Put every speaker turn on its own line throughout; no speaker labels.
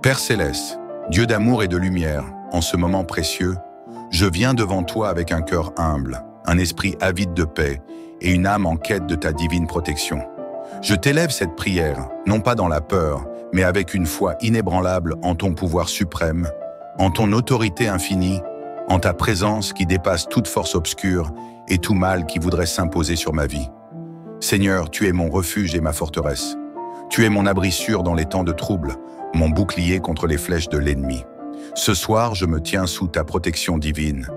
Père Céleste, Dieu d'amour et de lumière, en ce moment précieux, je viens devant toi avec un cœur humble, un esprit avide de paix et une âme en quête de ta divine protection. Je t'élève cette prière, non pas dans la peur, mais avec une foi inébranlable en ton pouvoir suprême, en ton autorité infinie, en ta présence qui dépasse toute force obscure et tout mal qui voudrait s'imposer sur ma vie. Seigneur, tu es mon refuge et ma forteresse. Tu es mon abri sûr dans les temps de trouble, mon bouclier contre les flèches de l'ennemi. Ce soir, je me tiens sous ta protection divine.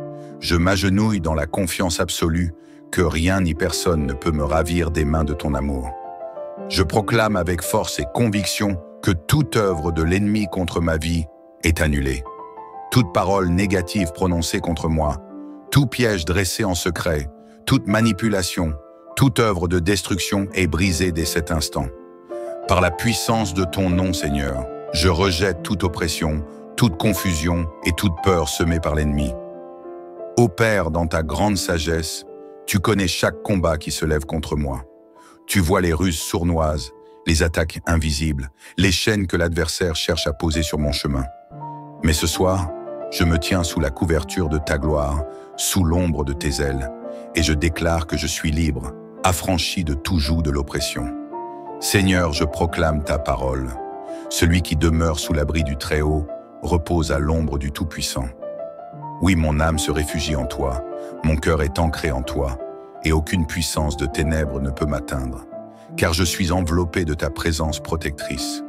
Je m'agenouille dans la confiance absolue que rien ni personne ne peut me ravir des mains de ton amour. Je proclame avec force et conviction que toute œuvre de l'ennemi contre ma vie est annulée. Toute parole négative prononcée contre moi, tout piège dressé en secret, toute manipulation, toute œuvre de destruction est brisée dès cet instant. Par la puissance de ton nom, Seigneur, je rejette toute oppression, toute confusion et toute peur semée par l'ennemi. Ô Père, dans ta grande sagesse, tu connais chaque combat qui se lève contre moi. Tu vois les ruses sournoises, les attaques invisibles, les chaînes que l'adversaire cherche à poser sur mon chemin. Mais ce soir, je me tiens sous la couverture de ta gloire, sous l'ombre de tes ailes, et je déclare que je suis libre, affranchi de tout joug de l'oppression. Seigneur, je proclame ta parole. Celui qui demeure sous l'abri du Très-Haut repose à l'ombre du Tout-Puissant. Oui, mon âme se réfugie en toi, mon cœur est ancré en toi, et aucune puissance de ténèbres ne peut m'atteindre, car je suis enveloppé de ta présence protectrice.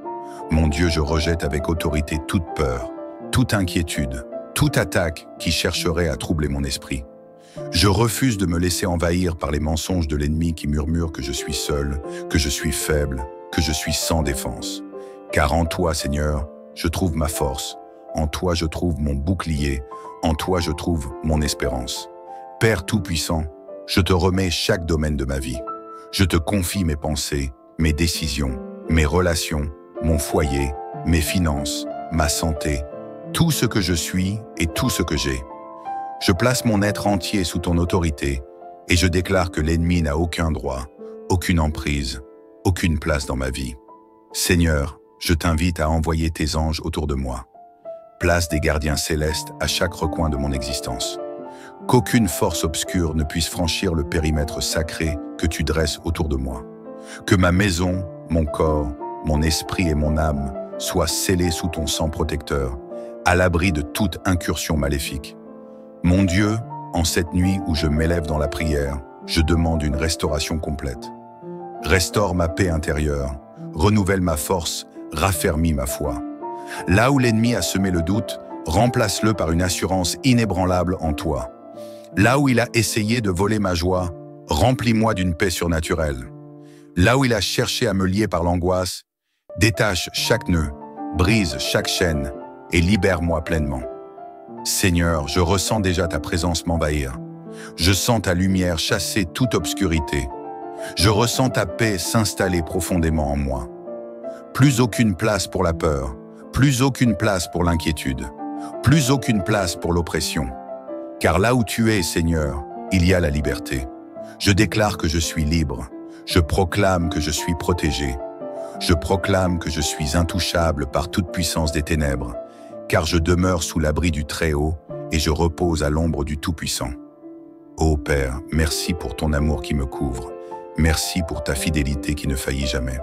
Mon Dieu, je rejette avec autorité toute peur, toute inquiétude, toute attaque qui chercherait à troubler mon esprit. Je refuse de me laisser envahir par les mensonges de l'ennemi qui murmure que je suis seul, que je suis faible, que je suis sans défense. Car en toi, Seigneur, je trouve ma force, en toi je trouve mon bouclier, en toi je trouve mon espérance. Père Tout-Puissant, je te remets chaque domaine de ma vie. Je te confie mes pensées, mes décisions, mes relations, mon foyer, mes finances, ma santé, tout ce que je suis et tout ce que j'ai. Je place mon être entier sous ton autorité et je déclare que l'ennemi n'a aucun droit, aucune emprise, aucune place dans ma vie. Seigneur, je t'invite à envoyer tes anges autour de moi. Place des gardiens célestes à chaque recoin de mon existence. Qu'aucune force obscure ne puisse franchir le périmètre sacré que tu dresses autour de moi. Que ma maison, mon corps, mon esprit et mon âme soient scellés sous ton sang protecteur, à l'abri de toute incursion maléfique. Mon Dieu, en cette nuit où je m'élève dans la prière, je demande une restauration complète. Restaure ma paix intérieure, renouvelle ma force, raffermis ma foi. Là où l'ennemi a semé le doute, remplace-le par une assurance inébranlable en toi. Là où il a essayé de voler ma joie, remplis-moi d'une paix surnaturelle. Là où il a cherché à me lier par l'angoisse, détache chaque nœud, brise chaque chaîne et libère-moi pleinement. Seigneur, je ressens déjà ta présence m'envahir. Je sens ta lumière chasser toute obscurité. Je ressens ta paix s'installer profondément en moi. Plus aucune place pour la peur, plus aucune place pour l'inquiétude, plus aucune place pour l'oppression. Car là où tu es, Seigneur, il y a la liberté. Je déclare que je suis libre. Je proclame que je suis protégé. Je proclame que je suis intouchable par toute puissance des ténèbres, car je demeure sous l'abri du Très-Haut et je repose à l'ombre du Tout-Puissant. Ô Père, merci pour ton amour qui me couvre. Merci pour ta fidélité qui ne faillit jamais.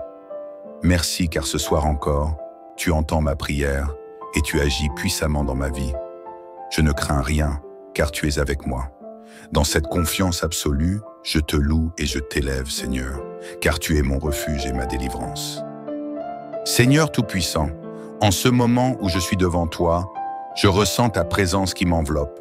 Merci car ce soir encore, tu entends ma prière et tu agis puissamment dans ma vie. Je ne crains rien car tu es avec moi. Dans cette confiance absolue, je te loue et je t'élève, Seigneur, car tu es mon refuge et ma délivrance. Seigneur Tout-Puissant, en ce moment où je suis devant toi, je ressens ta présence qui m'enveloppe.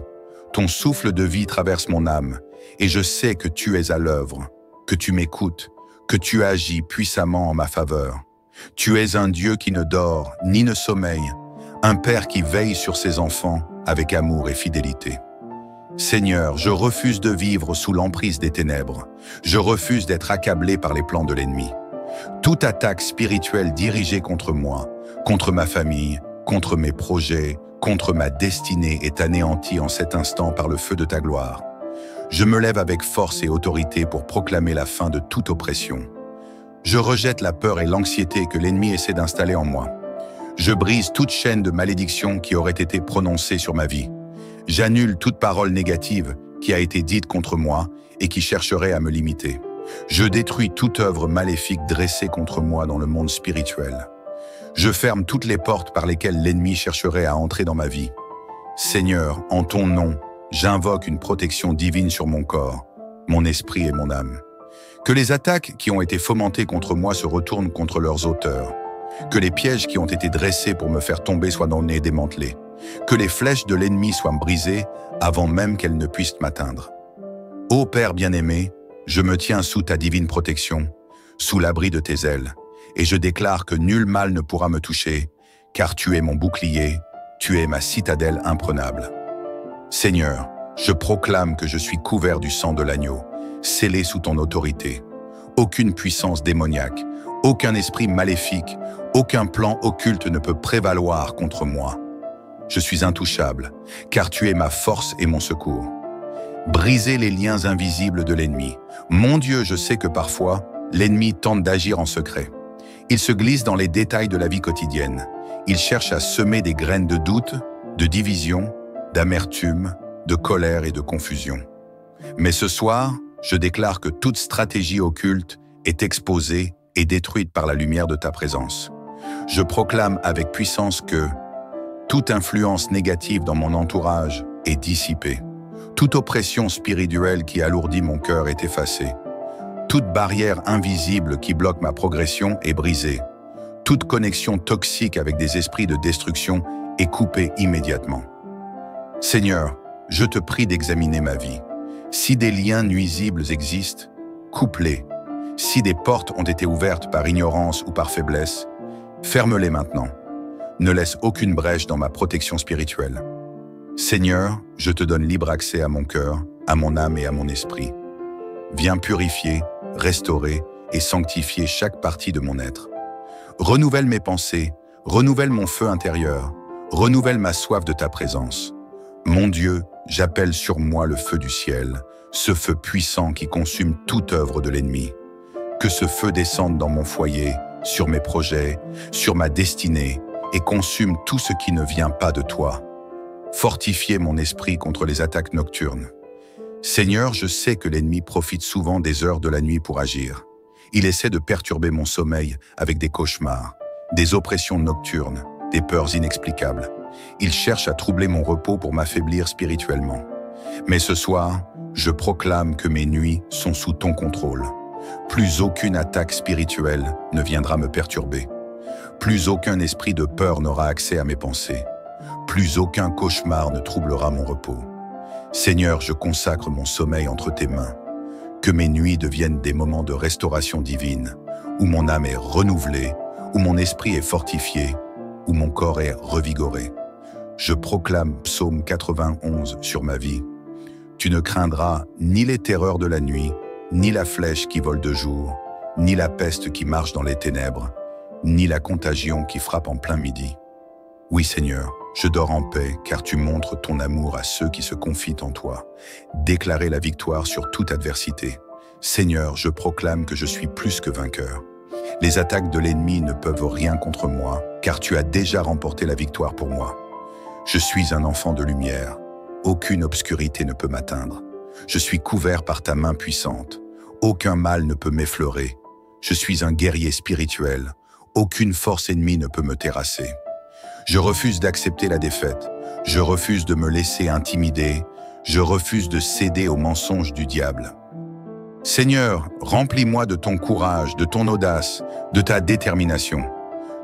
Ton souffle de vie traverse mon âme et je sais que tu es à l'œuvre, que tu m'écoutes, que tu agis puissamment en ma faveur. Tu es un Dieu qui ne dort ni ne sommeille, un Père qui veille sur ses enfants avec amour et fidélité. Seigneur, je refuse de vivre sous l'emprise des ténèbres. Je refuse d'être accablé par les plans de l'ennemi. Toute attaque spirituelle dirigée contre moi, contre ma famille, contre mes projets, contre ma destinée est anéantie en cet instant par le feu de ta gloire. Je me lève avec force et autorité pour proclamer la fin de toute oppression. Je rejette la peur et l'anxiété que l'ennemi essaie d'installer en moi. Je brise toute chaîne de malédiction qui aurait été prononcée sur ma vie. J'annule toute parole négative qui a été dite contre moi et qui chercherait à me limiter. Je détruis toute œuvre maléfique dressée contre moi dans le monde spirituel. Je ferme toutes les portes par lesquelles l'ennemi chercherait à entrer dans ma vie. Seigneur, en ton nom, j'invoque une protection divine sur mon corps, mon esprit et mon âme. Que les attaques qui ont été fomentées contre moi se retournent contre leurs auteurs. Que les pièges qui ont été dressés pour me faire tomber soient démantelés. Que les flèches de l'ennemi soient brisées avant même qu'elles ne puissent m'atteindre. Ô Père bien-aimé, je me tiens sous ta divine protection, sous l'abri de tes ailes, et je déclare que nul mal ne pourra me toucher, car tu es mon bouclier, tu es ma citadelle imprenable. Seigneur, je proclame que je suis couvert du sang de l'agneau, scellé sous ton autorité. Aucune puissance démoniaque, aucun esprit maléfique, aucun plan occulte ne peut prévaloir contre moi. Je suis intouchable, car tu es ma force et mon secours. Brisez les liens invisibles de l'ennemi. Mon Dieu, je sais que parfois, l'ennemi tente d'agir en secret. Il se glisse dans les détails de la vie quotidienne. Il cherche à semer des graines de doute, de division, d'amertume, de colère et de confusion. Mais ce soir, je déclare que toute stratégie occulte est exposée et détruite par la lumière de ta présence. Je proclame avec puissance que toute influence négative dans mon entourage est dissipée. Toute oppression spirituelle qui alourdit mon cœur est effacée. Toute barrière invisible qui bloque ma progression est brisée. Toute connexion toxique avec des esprits de destruction est coupée immédiatement. Seigneur, je te prie d'examiner ma vie. Si des liens nuisibles existent, coupe-les. Si des portes ont été ouvertes par ignorance ou par faiblesse, ferme-les maintenant. Ne laisse aucune brèche dans ma protection spirituelle. Seigneur, je te donne libre accès à mon cœur, à mon âme et à mon esprit. Viens purifier, restaurer et sanctifier chaque partie de mon être. Renouvelle mes pensées, renouvelle mon feu intérieur, renouvelle ma soif de ta présence. Mon Dieu, j'appelle sur moi le feu du ciel, ce feu puissant qui consume toute œuvre de l'ennemi. Que ce feu descende dans mon foyer, sur mes projets, sur ma destinée, et consume tout ce qui ne vient pas de toi. Fortifiez mon esprit contre les attaques nocturnes. Seigneur, je sais que l'ennemi profite souvent des heures de la nuit pour agir. Il essaie de perturber mon sommeil avec des cauchemars, des oppressions nocturnes, des peurs inexplicables. Il cherche à troubler mon repos pour m'affaiblir spirituellement. Mais ce soir, je proclame que mes nuits sont sous ton contrôle. Plus aucune attaque spirituelle ne viendra me perturber. Plus aucun esprit de peur n'aura accès à mes pensées. Plus aucun cauchemar ne troublera mon repos. Seigneur, je consacre mon sommeil entre tes mains. Que mes nuits deviennent des moments de restauration divine, où mon âme est renouvelée, où mon esprit est fortifié, où mon corps est revigoré. Je proclame Psaume 91 sur ma vie. Tu ne craindras ni les terreurs de la nuit, ni la flèche qui vole de jour, ni la peste qui marche dans les ténèbres, ni la contagion qui frappe en plein midi. Oui, Seigneur, je dors en paix, car tu montres ton amour à ceux qui se confient en toi. Déclarer la victoire sur toute adversité. Seigneur, je proclame que je suis plus que vainqueur. Les attaques de l'ennemi ne peuvent rien contre moi, car tu as déjà remporté la victoire pour moi. Je suis un enfant de lumière. Aucune obscurité ne peut m'atteindre. Je suis couvert par ta main puissante. Aucun mal ne peut m'effleurer. Je suis un guerrier spirituel. Aucune force ennemie ne peut me terrasser. Je refuse d'accepter la défaite. Je refuse de me laisser intimider. Je refuse de céder aux mensonges du diable. Seigneur, remplis-moi de ton courage, de ton audace, de ta détermination.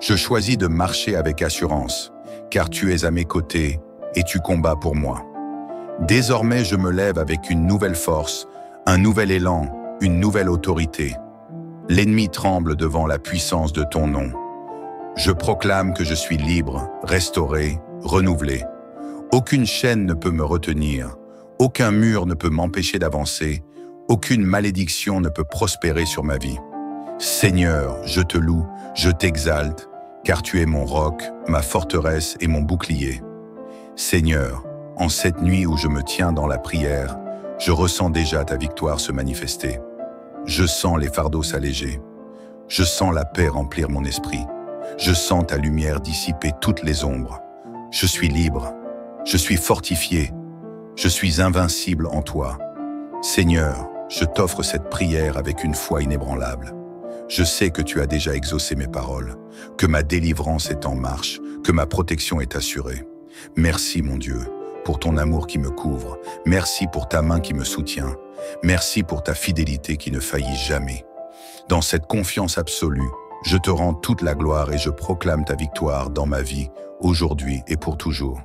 Je choisis de marcher avec assurance, car tu es à mes côtés et tu combats pour moi. Désormais, je me lève avec une nouvelle force, un nouvel élan, une nouvelle autorité. L'ennemi tremble devant la puissance de ton nom. Je proclame que je suis libre, restauré, renouvelé. Aucune chaîne ne peut me retenir, aucun mur ne peut m'empêcher d'avancer, aucune malédiction ne peut prospérer sur ma vie. Seigneur, je te loue, je t'exalte, car tu es mon roc, ma forteresse et mon bouclier. Seigneur, en cette nuit où je me tiens dans la prière, je ressens déjà ta victoire se manifester. Je sens les fardeaux s'alléger. Je sens la paix remplir mon esprit. Je sens ta lumière dissiper toutes les ombres. Je suis libre. Je suis fortifié. Je suis invincible en toi. Seigneur, je t'offre cette prière avec une foi inébranlable. Je sais que tu as déjà exaucé mes paroles, que ma délivrance est en marche, que ma protection est assurée. Merci, mon Dieu, pour ton amour qui me couvre. Merci pour ta main qui me soutient. Merci pour ta fidélité qui ne faillit jamais. Dans cette confiance absolue, je te rends toute la gloire et je proclame ta victoire dans ma vie, aujourd'hui et pour toujours.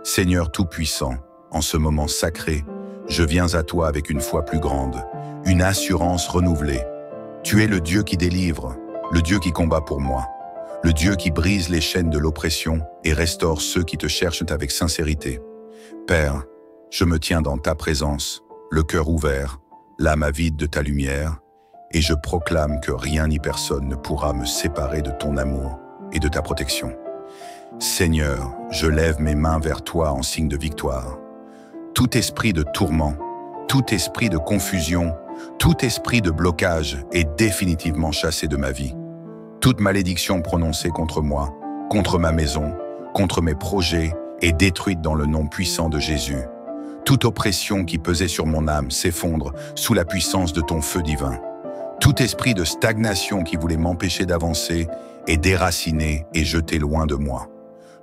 Seigneur Tout-Puissant, en ce moment sacré, je viens à toi avec une foi plus grande, une assurance renouvelée. Tu es le Dieu qui délivre, le Dieu qui combat pour moi, le Dieu qui brise les chaînes de l'oppression et restaure ceux qui te cherchent avec sincérité. Père, je me tiens dans ta présence, le cœur ouvert, l'âme avide de ta lumière, et je proclame que rien ni personne ne pourra me séparer de ton amour et de ta protection. Seigneur, je lève mes mains vers toi en signe de victoire. Tout esprit de tourment, tout esprit de confusion, tout esprit de blocage est définitivement chassé de ma vie. Toute malédiction prononcée contre moi, contre ma maison, contre mes projets est détruite dans le nom puissant de Jésus. Toute oppression qui pesait sur mon âme s'effondre sous la puissance de ton feu divin. Tout esprit de stagnation qui voulait m'empêcher d'avancer est déraciné et jeté loin de moi.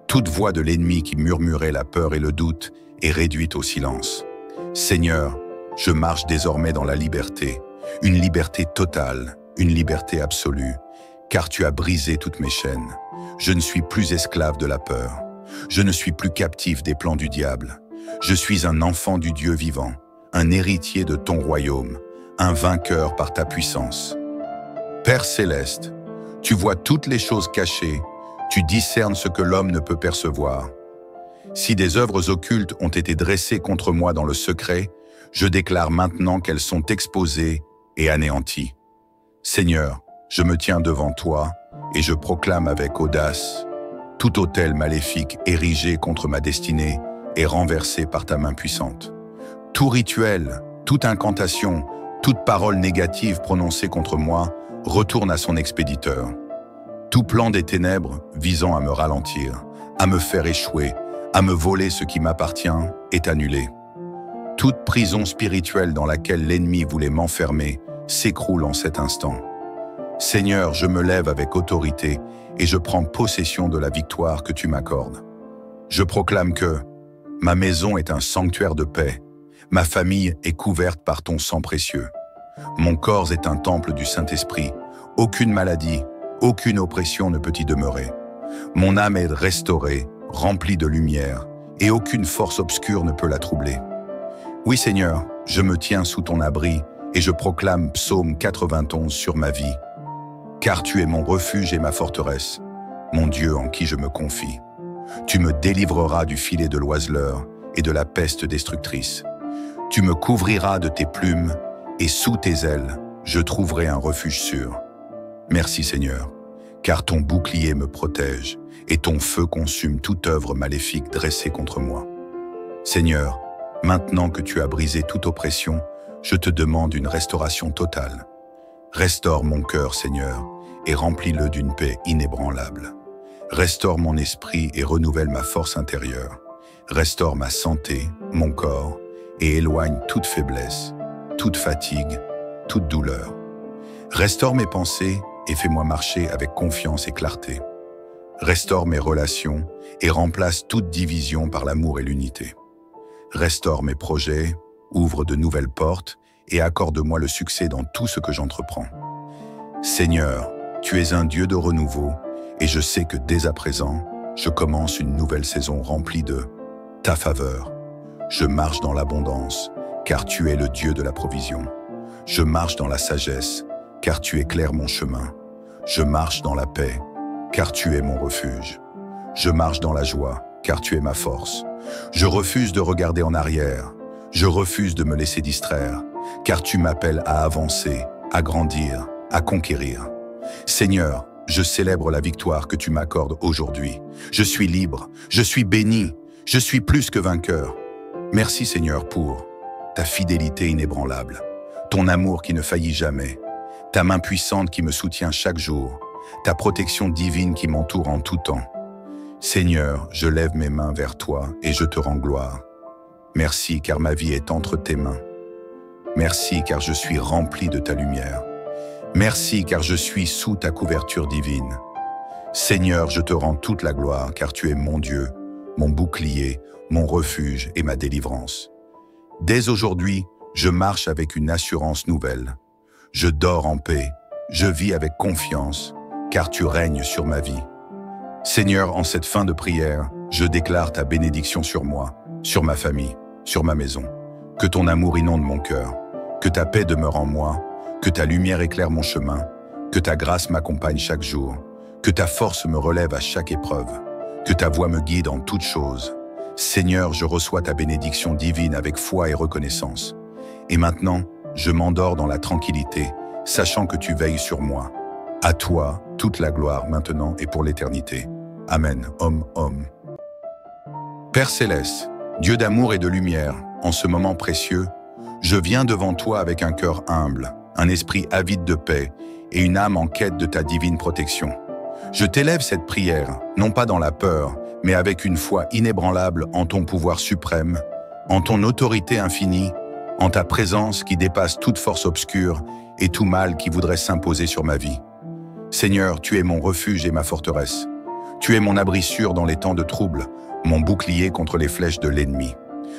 Toute voix de l'ennemi qui murmurait la peur et le doute est réduite au silence. Seigneur, je marche désormais dans la liberté, une liberté totale, une liberté absolue, car tu as brisé toutes mes chaînes. Je ne suis plus esclave de la peur. Je ne suis plus captif des plans du diable. Je suis un enfant du Dieu vivant, un héritier de ton royaume, un vainqueur par ta puissance. Père céleste, tu vois toutes les choses cachées, tu discernes ce que l'homme ne peut percevoir. Si des œuvres occultes ont été dressées contre moi dans le secret, je déclare maintenant qu'elles sont exposées et anéanties. Seigneur, je me tiens devant toi et je proclame avec audace: tout autel maléfique érigé contre ma destinée est renversé par ta main puissante. Tout rituel, toute incantation, toute parole négative prononcée contre moi retourne à son expéditeur. Tout plan des ténèbres visant à me ralentir, à me faire échouer, à me voler ce qui m'appartient est annulé. Toute prison spirituelle dans laquelle l'ennemi voulait m'enfermer s'écroule en cet instant. Seigneur, je me lève avec autorité et je prends possession de la victoire que tu m'accordes. Je proclame que ma maison est un sanctuaire de paix, ma famille est couverte par ton sang précieux. Mon corps est un temple du Saint-Esprit, aucune maladie, aucune oppression ne peut y demeurer. Mon âme est restaurée, remplie de lumière, et aucune force obscure ne peut la troubler. Oui Seigneur, je me tiens sous ton abri et je proclame Psaume 91 sur ma vie. Car tu es mon refuge et ma forteresse, mon Dieu en qui je me confie. Tu me délivreras du filet de l'oiseleur et de la peste destructrice. Tu me couvriras de tes plumes et sous tes ailes, je trouverai un refuge sûr. Merci Seigneur, car ton bouclier me protège et ton feu consume toute œuvre maléfique dressée contre moi. Seigneur, maintenant que tu as brisé toute oppression, je te demande une restauration totale. Restaure mon cœur, Seigneur, et remplis-le d'une paix inébranlable. Restaure mon esprit et renouvelle ma force intérieure. Restaure ma santé, mon corps, et éloigne toute faiblesse, toute fatigue, toute douleur. Restaure mes pensées et fais-moi marcher avec confiance et clarté. Restaure mes relations et remplace toute division par l'amour et l'unité. Restaure mes projets, ouvre de nouvelles portes et accorde-moi le succès dans tout ce que j'entreprends. Seigneur, tu es un Dieu de renouveau et je sais que dès à présent, je commence une nouvelle saison remplie de ta faveur. Je marche dans l'abondance, car tu es le Dieu de la provision. Je marche dans la sagesse, car tu éclaires mon chemin. Je marche dans la paix, car tu es mon refuge. Je marche dans la joie, car tu es ma force. Je refuse de regarder en arrière. Je refuse de me laisser distraire, car tu m'appelles à avancer, à grandir, à conquérir. Seigneur, je célèbre la victoire que tu m'accordes aujourd'hui. Je suis libre, je suis béni, je suis plus que vainqueur. Merci Seigneur pour ta fidélité inébranlable, ton amour qui ne faillit jamais, ta main puissante qui me soutient chaque jour, ta protection divine qui m'entoure en tout temps. Seigneur, je lève mes mains vers toi et je te rends gloire. Merci car ma vie est entre tes mains. Merci car je suis rempli de ta lumière. Merci car je suis sous ta couverture divine. Seigneur, je te rends toute la gloire car tu es mon Dieu, mon bouclier, mon refuge et ma délivrance. Dès aujourd'hui, je marche avec une assurance nouvelle. Je dors en paix, je vis avec confiance, car tu règnes sur ma vie. Seigneur, en cette fin de prière, je déclare ta bénédiction sur moi, sur ma famille, sur ma maison. Que ton amour inonde mon cœur, que ta paix demeure en moi, que ta lumière éclaire mon chemin, que ta grâce m'accompagne chaque jour, que ta force me relève à chaque épreuve, que ta voix me guide en toutes choses. Seigneur, je reçois ta bénédiction divine avec foi et reconnaissance. Et maintenant, je m'endors dans la tranquillité, sachant que tu veilles sur moi. À toi, toute la gloire maintenant et pour l'éternité. Amen. Om. Père céleste, Dieu d'amour et de lumière, en ce moment précieux, je viens devant toi avec un cœur humble, un esprit avide de paix et une âme en quête de ta divine protection. Je t'élève cette prière, non pas dans la peur, mais avec une foi inébranlable en ton pouvoir suprême, en ton autorité infinie, en ta présence qui dépasse toute force obscure et tout mal qui voudrait s'imposer sur ma vie. Seigneur, tu es mon refuge et ma forteresse. Tu es mon abri sûr dans les temps de trouble, mon bouclier contre les flèches de l'ennemi.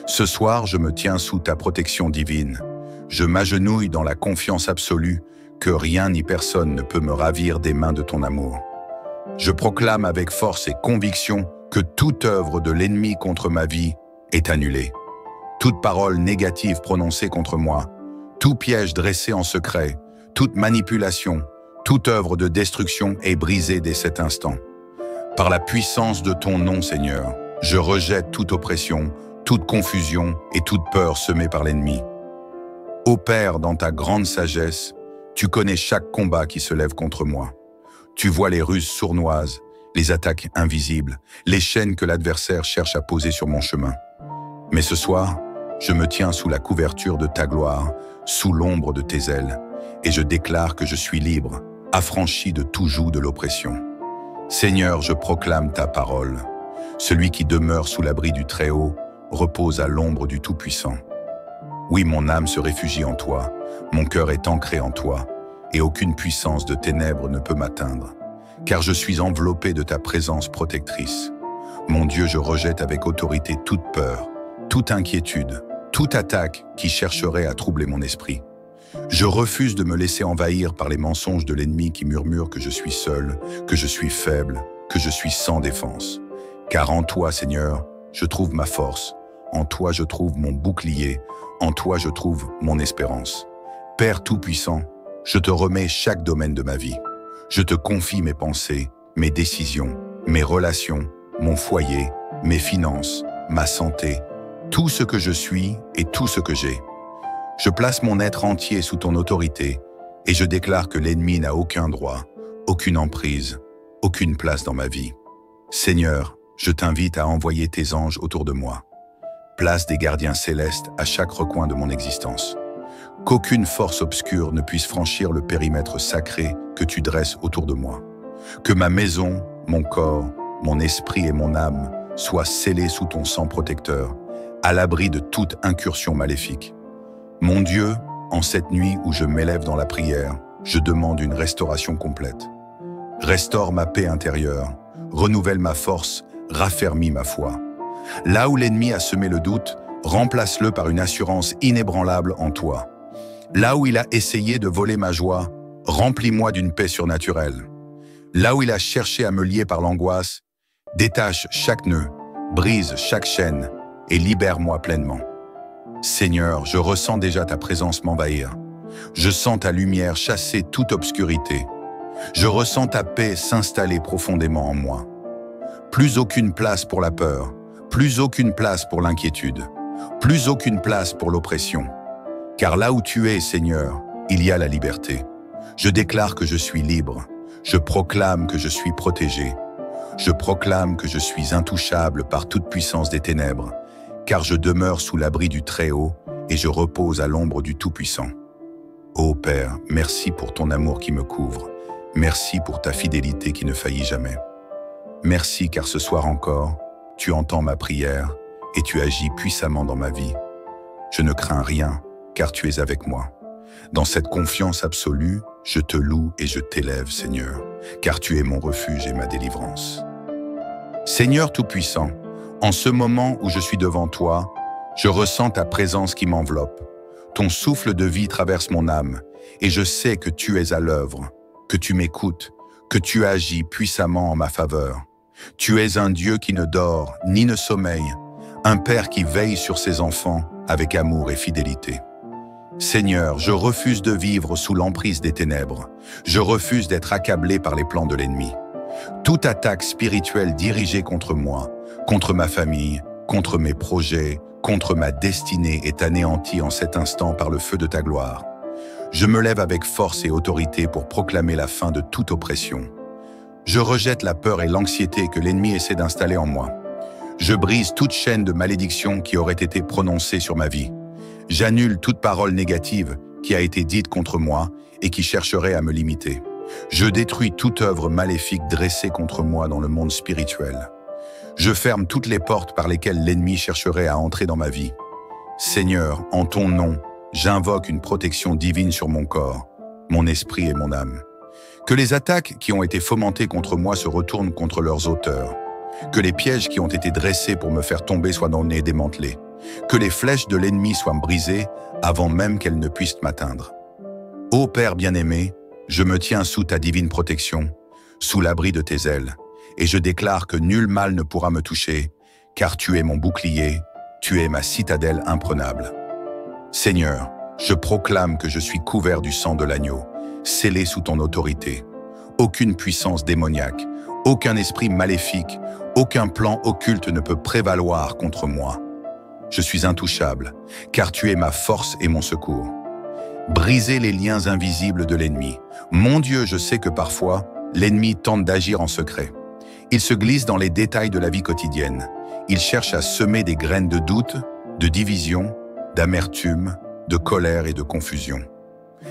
Ce soir, je me tiens sous ta protection divine. Je m'agenouille dans la confiance absolue que rien ni personne ne peut me ravir des mains de ton amour. Je proclame avec force et conviction que toute œuvre de l'ennemi contre ma vie est annulée. Toute parole négative prononcée contre moi, tout piège dressé en secret, toute manipulation, toute œuvre de destruction est brisée dès cet instant. Par la puissance de ton nom, Seigneur, je rejette toute oppression, toute confusion et toute peur semée par l'ennemi. Ô Père, dans ta grande sagesse, tu connais chaque combat qui se lève contre moi. Tu vois les ruses sournoises, les attaques invisibles, les chaînes que l'adversaire cherche à poser sur mon chemin. Mais ce soir, je me tiens sous la couverture de ta gloire, sous l'ombre de tes ailes, et je déclare que je suis libre, affranchi de tout joug de l'oppression. Seigneur, je proclame ta parole. Celui qui demeure sous l'abri du Très-Haut repose à l'ombre du Tout-Puissant. Oui, mon âme se réfugie en toi, mon cœur est ancré en toi, et aucune puissance de ténèbres ne peut m'atteindre, car je suis enveloppé de ta présence protectrice. Mon Dieu, je rejette avec autorité toute peur, toute inquiétude, toute attaque qui chercherait à troubler mon esprit. Je refuse de me laisser envahir par les mensonges de l'ennemi qui murmure que je suis seul, que je suis faible, que je suis sans défense. Car en toi, Seigneur, je trouve ma force, en toi je trouve mon bouclier, en toi je trouve mon espérance. Père Tout-Puissant, je te remets chaque domaine de ma vie. Je te confie mes pensées, mes décisions, mes relations, mon foyer, mes finances, ma santé, tout ce que je suis et tout ce que j'ai. Je place mon être entier sous ton autorité et je déclare que l'ennemi n'a aucun droit, aucune emprise, aucune place dans ma vie. Seigneur, je t'invite à envoyer tes anges autour de moi. Place des gardiens célestes à chaque recoin de mon existence. Qu'aucune force obscure ne puisse franchir le périmètre sacré que tu dresses autour de moi. Que ma maison, mon corps, mon esprit et mon âme soient scellés sous ton sang protecteur, à l'abri de toute incursion maléfique. Mon Dieu, en cette nuit où je m'élève dans la prière, je demande une restauration complète. Restaure ma paix intérieure, renouvelle ma force, raffermis ma foi. Là où l'ennemi a semé le doute, remplace-le par une assurance inébranlable en toi. Là où il a essayé de voler ma joie, remplis-moi d'une paix surnaturelle. Là où il a cherché à me lier par l'angoisse, détache chaque nœud, brise chaque chaîne et libère-moi pleinement. Seigneur, je ressens déjà ta présence m'envahir. Je sens ta lumière chasser toute obscurité. Je ressens ta paix s'installer profondément en moi. Plus aucune place pour la peur, plus aucune place pour l'inquiétude, plus aucune place pour l'oppression. Car là où tu es, Seigneur, il y a la liberté. Je déclare que je suis libre. Je proclame que je suis protégé. Je proclame que je suis intouchable par toute puissance des ténèbres, car je demeure sous l'abri du Très-Haut et je repose à l'ombre du Tout-Puissant. Ô Père, merci pour ton amour qui me couvre. Merci pour ta fidélité qui ne faillit jamais. Merci car ce soir encore, tu entends ma prière et tu agis puissamment dans ma vie. Je ne crains rien car tu es avec moi. Dans cette confiance absolue, je te loue et je t'élève, Seigneur, car tu es mon refuge et ma délivrance. Seigneur Tout-Puissant, en ce moment où je suis devant toi, je ressens ta présence qui m'enveloppe. Ton souffle de vie traverse mon âme et je sais que tu es à l'œuvre, que tu m'écoutes, que tu agis puissamment en ma faveur. Tu es un Dieu qui ne dort ni ne sommeille, un Père qui veille sur ses enfants avec amour et fidélité. Seigneur, je refuse de vivre sous l'emprise des ténèbres. Je refuse d'être accablé par les plans de l'ennemi. Toute attaque spirituelle dirigée contre moi, contre ma famille, contre mes projets, contre ma destinée est anéantie en cet instant par le feu de ta gloire. Je me lève avec force et autorité pour proclamer la fin de toute oppression. Je rejette la peur et l'anxiété que l'ennemi essaie d'installer en moi. Je brise toute chaîne de malédiction qui aurait été prononcée sur ma vie. J'annule toute parole négative qui a été dite contre moi et qui chercherait à me limiter. Je détruis toute œuvre maléfique dressée contre moi dans le monde spirituel. Je ferme toutes les portes par lesquelles l'ennemi chercherait à entrer dans ma vie. Seigneur, en ton nom, j'invoque une protection divine sur mon corps, mon esprit et mon âme. Que les attaques qui ont été fomentées contre moi se retournent contre leurs auteurs. Que les pièges qui ont été dressés pour me faire tomber soient démantelés. Que les flèches de l'ennemi soient brisées avant même qu'elles ne puissent m'atteindre. Ô Père bien-aimé, je me tiens sous ta divine protection, sous l'abri de tes ailes, et je déclare que nul mal ne pourra me toucher, car tu es mon bouclier, tu es ma citadelle imprenable. Seigneur, je proclame que je suis couvert du sang de l'agneau, scellé sous ton autorité. Aucune puissance démoniaque, aucun esprit maléfique, aucun plan occulte ne peut prévaloir contre moi. Je suis intouchable, car tu es ma force et mon secours. Brisez les liens invisibles de l'ennemi. Mon Dieu, je sais que parfois, l'ennemi tente d'agir en secret. Il se glisse dans les détails de la vie quotidienne. Il cherche à semer des graines de doute, de division, d'amertume, de colère et de confusion.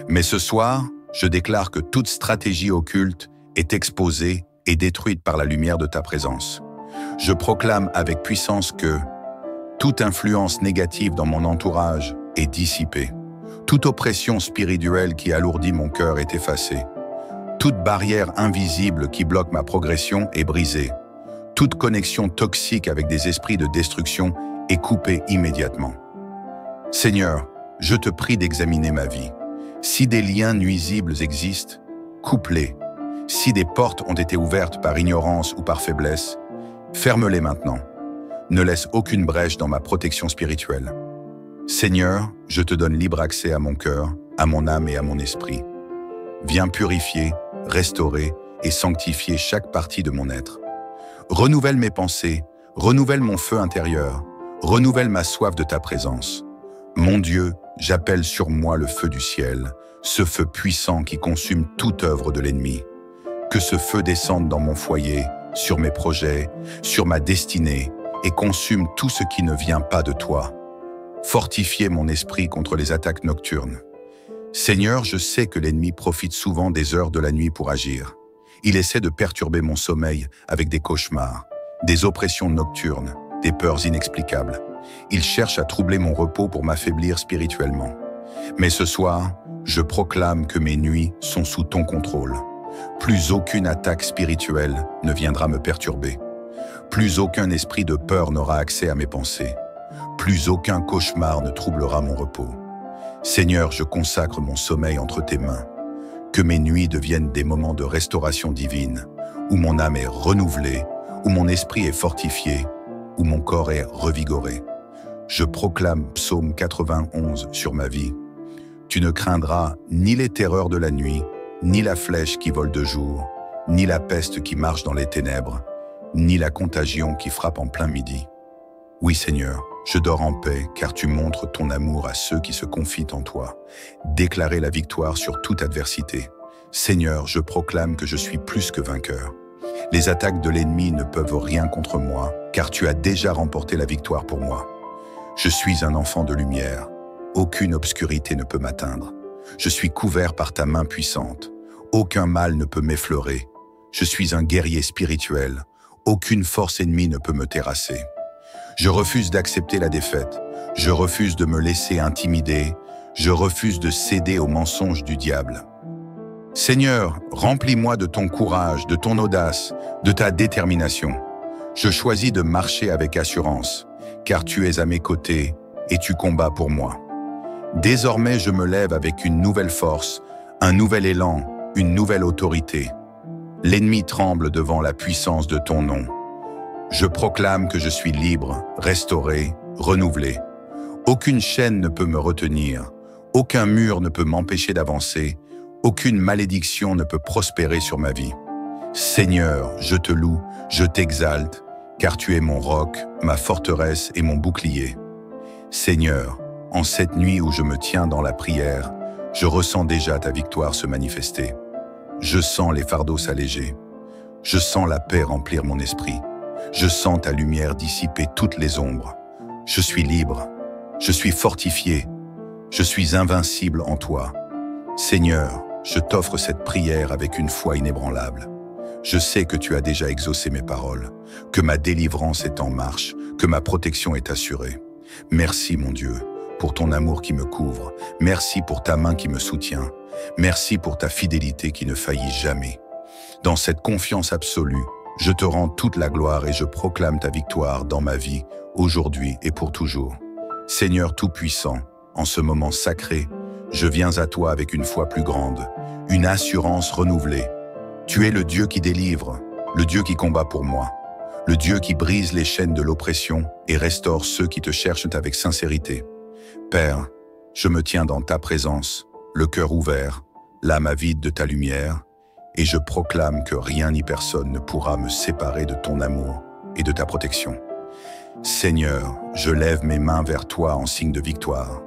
Mais ce soir, je déclare que toute stratégie occulte est exposée et détruite par la lumière de ta présence. Je proclame avec puissance que toute influence négative dans mon entourage est dissipée. Toute oppression spirituelle qui alourdit mon cœur est effacée. Toute barrière invisible qui bloque ma progression est brisée. Toute connexion toxique avec des esprits de destruction est coupée immédiatement. Seigneur, je te prie d'examiner ma vie. Si des liens nuisibles existent, coupe-les. Si des portes ont été ouvertes par ignorance ou par faiblesse, ferme-les maintenant. Ne laisse aucune brèche dans ma protection spirituelle. Seigneur, je te donne libre accès à mon cœur, à mon âme et à mon esprit. Viens purifier, restaurer et sanctifier chaque partie de mon être. Renouvelle mes pensées, renouvelle mon feu intérieur, renouvelle ma soif de ta présence. Mon Dieu, j'appelle sur moi le feu du ciel, ce feu puissant qui consume toute œuvre de l'ennemi. Que ce feu descende dans mon foyer, sur mes projets, sur ma destinée, et consume tout ce qui ne vient pas de toi. Fortifiez mon esprit contre les attaques nocturnes. Seigneur, je sais que l'ennemi profite souvent des heures de la nuit pour agir. Il essaie de perturber mon sommeil avec des cauchemars, des oppressions nocturnes, des peurs inexplicables. Il cherche à troubler mon repos pour m'affaiblir spirituellement. Mais ce soir, je proclame que mes nuits sont sous ton contrôle. Plus aucune attaque spirituelle ne viendra me perturber. Plus aucun esprit de peur n'aura accès à mes pensées. Plus aucun cauchemar ne troublera mon repos. Seigneur, je consacre mon sommeil entre tes mains. Que mes nuits deviennent des moments de restauration divine, où mon âme est renouvelée, où mon esprit est fortifié, où mon corps est revigoré. Je proclame Psaume 91 sur ma vie. Tu ne craindras ni les terreurs de la nuit, ni la flèche qui vole de jour, ni la peste qui marche dans les ténèbres, ni la contagion qui frappe en plein midi. Oui, Seigneur, je dors en paix, car tu montres ton amour à ceux qui se confient en toi. Déclarer la victoire sur toute adversité. Seigneur, je proclame que je suis plus que vainqueur. Les attaques de l'ennemi ne peuvent rien contre moi, car tu as déjà remporté la victoire pour moi. Je suis un enfant de lumière. Aucune obscurité ne peut m'atteindre. Je suis couvert par ta main puissante. Aucun mal ne peut m'effleurer. Je suis un guerrier spirituel. Aucune force ennemie ne peut me terrasser. Je refuse d'accepter la défaite. Je refuse de me laisser intimider. Je refuse de céder aux mensonges du diable. Seigneur, remplis-moi de ton courage, de ton audace, de ta détermination. Je choisis de marcher avec assurance, car tu es à mes côtés et tu combats pour moi. Désormais, je me lève avec une nouvelle force, un nouvel élan, une nouvelle autorité. L'ennemi tremble devant la puissance de ton nom. Je proclame que je suis libre, restauré, renouvelé. Aucune chaîne ne peut me retenir, aucun mur ne peut m'empêcher d'avancer, aucune malédiction ne peut prospérer sur ma vie. Seigneur, je te loue, je t'exalte, car tu es mon roc, ma forteresse et mon bouclier. Seigneur, en cette nuit où je me tiens dans la prière, je ressens déjà ta victoire se manifester. Je sens les fardeaux s'alléger. Je sens la paix remplir mon esprit. Je sens ta lumière dissiper toutes les ombres. Je suis libre. Je suis fortifié. Je suis invincible en toi. Seigneur, je t'offre cette prière avec une foi inébranlable. Je sais que tu as déjà exaucé mes paroles, que ma délivrance est en marche, que ma protection est assurée. Merci, mon Dieu, pour ton amour qui me couvre. Merci pour ta main qui me soutient. Merci pour ta fidélité qui ne faillit jamais. Dans cette confiance absolue, je te rends toute la gloire et je proclame ta victoire dans ma vie, aujourd'hui et pour toujours. Seigneur Tout-Puissant, en ce moment sacré, je viens à toi avec une foi plus grande, une assurance renouvelée. Tu es le Dieu qui délivre, le Dieu qui combat pour moi, le Dieu qui brise les chaînes de l'oppression et restaure ceux qui te cherchent avec sincérité. Père, je me tiens dans ta présence, le cœur ouvert, l'âme avide de ta lumière, et je proclame que rien ni personne ne pourra me séparer de ton amour et de ta protection. Seigneur, je lève mes mains vers toi en signe de victoire.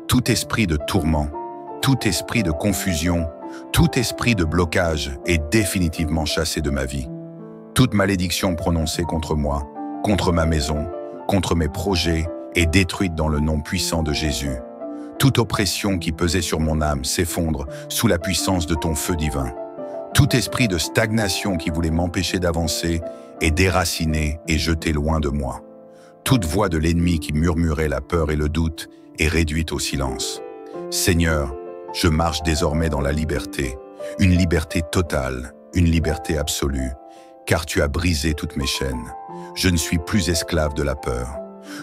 Tout esprit de tourment, tout esprit de confusion, tout esprit de blocage est définitivement chassé de ma vie. Toute malédiction prononcée contre moi, contre ma maison, contre mes projets est détruite dans le nom puissant de Jésus. Toute oppression qui pesait sur mon âme s'effondre sous la puissance de ton feu divin. Tout esprit de stagnation qui voulait m'empêcher d'avancer est déraciné et jeté loin de moi. Toute voix de l'ennemi qui murmurait la peur et le doute est réduite au silence. Seigneur, je marche désormais dans la liberté, une liberté totale, une liberté absolue, car tu as brisé toutes mes chaînes. Je ne suis plus esclave de la peur.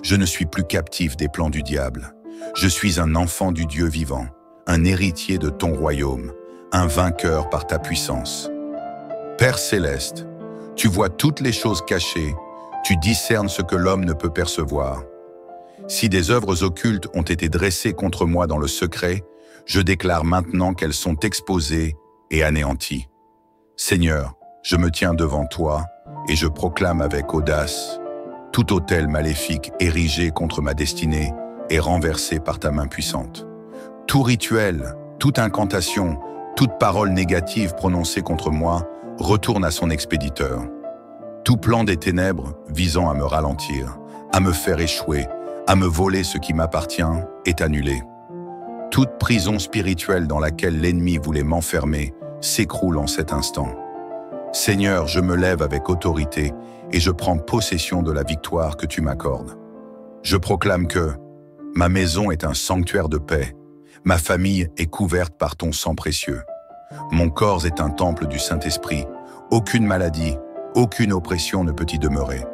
Je ne suis plus captif des plans du diable. Je suis un enfant du Dieu vivant, un héritier de ton royaume, un vainqueur par ta puissance. Père céleste, tu vois toutes les choses cachées, tu discernes ce que l'homme ne peut percevoir. Si des œuvres occultes ont été dressées contre moi dans le secret, je déclare maintenant qu'elles sont exposées et anéanties. Seigneur, je me tiens devant toi et je proclame avec audace: tout autel maléfique érigé contre ma destinée est renversé par ta main puissante. Tout rituel, toute incantation, toute parole négative prononcée contre moi retourne à son expéditeur. Tout plan des ténèbres visant à me ralentir, à me faire échouer, à me voler ce qui m'appartient est annulé. Toute prison spirituelle dans laquelle l'ennemi voulait m'enfermer s'écroule en cet instant. Seigneur, je me lève avec autorité et je prends possession de la victoire que tu m'accordes. Je proclame que ma maison est un sanctuaire de paix, ma famille est couverte par ton sang précieux. Mon corps est un temple du Saint-Esprit, aucune maladie, aucune oppression ne peut y demeurer.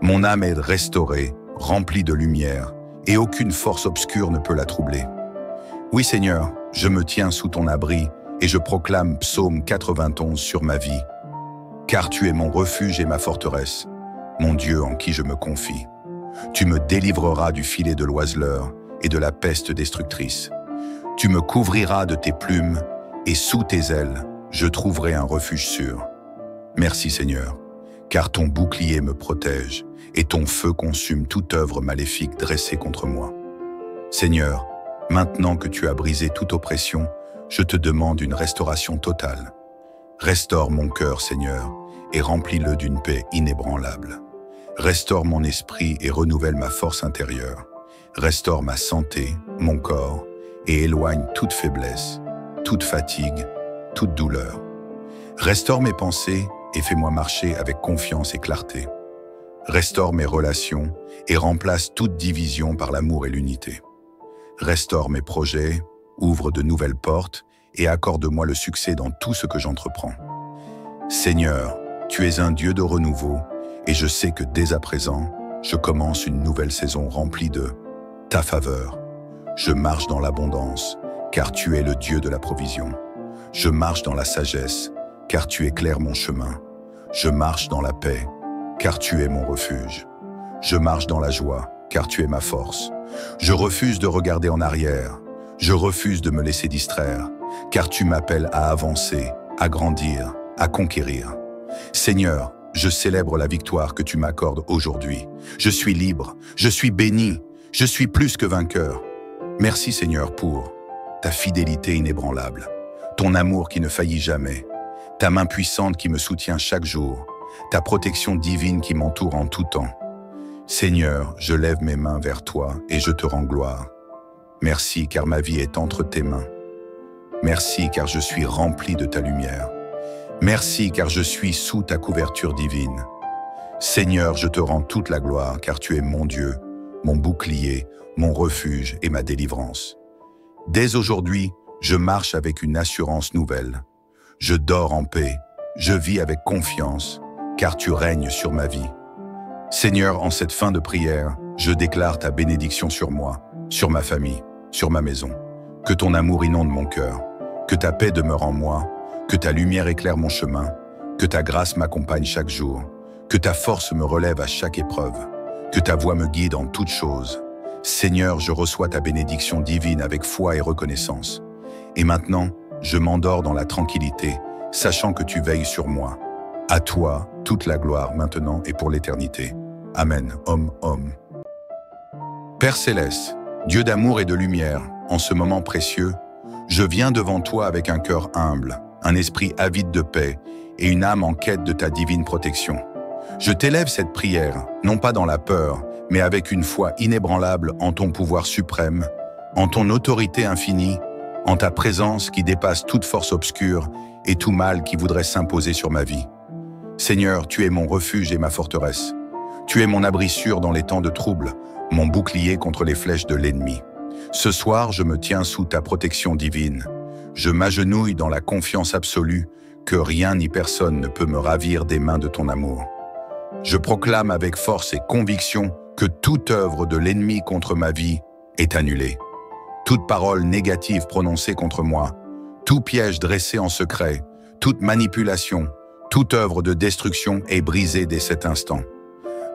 Mon âme est restaurée, remplie de lumière, et aucune force obscure ne peut la troubler. Oui Seigneur, je me tiens sous ton abri et je proclame Psaume 91 sur ma vie. Car tu es mon refuge et ma forteresse, mon Dieu en qui je me confie. Tu me délivreras du filet de l'oiseleur et de la peste destructrice. Tu me couvriras de tes plumes et sous tes ailes, je trouverai un refuge sûr. Merci Seigneur, car ton bouclier me protège et ton feu consume toute œuvre maléfique dressée contre moi. Seigneur, maintenant que tu as brisé toute oppression, je te demande une restauration totale. Restaure mon cœur, Seigneur, et remplis-le d'une paix inébranlable. Restaure mon esprit et renouvelle ma force intérieure. Restaure ma santé, mon corps, et éloigne toute faiblesse, toute fatigue, toute douleur. Restaure mes pensées et fais-moi marcher avec confiance et clarté. Restaure mes relations et remplace toute division par l'amour et l'unité. Restaure mes projets, ouvre de nouvelles portes et accorde-moi le succès dans tout ce que j'entreprends. Seigneur, tu es un Dieu de renouveau et je sais que dès à présent, je commence une nouvelle saison remplie de ta faveur. Je marche dans l'abondance, car tu es le Dieu de la provision. Je marche dans la sagesse, car tu éclaires mon chemin. Je marche dans la paix, car tu es mon refuge. Je marche dans la joie, car tu es ma force. Je refuse de regarder en arrière. Je refuse de me laisser distraire, car tu m'appelles à avancer, à grandir, à conquérir. Seigneur, je célèbre la victoire que tu m'accordes aujourd'hui. Je suis libre, je suis béni, je suis plus que vainqueur. Merci Seigneur pour ta fidélité inébranlable, ton amour qui ne faillit jamais, ta main puissante qui me soutient chaque jour, ta protection divine qui m'entoure en tout temps. Seigneur, je lève mes mains vers toi et je te rends gloire. Merci car ma vie est entre tes mains. Merci car je suis rempli de ta lumière. Merci car je suis sous ta couverture divine. Seigneur, je te rends toute la gloire car tu es mon Dieu, mon bouclier, mon refuge et ma délivrance. Dès aujourd'hui, je marche avec une assurance nouvelle. Je dors en paix, je vis avec confiance, car tu règnes sur ma vie. Seigneur, en cette fin de prière, je déclare ta bénédiction sur moi, sur ma famille, sur ma maison. Que ton amour inonde mon cœur, que ta paix demeure en moi, que ta lumière éclaire mon chemin, que ta grâce m'accompagne chaque jour, que ta force me relève à chaque épreuve, que ta voix me guide en toutes choses. Seigneur, je reçois ta bénédiction divine avec foi et reconnaissance. Et maintenant, je m'endors dans la tranquillité, sachant que tu veilles sur moi. À toi, toute la gloire maintenant et pour l'éternité. Amen. Om. Père Céleste, Dieu d'amour et de lumière, en ce moment précieux, je viens devant toi avec un cœur humble, un esprit avide de paix et une âme en quête de ta divine protection. Je t'élève cette prière, non pas dans la peur, mais avec une foi inébranlable en ton pouvoir suprême, en ton autorité infinie, en ta présence qui dépasse toute force obscure et tout mal qui voudrait s'imposer sur ma vie. Seigneur, tu es mon refuge et ma forteresse. Tu es mon abri sûr dans les temps de trouble, mon bouclier contre les flèches de l'ennemi. Ce soir, je me tiens sous ta protection divine. Je m'agenouille dans la confiance absolue que rien ni personne ne peut me ravir des mains de ton amour. Je proclame avec force et conviction que toute œuvre de l'ennemi contre ma vie est annulée. Toute parole négative prononcée contre moi, tout piège dressé en secret, toute manipulation, toute œuvre de destruction est brisée dès cet instant.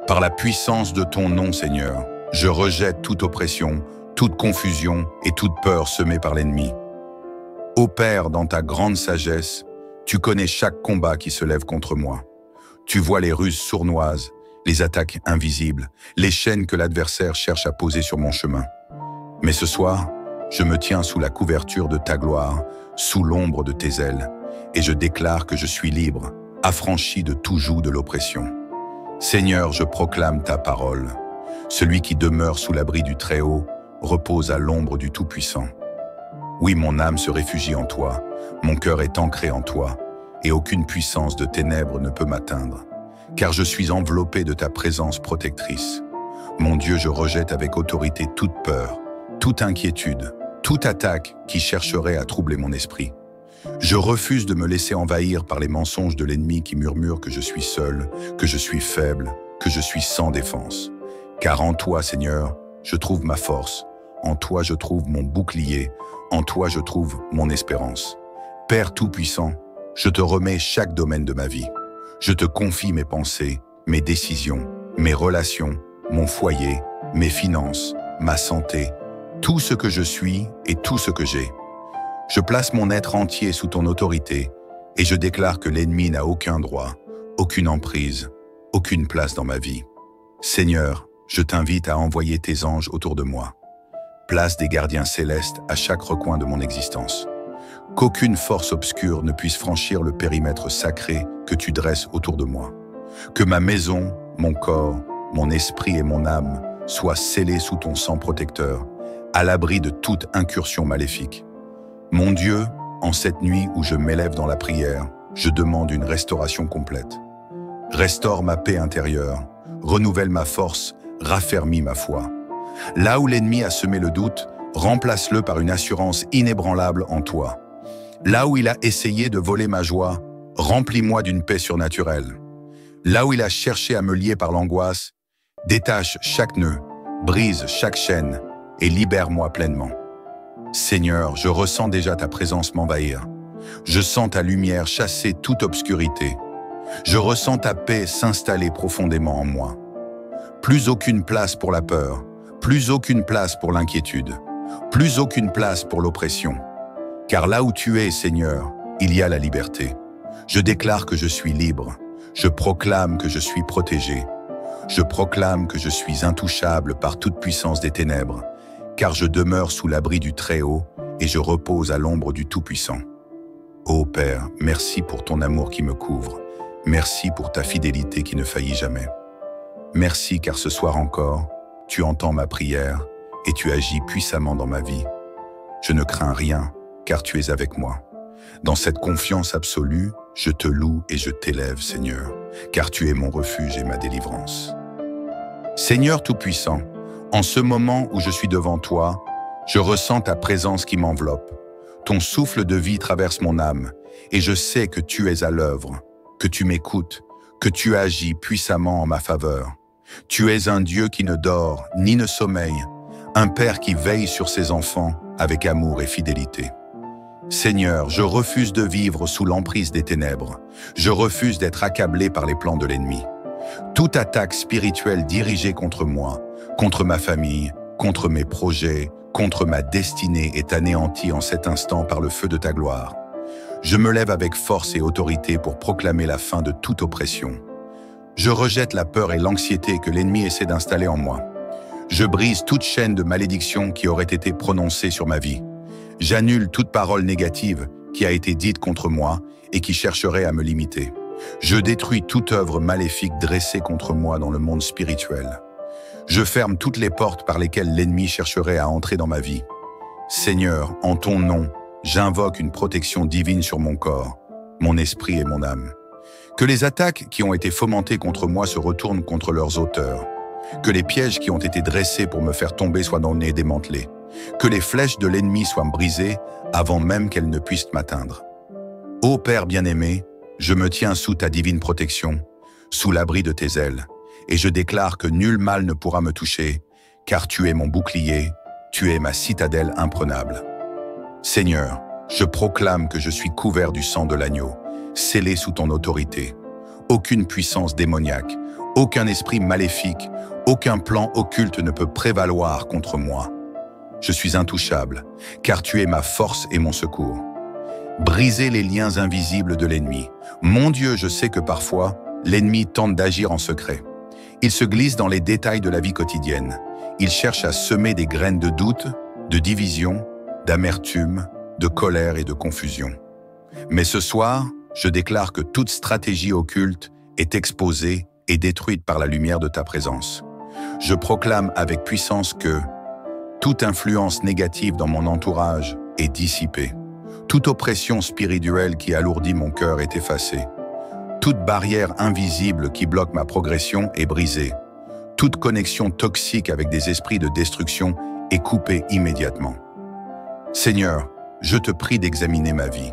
Par la puissance de ton nom, Seigneur, je rejette toute oppression, toute confusion et toute peur semée par l'ennemi. Ô Père, dans ta grande sagesse, tu connais chaque combat qui se lève contre moi. Tu vois les ruses sournoises, les attaques invisibles, les chaînes que l'adversaire cherche à poser sur mon chemin. Mais ce soir, je me tiens sous la couverture de ta gloire, sous l'ombre de tes ailes, et je déclare que je suis libre, affranchi de tout joug de l'oppression. Seigneur, je proclame ta parole. Celui qui demeure sous l'abri du Très-Haut repose à l'ombre du Tout-Puissant. Oui, mon âme se réfugie en toi, mon cœur est ancré en toi, et aucune puissance de ténèbres ne peut m'atteindre, car je suis enveloppé de ta présence protectrice. Mon Dieu, je rejette avec autorité toute peur, toute inquiétude, toute attaque qui chercherait à troubler mon esprit. Je refuse de me laisser envahir par les mensonges de l'ennemi qui murmure que je suis seul, que je suis faible, que je suis sans défense. Car en toi, Seigneur, je trouve ma force, en toi je trouve mon bouclier, en toi je trouve mon espérance. Père Tout-Puissant, je te remets chaque domaine de ma vie. Je te confie mes pensées, mes décisions, mes relations, mon foyer, mes finances, ma santé, tout ce que je suis et tout ce que j'ai. Je place mon être entier sous ton autorité et je déclare que l'ennemi n'a aucun droit, aucune emprise, aucune place dans ma vie. Seigneur, je t'invite à envoyer tes anges autour de moi. Place des gardiens célestes à chaque recoin de mon existence. Qu'aucune force obscure ne puisse franchir le périmètre sacré que tu dresses autour de moi. Que ma maison, mon corps, mon esprit et mon âme soient scellés sous ton sang protecteur, à l'abri de toute incursion maléfique. Mon Dieu, en cette nuit où je m'élève dans la prière, je demande une restauration complète. Restaure ma paix intérieure, renouvelle ma force, raffermis ma foi. Là où l'ennemi a semé le doute, remplace-le par une assurance inébranlable en toi. Là où il a essayé de voler ma joie, remplis-moi d'une paix surnaturelle. Là où il a cherché à me lier par l'angoisse, détache chaque nœud, brise chaque chaîne et libère-moi pleinement. Seigneur, je ressens déjà ta présence m'envahir. Je sens ta lumière chasser toute obscurité. Je ressens ta paix s'installer profondément en moi. Plus aucune place pour la peur, plus aucune place pour l'inquiétude, plus aucune place pour l'oppression. Car là où tu es, Seigneur, il y a la liberté. Je déclare que je suis libre. Je proclame que je suis protégé. Je proclame que je suis intouchable par toute puissance des ténèbres, car je demeure sous l'abri du Très-Haut et je repose à l'ombre du Tout-Puissant. Ô Père, merci pour ton amour qui me couvre. Merci pour ta fidélité qui ne faillit jamais. Merci car ce soir encore, tu entends ma prière et tu agis puissamment dans ma vie. Je ne crains rien, car tu es avec moi. Dans cette confiance absolue, je te loue et je t'élève, Seigneur, car tu es mon refuge et ma délivrance. Seigneur Tout-Puissant, en ce moment où je suis devant toi, je ressens ta présence qui m'enveloppe. Ton souffle de vie traverse mon âme, et je sais que tu es à l'œuvre, que tu m'écoutes, que tu agis puissamment en ma faveur. Tu es un Dieu qui ne dort ni ne sommeille, un Père qui veille sur ses enfants avec amour et fidélité. Seigneur, je refuse de vivre sous l'emprise des ténèbres. Je refuse d'être accablé par les plans de l'ennemi. Toute attaque spirituelle dirigée contre moi, contre ma famille, contre mes projets, contre ma destinée est anéantie en cet instant par le feu de ta gloire. Je me lève avec force et autorité pour proclamer la fin de toute oppression. Je rejette la peur et l'anxiété que l'ennemi essaie d'installer en moi. Je brise toute chaîne de malédiction qui aurait été prononcée sur ma vie. J'annule toute parole négative qui a été dite contre moi et qui chercherait à me limiter. Je détruis toute œuvre maléfique dressée contre moi dans le monde spirituel. Je ferme toutes les portes par lesquelles l'ennemi chercherait à entrer dans ma vie. Seigneur, en ton nom, j'invoque une protection divine sur mon corps, mon esprit et mon âme. Que les attaques qui ont été fomentées contre moi se retournent contre leurs auteurs. Que les pièges qui ont été dressés pour me faire tomber soient démantelés. Que les flèches de l'ennemi soient brisées avant même qu'elles ne puissent m'atteindre. Ô Père bien-aimé, je me tiens sous ta divine protection, sous l'abri de tes ailes, et je déclare que nul mal ne pourra me toucher, car tu es mon bouclier, tu es ma citadelle imprenable. Seigneur, je proclame que je suis couvert du sang de l'agneau, scellé sous ton autorité. Aucune puissance démoniaque, aucun esprit maléfique, aucun plan occulte ne peut prévaloir contre moi. Je suis intouchable, car tu es ma force et mon secours. Brisez les liens invisibles de l'ennemi. Mon Dieu, je sais que parfois, l'ennemi tente d'agir en secret. Il se glisse dans les détails de la vie quotidienne. Il cherche à semer des graines de doute, de division, d'amertume, de colère et de confusion. Mais ce soir, je déclare que toute stratégie occulte est exposée et détruite par la lumière de ta présence. Je proclame avec puissance que toute influence négative dans mon entourage est dissipée. Toute oppression spirituelle qui alourdit mon cœur est effacée. Toute barrière invisible qui bloque ma progression est brisée. Toute connexion toxique avec des esprits de destruction est coupée immédiatement. Seigneur, je te prie d'examiner ma vie.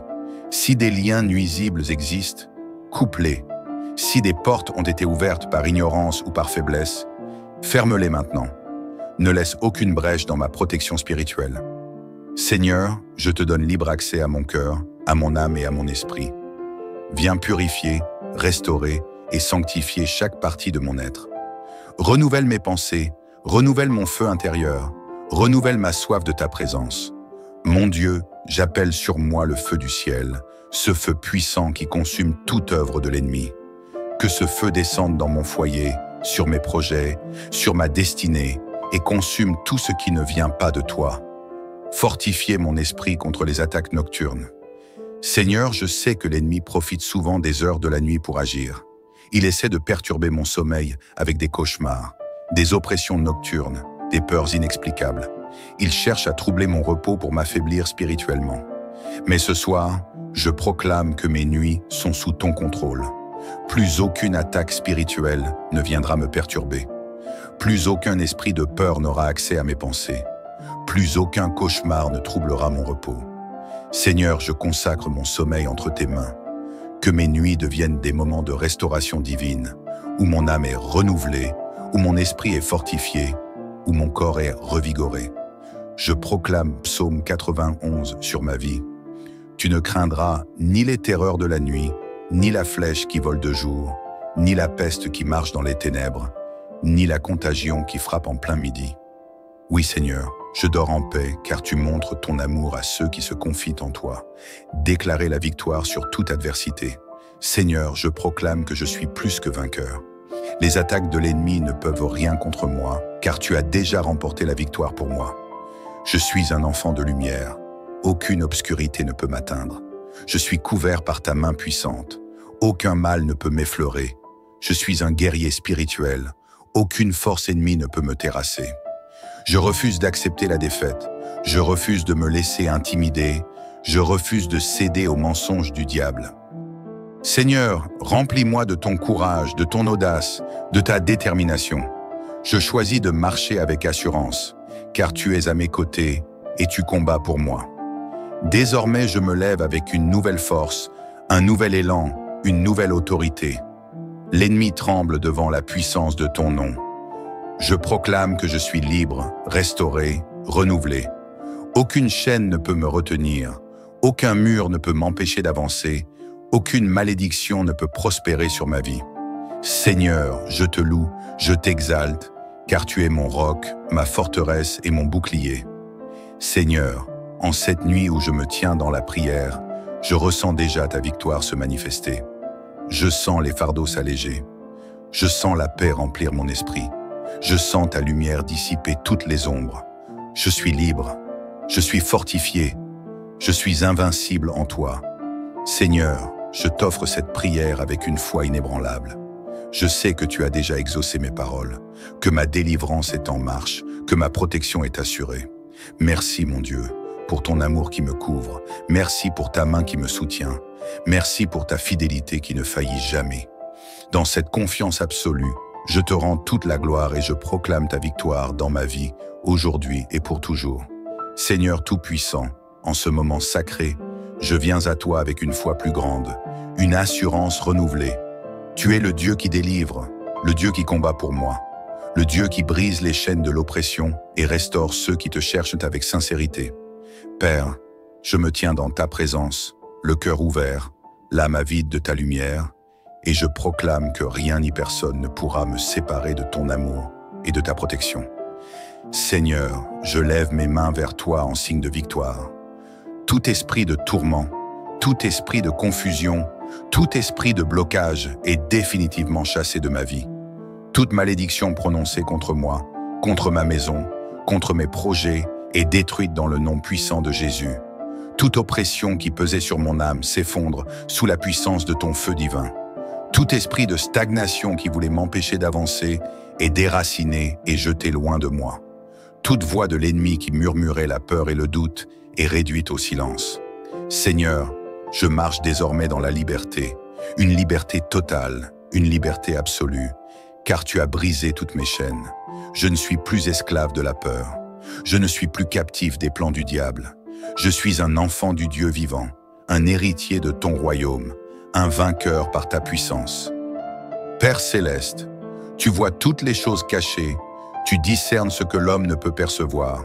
Si des liens nuisibles existent, coupe-les. Si des portes ont été ouvertes par ignorance ou par faiblesse, ferme-les maintenant. Ne laisse aucune brèche dans ma protection spirituelle. Seigneur, je te donne libre accès à mon cœur, à mon âme et à mon esprit. Viens purifier, restaurer et sanctifier chaque partie de mon être. Renouvelle mes pensées, renouvelle mon feu intérieur, renouvelle ma soif de ta présence. Mon Dieu, j'appelle sur moi le feu du ciel, ce feu puissant qui consume toute œuvre de l'ennemi. Que ce feu descende dans mon foyer, sur mes projets, sur ma destinée, et consume tout ce qui ne vient pas de toi. Fortifiez mon esprit contre les attaques nocturnes. Seigneur, je sais que l'ennemi profite souvent des heures de la nuit pour agir. Il essaie de perturber mon sommeil avec des cauchemars, des oppressions nocturnes, des peurs inexplicables. Il cherche à troubler mon repos pour m'affaiblir spirituellement. Mais ce soir, je proclame que mes nuits sont sous ton contrôle. Plus aucune attaque spirituelle ne viendra me perturber. Plus aucun esprit de peur n'aura accès à mes pensées. Plus aucun cauchemar ne troublera mon repos. Seigneur, je consacre mon sommeil entre tes mains. Que mes nuits deviennent des moments de restauration divine, où mon âme est renouvelée, où mon esprit est fortifié, où mon corps est revigoré. Je proclame Psaume 91 sur ma vie. Tu ne craindras ni les terreurs de la nuit, ni la flèche qui vole de jour, ni la peste qui marche dans les ténèbres, ni la contagion qui frappe en plein midi. Oui, Seigneur, je dors en paix, car tu montres ton amour à ceux qui se confient en toi. Déclarer la victoire sur toute adversité. Seigneur, je proclame que je suis plus que vainqueur. Les attaques de l'ennemi ne peuvent rien contre moi, car tu as déjà remporté la victoire pour moi. Je suis un enfant de lumière. Aucune obscurité ne peut m'atteindre. Je suis couvert par ta main puissante. Aucun mal ne peut m'effleurer. Je suis un guerrier spirituel. Aucune force ennemie ne peut me terrasser. Je refuse d'accepter la défaite. Je refuse de me laisser intimider. Je refuse de céder aux mensonges du diable. Seigneur, remplis-moi de ton courage, de ton audace, de ta détermination. Je choisis de marcher avec assurance, car tu es à mes côtés et tu combats pour moi. Désormais, je me lève avec une nouvelle force, un nouvel élan, une nouvelle autorité. L'ennemi tremble devant la puissance de ton nom. Je proclame que je suis libre, restauré, renouvelé. Aucune chaîne ne peut me retenir, aucun mur ne peut m'empêcher d'avancer, aucune malédiction ne peut prospérer sur ma vie. Seigneur, je te loue, je t'exalte, car tu es mon roc, ma forteresse et mon bouclier. Seigneur, en cette nuit où je me tiens dans la prière, je ressens déjà ta victoire se manifester. Je sens les fardeaux s'alléger. Je sens la paix remplir mon esprit. Je sens ta lumière dissiper toutes les ombres. Je suis libre. Je suis fortifié. Je suis invincible en toi. Seigneur, je t'offre cette prière avec une foi inébranlable. Je sais que tu as déjà exaucé mes paroles, que ma délivrance est en marche, que ma protection est assurée. Merci, mon Dieu, pour ton amour qui me couvre. Merci pour ta main qui me soutient. Merci pour ta fidélité qui ne faillit jamais. Dans cette confiance absolue, je te rends toute la gloire et je proclame ta victoire dans ma vie, aujourd'hui et pour toujours. Seigneur Tout-Puissant, en ce moment sacré, je viens à toi avec une foi plus grande, une assurance renouvelée. Tu es le Dieu qui délivre, le Dieu qui combat pour moi, le Dieu qui brise les chaînes de l'oppression et restaure ceux qui te cherchent avec sincérité. Père, je me tiens dans ta présence, le cœur ouvert, l'âme avide de ta lumière, et je proclame que rien ni personne ne pourra me séparer de ton amour et de ta protection. Seigneur, je lève mes mains vers toi en signe de victoire. Tout esprit de tourment, tout esprit de confusion, tout esprit de blocage est définitivement chassé de ma vie. Toute malédiction prononcée contre moi, contre ma maison, contre mes projets est détruite dans le nom puissant de Jésus. Toute oppression qui pesait sur mon âme s'effondre sous la puissance de ton feu divin. Tout esprit de stagnation qui voulait m'empêcher d'avancer est déraciné et jeté loin de moi. Toute voix de l'ennemi qui murmurait la peur et le doute est réduite au silence. Seigneur, je marche désormais dans la liberté, une liberté totale, une liberté absolue, car tu as brisé toutes mes chaînes. Je ne suis plus esclave de la peur. Je ne suis plus captif des plans du diable. Je suis un enfant du Dieu vivant, un héritier de ton royaume, un vainqueur par ta puissance. Père céleste, tu vois toutes les choses cachées, tu discernes ce que l'homme ne peut percevoir.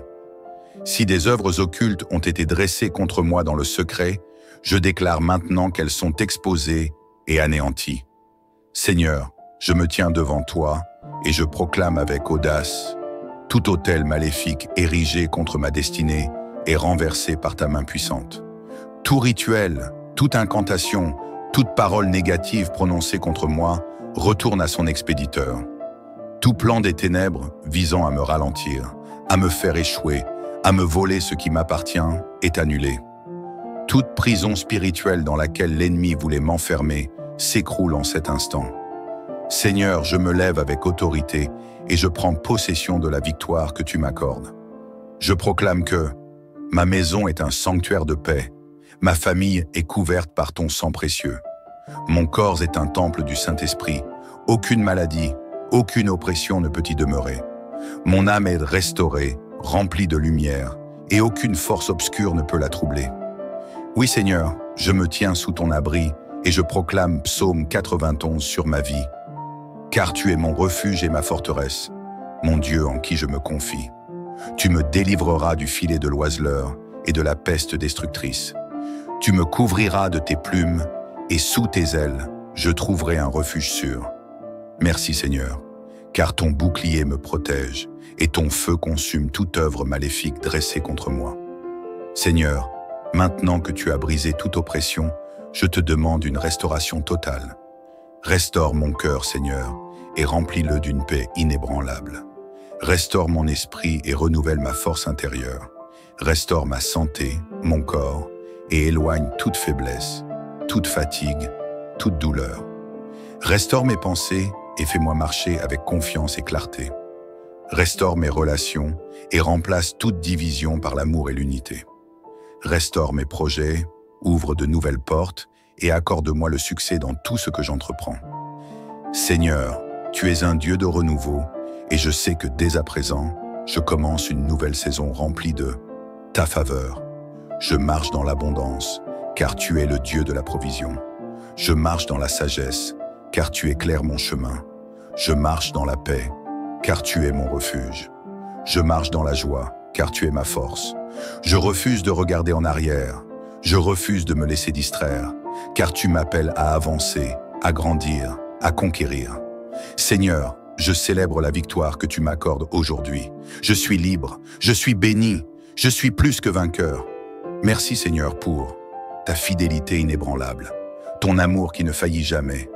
Si des œuvres occultes ont été dressées contre moi dans le secret, je déclare maintenant qu'elles sont exposées et anéanties. Seigneur, je me tiens devant toi et je proclame avec audace: tout autel maléfique érigé contre ma destinée est renversé par ta main puissante. Tout rituel, toute incantation, toute parole négative prononcée contre moi retourne à son expéditeur. Tout plan des ténèbres visant à me ralentir, à me faire échouer, à me voler ce qui m'appartient est annulé. Toute prison spirituelle dans laquelle l'ennemi voulait m'enfermer s'écroule en cet instant. Seigneur, je me lève avec autorité et je prends possession de la victoire que tu m'accordes. Je proclame que ma maison est un sanctuaire de paix, Ma famille est couverte par ton sang précieux. Mon corps est un temple du Saint-Esprit. Aucune maladie, aucune oppression ne peut y demeurer. Mon âme est restaurée, remplie de lumière, et aucune force obscure ne peut la troubler. Oui Seigneur, je me tiens sous ton abri, et je proclame Psaume 91 sur ma vie. Car tu es mon refuge et ma forteresse, mon Dieu en qui je me confie. Tu me délivreras du filet de l'oiseleur et de la peste destructrice. Tu me couvriras de tes plumes, et sous tes ailes, je trouverai un refuge sûr. Merci Seigneur, car ton bouclier me protège, et ton feu consume toute œuvre maléfique dressée contre moi. Seigneur, maintenant que tu as brisé toute oppression, je te demande une restauration totale. Restaure mon cœur, Seigneur, et remplis-le d'une paix inébranlable. Restaure mon esprit et renouvelle ma force intérieure. Restaure ma santé, mon corps, et éloigne toute faiblesse, toute fatigue, toute douleur. Restaure mes pensées et fais-moi marcher avec confiance et clarté. Restaure mes relations et remplace toute division par l'amour et l'unité. Restaure mes projets, ouvre de nouvelles portes et accorde-moi le succès dans tout ce que j'entreprends. Seigneur, tu es un Dieu de renouveau et je sais que dès à présent, je commence une nouvelle saison remplie de ta faveur. Je marche dans l'abondance, car tu es le Dieu de la provision. Je marche dans la sagesse, car tu éclaires mon chemin. Je marche dans la paix, car tu es mon refuge. Je marche dans la joie, car tu es ma force. Je refuse de regarder en arrière. Je refuse de me laisser distraire, car tu m'appelles à avancer, à grandir, à conquérir. Seigneur, je célèbre la victoire que tu m'accordes aujourd'hui. Je suis libre, je suis béni, je suis plus que vainqueur. Merci Seigneur pour ta fidélité inébranlable, ton amour qui ne faillit jamais,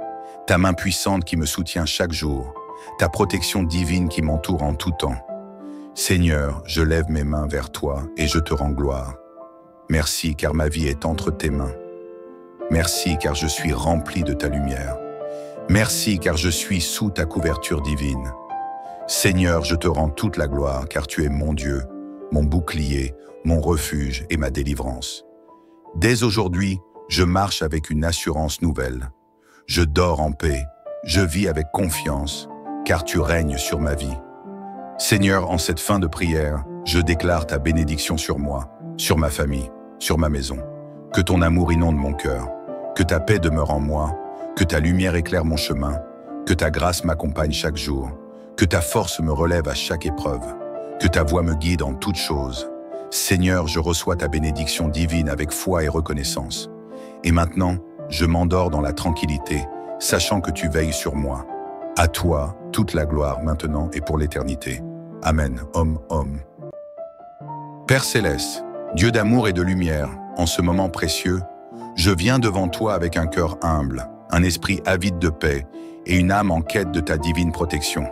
ta main puissante qui me soutient chaque jour, ta protection divine qui m'entoure en tout temps. Seigneur, je lève mes mains vers toi et je te rends gloire. Merci car ma vie est entre tes mains. Merci car je suis rempli de ta lumière. Merci car je suis sous ta couverture divine. Seigneur, je te rends toute la gloire car tu es mon Dieu, mon bouclier, mon refuge et ma délivrance. Dès aujourd'hui, je marche avec une assurance nouvelle. Je dors en paix, je vis avec confiance, car tu règnes sur ma vie. Seigneur, en cette fin de prière, je déclare ta bénédiction sur moi, sur ma famille, sur ma maison. Que ton amour inonde mon cœur, que ta paix demeure en moi, que ta lumière éclaire mon chemin, que ta grâce m'accompagne chaque jour, que ta force me relève à chaque épreuve, que ta voix me guide en toutes choses. Seigneur, je reçois ta bénédiction divine avec foi et reconnaissance. Et maintenant, je m'endors dans la tranquillité, sachant que tu veilles sur moi. À toi, toute la gloire maintenant et pour l'éternité. Amen. Om. Père Céleste, Dieu d'amour et de lumière, en ce moment précieux, je viens devant toi avec un cœur humble, un esprit avide de paix et une âme en quête de ta divine protection.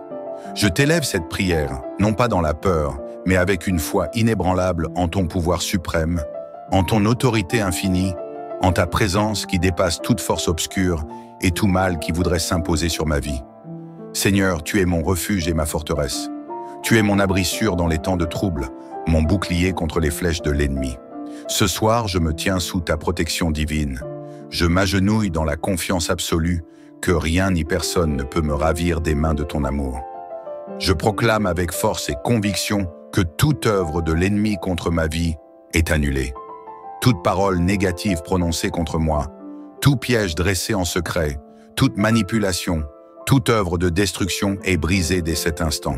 Je t'élève cette prière, non pas dans la peur, mais avec une foi inébranlable en ton pouvoir suprême, en ton autorité infinie, en ta présence qui dépasse toute force obscure et tout mal qui voudrait s'imposer sur ma vie. Seigneur, tu es mon refuge et ma forteresse. Tu es mon abri sûr dans les temps de trouble, mon bouclier contre les flèches de l'ennemi. Ce soir, je me tiens sous ta protection divine. Je m'agenouille dans la confiance absolue que rien ni personne ne peut me ravir des mains de ton amour. Je proclame avec force et conviction que toute œuvre de l'ennemi contre ma vie est annulée. Toute parole négative prononcée contre moi, tout piège dressé en secret, toute manipulation, toute œuvre de destruction est brisée dès cet instant.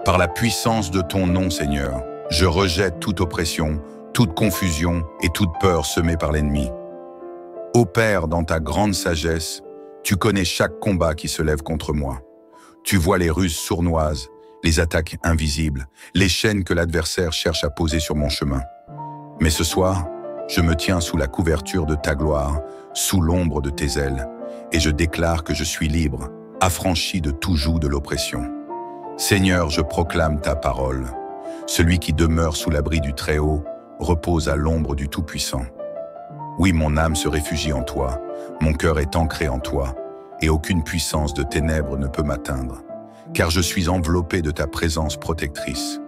Par la puissance de ton nom, Seigneur, je rejette toute oppression, toute confusion et toute peur semée par l'ennemi. Ô Père, dans ta grande sagesse, tu connais chaque combat qui se lève contre moi. Tu vois les ruses sournoises, les attaques invisibles, les chaînes que l'adversaire cherche à poser sur mon chemin. Mais ce soir, je me tiens sous la couverture de ta gloire, sous l'ombre de tes ailes, et je déclare que je suis libre, affranchi de tout joug de l'oppression. Seigneur, je proclame ta parole. Celui qui demeure sous l'abri du Très-Haut repose à l'ombre du Tout-Puissant. Oui, mon âme se réfugie en toi, mon cœur est ancré en toi, et aucune puissance de ténèbres ne peut m'atteindre, car je suis enveloppé de ta présence protectrice.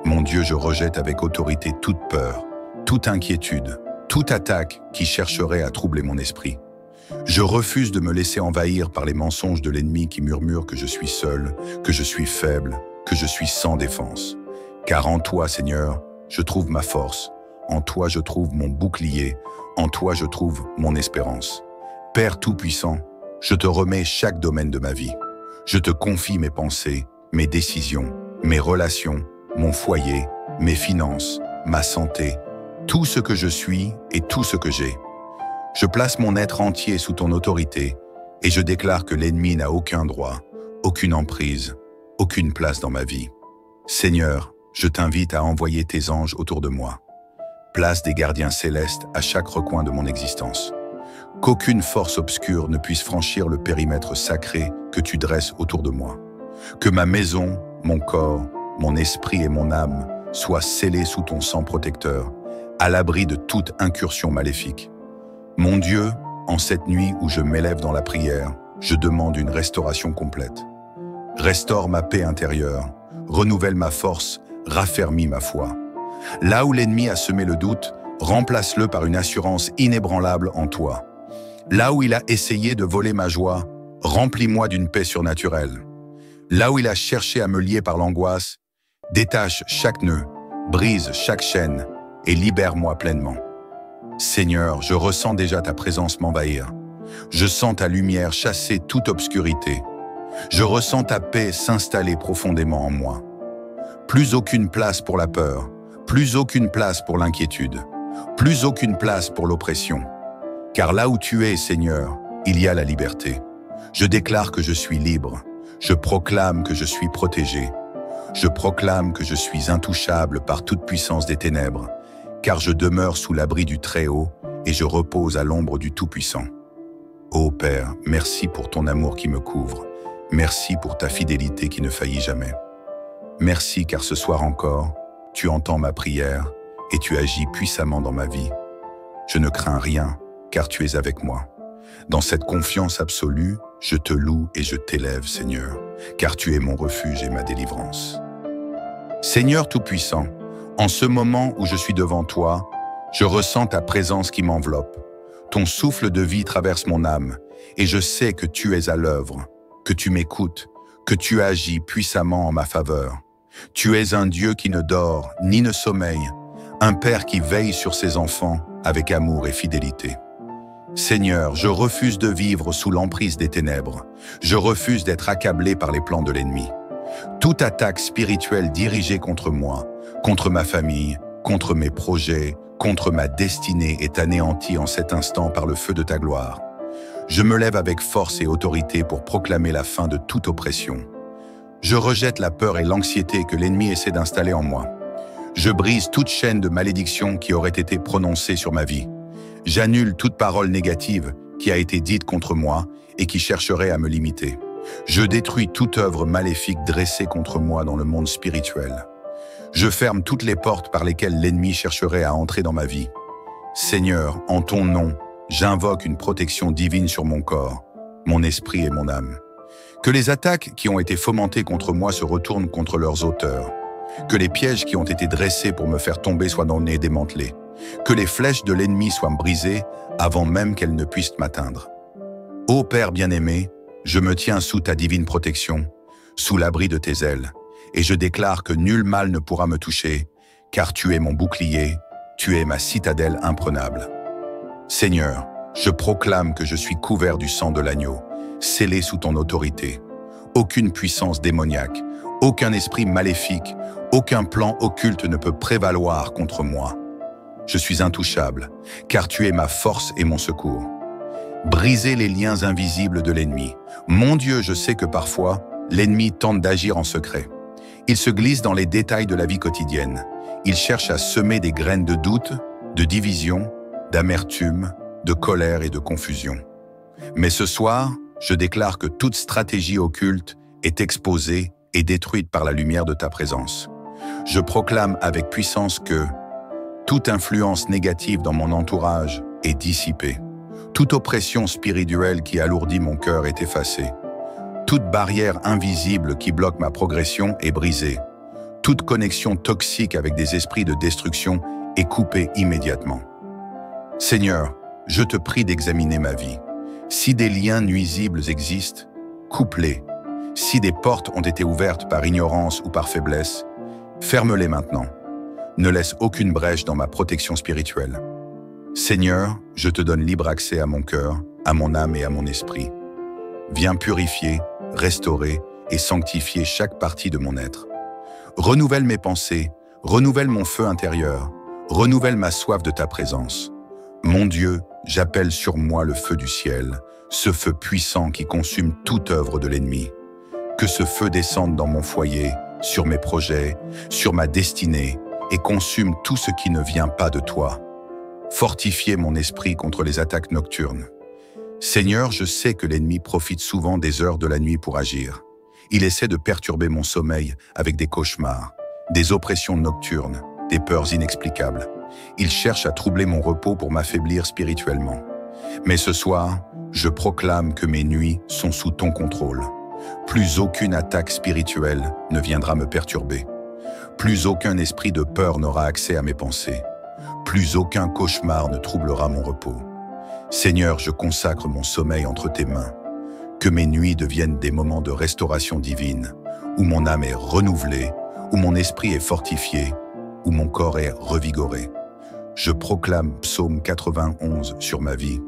Mon Dieu, je rejette avec autorité toute peur, toute inquiétude, toute attaque qui chercherait à troubler mon esprit. Je refuse de me laisser envahir par les mensonges de l'ennemi qui murmure que je suis seul, que je suis faible, que je suis sans défense. Car en toi, Seigneur, je trouve ma force. En toi, je trouve mon bouclier. En toi, je trouve mon espérance. Père Tout-Puissant, je te remets chaque domaine de ma vie. Je te confie mes pensées, mes décisions, mes relations, mon foyer, mes finances, ma santé, tout ce que je suis et tout ce que j'ai. Je place mon être entier sous ton autorité et je déclare que l'ennemi n'a aucun droit, aucune emprise, aucune place dans ma vie. Seigneur, je t'invite à envoyer tes anges autour de moi. Place des gardiens célestes à chaque recoin de mon existence. Qu'aucune force obscure ne puisse franchir le périmètre sacré que tu dresses autour de moi. Que ma maison, mon corps, mon esprit et mon âme soient scellés sous ton sang protecteur, à l'abri de toute incursion maléfique. Mon Dieu, en cette nuit où je m'élève dans la prière, je demande une restauration complète. Restaure ma paix intérieure, renouvelle ma force, raffermis ma foi. Là où l'ennemi a semé le doute, remplace-le par une assurance inébranlable en toi. Là où il a essayé de voler ma joie, remplis-moi d'une paix surnaturelle. Là où il a cherché à me lier par l'angoisse, détache chaque nœud, brise chaque chaîne et libère-moi pleinement. Seigneur, je ressens déjà ta présence m'envahir. Je sens ta lumière chasser toute obscurité. Je ressens ta paix s'installer profondément en moi. Plus aucune place pour la peur, plus aucune place pour l'inquiétude, plus aucune place pour l'oppression. Car là où tu es, Seigneur, il y a la liberté. Je déclare que je suis libre. Je proclame que je suis protégé. Je proclame que je suis intouchable par toute puissance des ténèbres, car je demeure sous l'abri du Très-Haut et je repose à l'ombre du Tout-Puissant. Ô Père, merci pour ton amour qui me couvre. Merci pour ta fidélité qui ne faillit jamais. Merci car ce soir encore, tu entends ma prière et tu agis puissamment dans ma vie. Je ne crains rien car tu es avec moi. Dans cette confiance absolue, je te loue et je t'élève, Seigneur, car tu es mon refuge et ma délivrance. Seigneur Tout-Puissant, en ce moment où je suis devant toi, je ressens ta présence qui m'enveloppe. Ton souffle de vie traverse mon âme et je sais que tu es à l'œuvre, que tu m'écoutes, que tu agis puissamment en ma faveur. Tu es un Dieu qui ne dort ni ne sommeille, un Père qui veille sur ses enfants avec amour et fidélité. Seigneur, je refuse de vivre sous l'emprise des ténèbres. Je refuse d'être accablé par les plans de l'ennemi. Toute attaque spirituelle dirigée contre moi, contre ma famille, contre mes projets, contre ma destinée est anéantie en cet instant par le feu de ta gloire. Je me lève avec force et autorité pour proclamer la fin de toute oppression. Je rejette la peur et l'anxiété que l'ennemi essaie d'installer en moi. Je brise toute chaîne de malédiction qui aurait été prononcée sur ma vie. J'annule toute parole négative qui a été dite contre moi et qui chercherait à me limiter. Je détruis toute œuvre maléfique dressée contre moi dans le monde spirituel. Je ferme toutes les portes par lesquelles l'ennemi chercherait à entrer dans ma vie. Seigneur, en ton nom, j'invoque une protection divine sur mon corps, mon esprit et mon âme. Que les attaques qui ont été fomentées contre moi se retournent contre leurs auteurs. Que les pièges qui ont été dressés pour me faire tomber soient démantelés. Que les flèches de l'ennemi soient brisées avant même qu'elles ne puissent m'atteindre. Ô Père bien-aimé, je me tiens sous ta divine protection, sous l'abri de tes ailes, et je déclare que nul mal ne pourra me toucher, car tu es mon bouclier, tu es ma citadelle imprenable. Seigneur, je proclame que je suis couvert du sang de l'agneau, scellé sous ton autorité. Aucune puissance démoniaque, aucun esprit maléfique, aucun plan occulte ne peut prévaloir contre moi. Je suis intouchable, car tu es ma force et mon secours. Brisez les liens invisibles de l'ennemi. Mon Dieu, je sais que parfois, l'ennemi tente d'agir en secret. Il se glisse dans les détails de la vie quotidienne. Il cherche à semer des graines de doute, de division, d'amertume, de colère et de confusion. Mais ce soir, je déclare que toute stratégie occulte est exposée et détruite par la lumière de ta présence. Je proclame avec puissance que toute influence négative dans mon entourage est dissipée. Toute oppression spirituelle qui alourdit mon cœur est effacée. Toute barrière invisible qui bloque ma progression est brisée. Toute connexion toxique avec des esprits de destruction est coupée immédiatement. Seigneur, je te prie d'examiner ma vie. Si des liens nuisibles existent, coupe-les. Si des portes ont été ouvertes par ignorance ou par faiblesse, ferme-les maintenant. Ne laisse aucune brèche dans ma protection spirituelle. Seigneur, je te donne libre accès à mon cœur, à mon âme et à mon esprit. Viens purifier, restaurer et sanctifier chaque partie de mon être. Renouvelle mes pensées, renouvelle mon feu intérieur, renouvelle ma soif de ta présence. Mon Dieu, j'appelle sur moi le feu du ciel, ce feu puissant qui consume toute œuvre de l'ennemi. Que ce feu descende dans mon foyer, sur mes projets, sur ma destinée, et consume tout ce qui ne vient pas de toi. Fortifiez mon esprit contre les attaques nocturnes. Seigneur, je sais que l'ennemi profite souvent des heures de la nuit pour agir. Il essaie de perturber mon sommeil avec des cauchemars, des oppressions nocturnes, des peurs inexplicables. Il cherche à troubler mon repos pour m'affaiblir spirituellement. Mais ce soir, je proclame que mes nuits sont sous ton contrôle. Plus aucune attaque spirituelle ne viendra me perturber. Plus aucun esprit de peur n'aura accès à mes pensées. Plus aucun cauchemar ne troublera mon repos. Seigneur, je consacre mon sommeil entre tes mains. Que mes nuits deviennent des moments de restauration divine, où mon âme est renouvelée, où mon esprit est fortifié, où mon corps est revigoré. Je proclame Psaume 91 sur ma vie.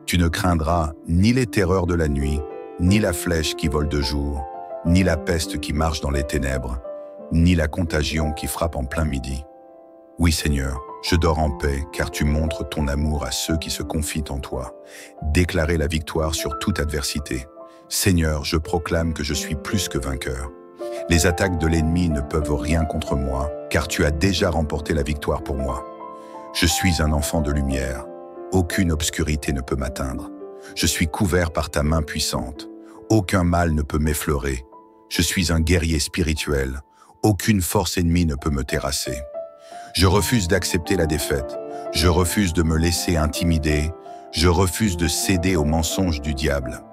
Tu ne craindras ni les terreurs de la nuit, ni la flèche qui vole de jour, ni la peste qui marche dans les ténèbres, ni la contagion qui frappe en plein midi. Oui, Seigneur, je dors en paix, car tu montres ton amour à ceux qui se confient en toi. Déclarer la victoire sur toute adversité. Seigneur, je proclame que je suis plus que vainqueur. Les attaques de l'ennemi ne peuvent rien contre moi, car tu as déjà remporté la victoire pour moi. Je suis un enfant de lumière. Aucune obscurité ne peut m'atteindre. Je suis couvert par ta main puissante. Aucun mal ne peut m'effleurer. Je suis un guerrier spirituel. Aucune force ennemie ne peut me terrasser. Je refuse d'accepter la défaite. Je refuse de me laisser intimider. Je refuse de céder aux mensonges du diable.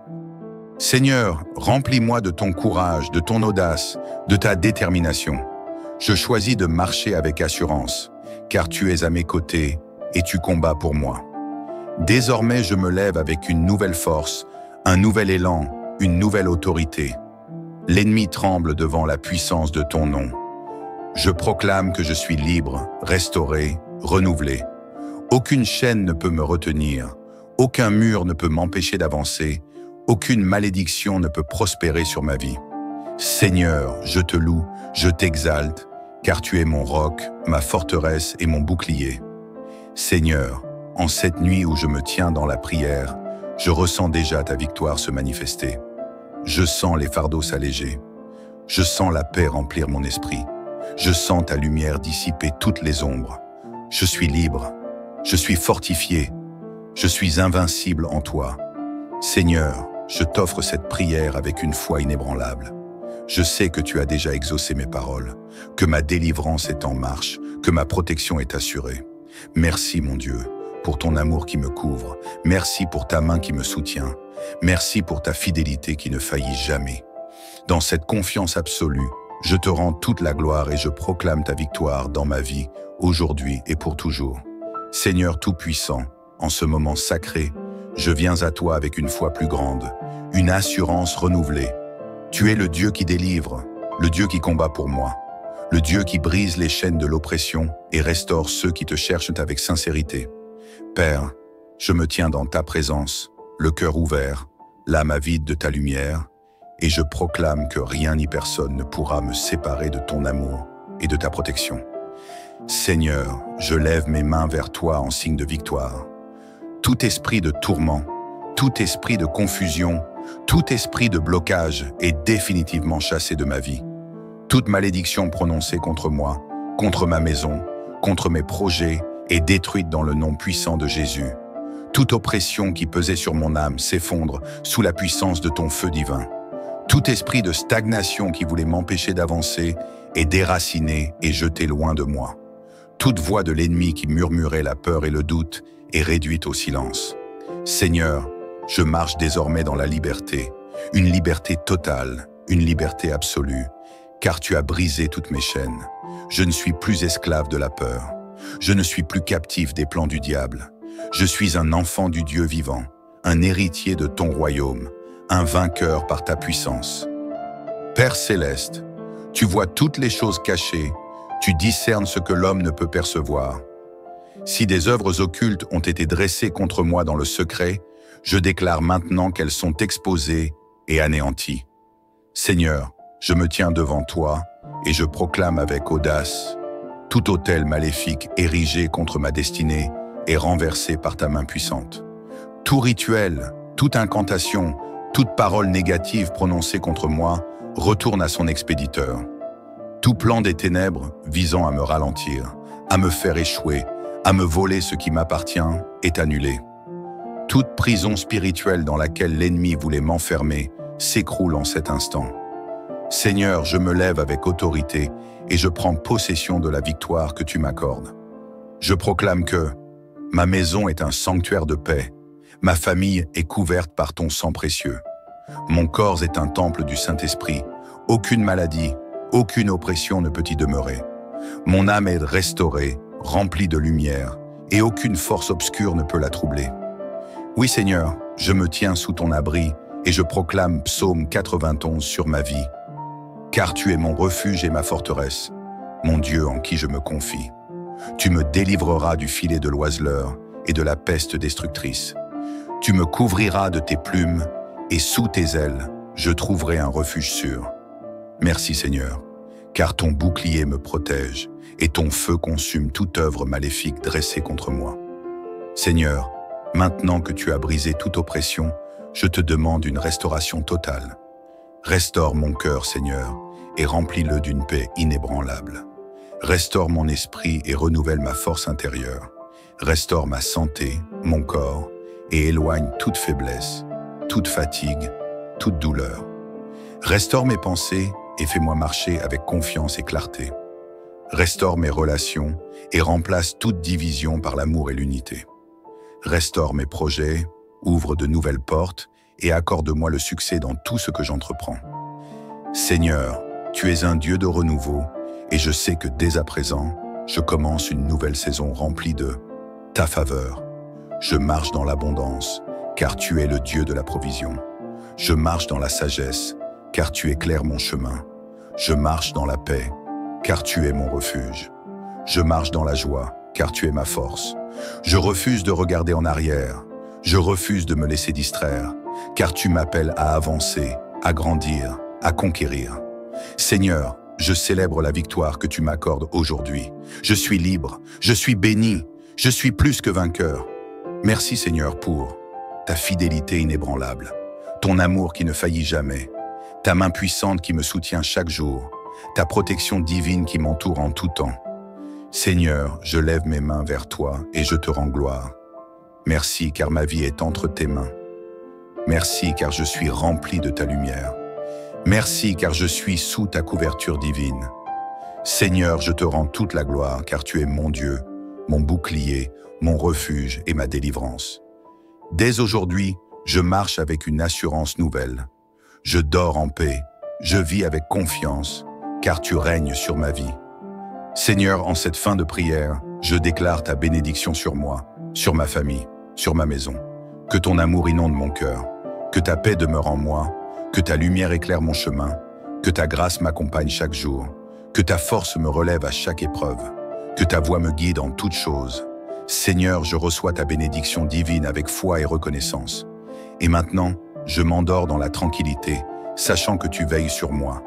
Seigneur, remplis-moi de ton courage, de ton audace, de ta détermination. Je choisis de marcher avec assurance, car tu es à mes côtés et tu combats pour moi. Désormais, je me lève avec une nouvelle force, un nouvel élan, une nouvelle autorité. L'ennemi tremble devant la puissance de ton nom. Je proclame que je suis libre, restauré, renouvelé. Aucune chaîne ne peut me retenir, aucun mur ne peut m'empêcher d'avancer, aucune malédiction ne peut prospérer sur ma vie. Seigneur, je te loue, je t'exalte, car tu es mon roc, ma forteresse et mon bouclier. Seigneur, en cette nuit où je me tiens dans la prière, je ressens déjà ta victoire se manifester. Je sens les fardeaux s'alléger. Je sens la paix remplir mon esprit. Je sens ta lumière dissiper toutes les ombres. Je suis libre. Je suis fortifié. Je suis invincible en toi. Seigneur, je t'offre cette prière avec une foi inébranlable. Je sais que tu as déjà exaucé mes paroles, que ma délivrance est en marche, que ma protection est assurée. Merci, mon Dieu, pour ton amour qui me couvre. Merci pour ta main qui me soutient. Merci pour ta fidélité qui ne faillit jamais. Dans cette confiance absolue, je te rends toute la gloire et je proclame ta victoire dans ma vie, aujourd'hui et pour toujours. Seigneur Tout-Puissant, en ce moment sacré, je viens à toi avec une foi plus grande, une assurance renouvelée. Tu es le Dieu qui délivre, le Dieu qui combat pour moi, le Dieu qui brise les chaînes de l'oppression et restaure ceux qui te cherchent avec sincérité. Père, je me tiens dans ta présence, le cœur ouvert, l'âme avide de ta lumière, et je proclame que rien ni personne ne pourra me séparer de ton amour et de ta protection. Seigneur, je lève mes mains vers toi en signe de victoire. Tout esprit de tourment, tout esprit de confusion, tout esprit de blocage est définitivement chassé de ma vie. Toute malédiction prononcée contre moi, contre ma maison, contre mes projets est détruite dans le nom puissant de Jésus. Toute oppression qui pesait sur mon âme s'effondre sous la puissance de ton feu divin. Tout esprit de stagnation qui voulait m'empêcher d'avancer est déraciné et jeté loin de moi. Toute voix de l'ennemi qui murmurait la peur et le doute est réduite au silence. Seigneur, je marche désormais dans la liberté, une liberté totale, une liberté absolue, car tu as brisé toutes mes chaînes. Je ne suis plus esclave de la peur. Je ne suis plus captif des plans du diable. Je suis un enfant du Dieu vivant, un héritier de ton royaume, un vainqueur par ta puissance. Père céleste, tu vois toutes les choses cachées, tu discernes ce que l'homme ne peut percevoir. Si des œuvres occultes ont été dressées contre moi dans le secret, je déclare maintenant qu'elles sont exposées et anéanties. Seigneur, je me tiens devant toi et je proclame avec audace: tout autel maléfique érigé contre ma destinée est renversé par ta main puissante. Tout rituel, toute incantation, toute parole négative prononcée contre moi retourne à son expéditeur. Tout plan des ténèbres visant à me ralentir, à me faire échouer, à me voler ce qui m'appartient est annulé. Toute prison spirituelle dans laquelle l'ennemi voulait m'enfermer s'écroule en cet instant. Seigneur, je me lève avec autorité et je prends possession de la victoire que tu m'accordes. Je proclame que ma maison est un sanctuaire de paix, ma famille est couverte par ton sang précieux. Mon corps est un temple du Saint-Esprit, aucune maladie, aucune oppression ne peut y demeurer. Mon âme est restaurée, remplie de lumière, et aucune force obscure ne peut la troubler. Oui Seigneur, je me tiens sous ton abri et je proclame Psaume 91 sur ma vie. Car tu es mon refuge et ma forteresse, mon Dieu en qui je me confie. Tu me délivreras du filet de l'oiseleur et de la peste destructrice. Tu me couvriras de tes plumes et sous tes ailes, je trouverai un refuge sûr. Merci Seigneur, car ton bouclier me protège et ton feu consume toute œuvre maléfique dressée contre moi. Seigneur, maintenant que tu as brisé toute oppression, je te demande une restauration totale. Restaure mon cœur, Seigneur, et remplis-le d'une paix inébranlable. Restaure mon esprit et renouvelle ma force intérieure. Restaure ma santé, mon corps, et éloigne toute faiblesse, toute fatigue, toute douleur. Restaure mes pensées et fais-moi marcher avec confiance et clarté. Restaure mes relations et remplace toute division par l'amour et l'unité. Restaure mes projets, ouvre de nouvelles portes et accorde-moi le succès dans tout ce que j'entreprends. Seigneur, tu es un Dieu de renouveau et je sais que dès à présent, je commence une nouvelle saison remplie de ta faveur. Je marche dans l'abondance, car tu es le Dieu de la provision. Je marche dans la sagesse, car tu éclaires mon chemin. Je marche dans la paix, car tu es mon refuge. Je marche dans la joie, car tu es ma force. Je refuse de regarder en arrière. Je refuse de me laisser distraire, car tu m'appelles à avancer, à grandir, à conquérir. Seigneur, je célèbre la victoire que tu m'accordes aujourd'hui. Je suis libre, je suis béni, je suis plus que vainqueur. Merci Seigneur pour ta fidélité inébranlable, ton amour qui ne faillit jamais, ta main puissante qui me soutient chaque jour, ta protection divine qui m'entoure en tout temps. Seigneur, je lève mes mains vers toi et je te rends gloire. Merci car ma vie est entre tes mains. Merci car je suis rempli de ta lumière. Merci car je suis sous ta couverture divine. Seigneur, je te rends toute la gloire car tu es mon Dieu, mon bouclier, mon refuge et ma délivrance. Dès aujourd'hui, je marche avec une assurance nouvelle. Je dors en paix, je vis avec confiance, car tu règnes sur ma vie. Seigneur, en cette fin de prière, je déclare ta bénédiction sur moi, sur ma famille, sur ma maison. Que ton amour inonde mon cœur, que ta paix demeure en moi, que ta lumière éclaire mon chemin, que ta grâce m'accompagne chaque jour, que ta force me relève à chaque épreuve, que ta voix me guide en toutes choses. Seigneur, je reçois ta bénédiction divine avec foi et reconnaissance. Et maintenant, je m'endors dans la tranquillité, sachant que tu veilles sur moi.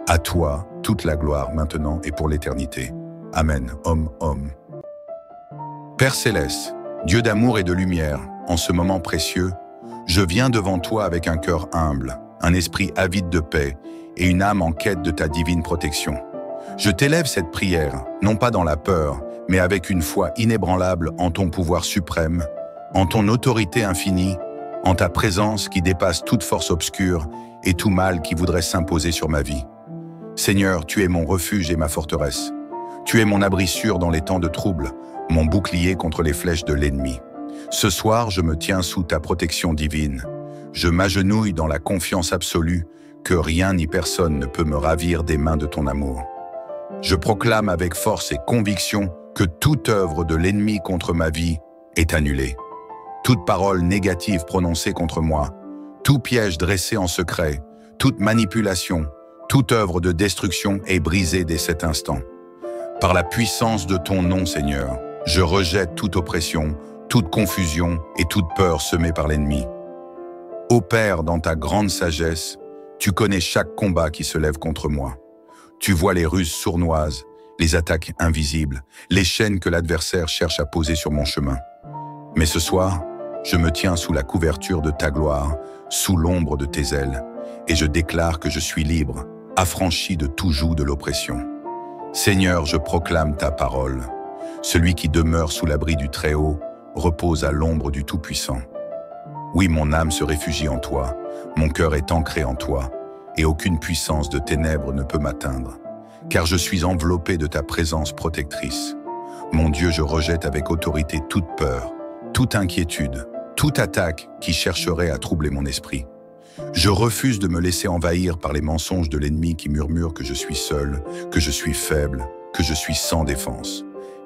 À toi, toute la gloire maintenant et pour l'éternité. Amen. Om. Père céleste, Dieu d'amour et de lumière, en ce moment précieux, je viens devant toi avec un cœur humble, un esprit avide de paix et une âme en quête de ta divine protection. Je t'élève cette prière, non pas dans la peur, mais avec une foi inébranlable en ton pouvoir suprême, en ton autorité infinie, en ta présence qui dépasse toute force obscure et tout mal qui voudrait s'imposer sur ma vie. Seigneur, tu es mon refuge et ma forteresse. Tu es mon abri sûr dans les temps de trouble, mon bouclier contre les flèches de l'ennemi. Ce soir, je me tiens sous ta protection divine. Je m'agenouille dans la confiance absolue que rien ni personne ne peut me ravir des mains de ton amour. Je proclame avec force et conviction que toute œuvre de l'ennemi contre ma vie est annulé. Toute parole négative prononcée contre moi, tout piège dressé en secret, toute manipulation, toute œuvre de destruction est brisée dès cet instant. Par la puissance de ton nom, Seigneur, je rejette toute oppression, toute confusion et toute peur semée par l'ennemi. Ô Père, dans ta grande sagesse, tu connais chaque combat qui se lève contre moi. Tu vois les ruses sournoises, les attaques invisibles, les chaînes que l'adversaire cherche à poser sur mon chemin. Mais ce soir, je me tiens sous la couverture de ta gloire, sous l'ombre de tes ailes, et je déclare que je suis libre, affranchi de tout joug de l'oppression. Seigneur, je proclame ta parole. Celui qui demeure sous l'abri du Très-Haut repose à l'ombre du Tout-Puissant. Oui, mon âme se réfugie en toi, mon cœur est ancré en toi, et aucune puissance de ténèbres ne peut m'atteindre, car je suis enveloppé de ta présence protectrice. Mon Dieu, je rejette avec autorité toute peur, toute inquiétude, toute attaque qui chercherait à troubler mon esprit. Je refuse de me laisser envahir par les mensonges de l'ennemi qui murmure que je suis seul, que je suis faible, que je suis sans défense.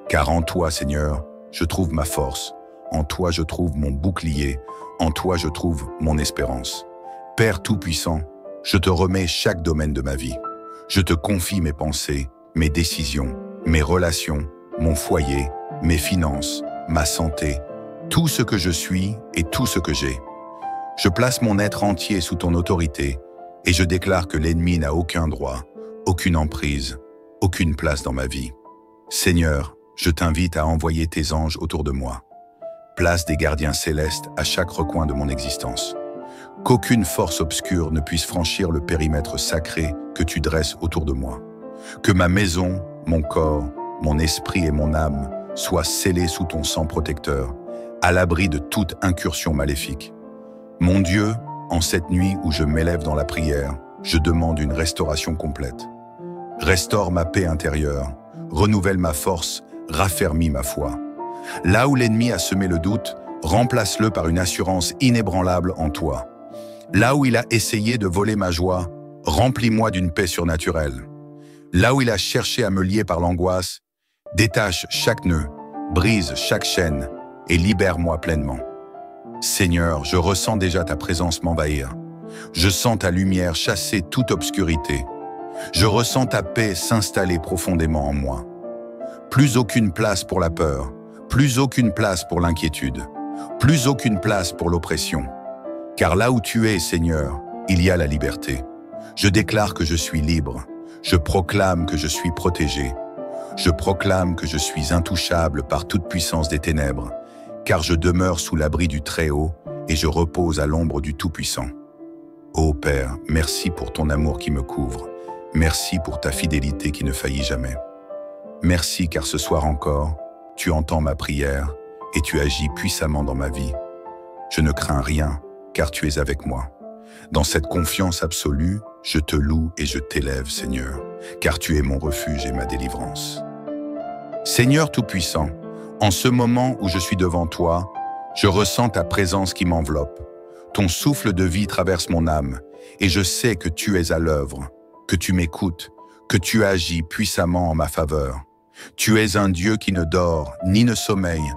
Car en toi, Seigneur, je trouve ma force, en toi je trouve mon bouclier, en toi je trouve mon espérance. Père Tout-Puissant, je te remets chaque domaine de ma vie. Je te confie mes pensées, mes décisions, mes relations, mon foyer, mes finances, ma santé, tout ce que je suis et tout ce que j'ai. Je place mon être entier sous ton autorité et je déclare que l'ennemi n'a aucun droit, aucune emprise, aucune place dans ma vie. Seigneur, je t'invite à envoyer tes anges autour de moi. Place des gardiens célestes à chaque recoin de mon existence. Qu'aucune force obscure ne puisse franchir le périmètre sacré que tu dresses autour de moi. Que ma maison, mon corps, mon esprit et mon âme soient scellés sous ton sang protecteur, à l'abri de toute incursion maléfique. Mon Dieu, en cette nuit où je m'élève dans la prière, je demande une restauration complète. Restaure ma paix intérieure, renouvelle ma force, raffermis ma foi. Là où l'ennemi a semé le doute, remplace-le par une assurance inébranlable en toi. Là où il a essayé de voler ma joie, remplis-moi d'une paix surnaturelle. Là où il a cherché à me lier par l'angoisse, détache chaque nœud, brise chaque chaîne et libère-moi pleinement. Seigneur, je ressens déjà ta présence m'envahir. Je sens ta lumière chasser toute obscurité. Je ressens ta paix s'installer profondément en moi. Plus aucune place pour la peur, plus aucune place pour l'inquiétude, plus aucune place pour l'oppression. Car là où tu es, Seigneur, il y a la liberté. Je déclare que je suis libre. Je proclame que je suis protégé. Je proclame que je suis intouchable par toute puissance des ténèbres, car je demeure sous l'abri du Très-Haut et je repose à l'ombre du Tout-Puissant. Ô Père, merci pour ton amour qui me couvre. Merci pour ta fidélité qui ne faillit jamais. Merci car ce soir encore, tu entends ma prière et tu agis puissamment dans ma vie. Je ne crains rien car tu es avec moi. Dans cette confiance absolue, je te loue et je t'élève, Seigneur, car tu es mon refuge et ma délivrance. Seigneur Tout-Puissant, en ce moment où je suis devant toi, je ressens ta présence qui m'enveloppe. Ton souffle de vie traverse mon âme et je sais que tu es à l'œuvre, que tu m'écoutes, que tu agis puissamment en ma faveur. Tu es un Dieu qui ne dort ni ne sommeille,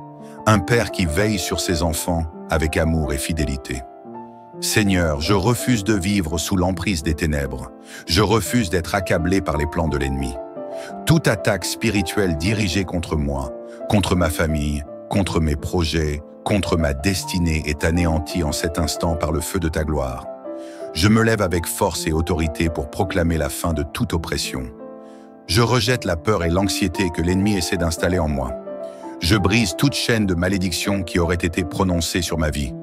un Père qui veille sur ses enfants avec amour et fidélité. Seigneur, je refuse de vivre sous l'emprise des ténèbres. Je refuse d'être accablé par les plans de l'ennemi. Toute attaque spirituelle dirigée contre moi, contre ma famille, contre mes projets, contre ma destinée est anéantie en cet instant par le feu de ta gloire. Je me lève avec force et autorité pour proclamer la fin de toute oppression. Je rejette la peur et l'anxiété que l'ennemi essaie d'installer en moi. Je brise toute chaîne de malédiction qui aurait été prononcée sur ma vie.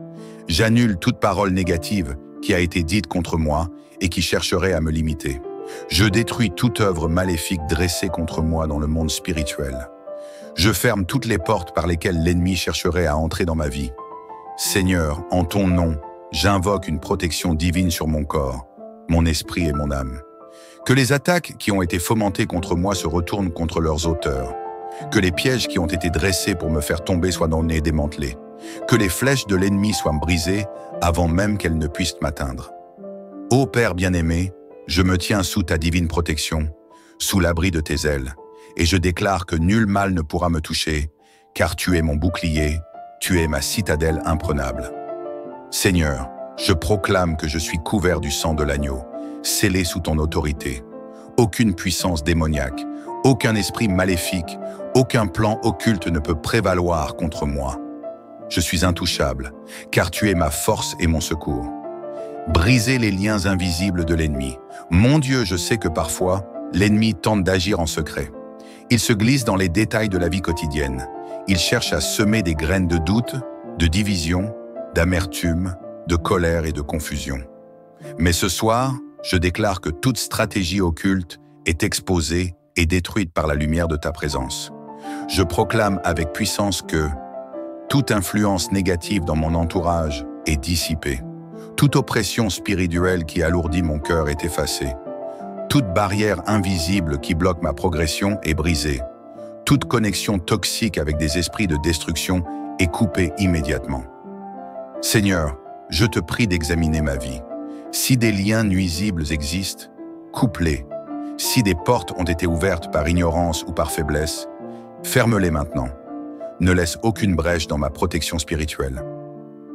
J'annule toute parole négative qui a été dite contre moi et qui chercherait à me limiter. Je détruis toute œuvre maléfique dressée contre moi dans le monde spirituel. Je ferme toutes les portes par lesquelles l'ennemi chercherait à entrer dans ma vie. Seigneur, en ton nom, j'invoque une protection divine sur mon corps, mon esprit et mon âme. Que les attaques qui ont été fomentées contre moi se retournent contre leurs auteurs. Que les pièges qui ont été dressés pour me faire tomber soient démantelés. Que les flèches de l'ennemi soient brisées avant même qu'elles ne puissent m'atteindre. Ô Père bien-aimé, je me tiens sous ta divine protection, sous l'abri de tes ailes, et je déclare que nul mal ne pourra me toucher, car tu es mon bouclier, Tu es ma citadelle imprenable. Seigneur, je proclame que je suis couvert du sang de l'agneau, scellé sous ton autorité. Aucune puissance démoniaque, aucun esprit maléfique, aucun plan occulte ne peut prévaloir contre moi. Je suis intouchable, car tu es ma force et mon secours. Brisez les liens invisibles de l'ennemi. Mon Dieu, je sais que parfois, l'ennemi tente d'agir en secret. Il se glisse dans les détails de la vie quotidienne. Il cherche à semer des graines de doute, de division, d'amertume, de colère et de confusion. Mais ce soir, je déclare que toute stratégie occulte est exposée et détruite par la lumière de ta présence. Je proclame avec puissance que toute influence négative dans mon entourage est dissipée. Toute oppression spirituelle qui alourdit mon cœur est effacée. Toute barrière invisible qui bloque ma progression est brisée. Toute connexion toxique avec des esprits de destruction est coupée immédiatement. Seigneur, je te prie d'examiner ma vie. Si des liens nuisibles existent, coupe-les. Si des portes ont été ouvertes par ignorance ou par faiblesse, ferme-les maintenant. Ne laisse aucune brèche dans ma protection spirituelle.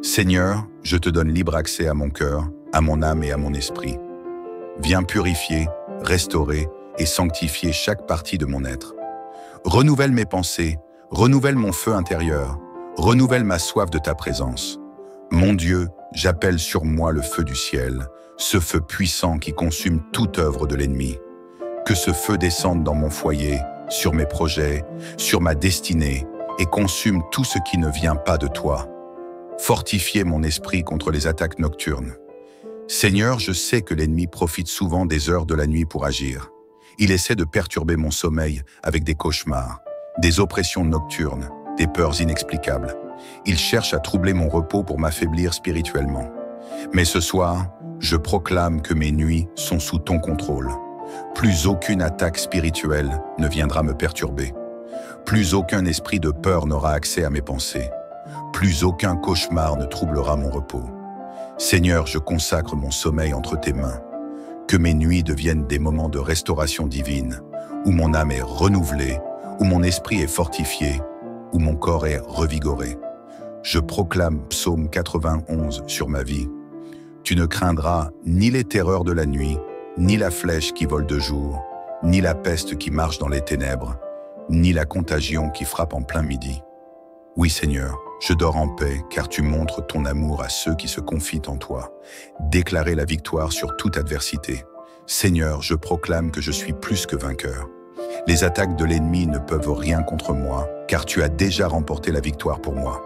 Seigneur, je te donne libre accès à mon cœur, à mon âme et à mon esprit. Viens purifier, restaurer et sanctifier chaque partie de mon être. Renouvelle mes pensées, renouvelle mon feu intérieur, renouvelle ma soif de ta présence. Mon Dieu, j'appelle sur moi le feu du ciel, ce feu puissant qui consume toute œuvre de l'ennemi. Que ce feu descende dans mon foyer, sur mes projets, sur ma destinée, et consume tout ce qui ne vient pas de toi. Fortifiez mon esprit contre les attaques nocturnes. Seigneur, je sais que l'ennemi profite souvent des heures de la nuit pour agir. Il essaie de perturber mon sommeil avec des cauchemars, des oppressions nocturnes, des peurs inexplicables. Il cherche à troubler mon repos pour m'affaiblir spirituellement. Mais ce soir, je proclame que mes nuits sont sous ton contrôle. Plus aucune attaque spirituelle ne viendra me perturber. Plus aucun esprit de peur n'aura accès à mes pensées. Plus aucun cauchemar ne troublera mon repos. Seigneur, je consacre mon sommeil entre tes mains. Que mes nuits deviennent des moments de restauration divine, où mon âme est renouvelée, où mon esprit est fortifié, où mon corps est revigoré. Je proclame Psaume 91 sur ma vie. Tu ne craindras ni les terreurs de la nuit, ni la flèche qui vole de jour, ni la peste qui marche dans les ténèbres, ni la contagion qui frappe en plein midi. Oui, Seigneur, je dors en paix, car tu montres ton amour à ceux qui se confient en toi. Déclarer la victoire sur toute adversité. Seigneur, je proclame que je suis plus que vainqueur. Les attaques de l'ennemi ne peuvent rien contre moi, car tu as déjà remporté la victoire pour moi.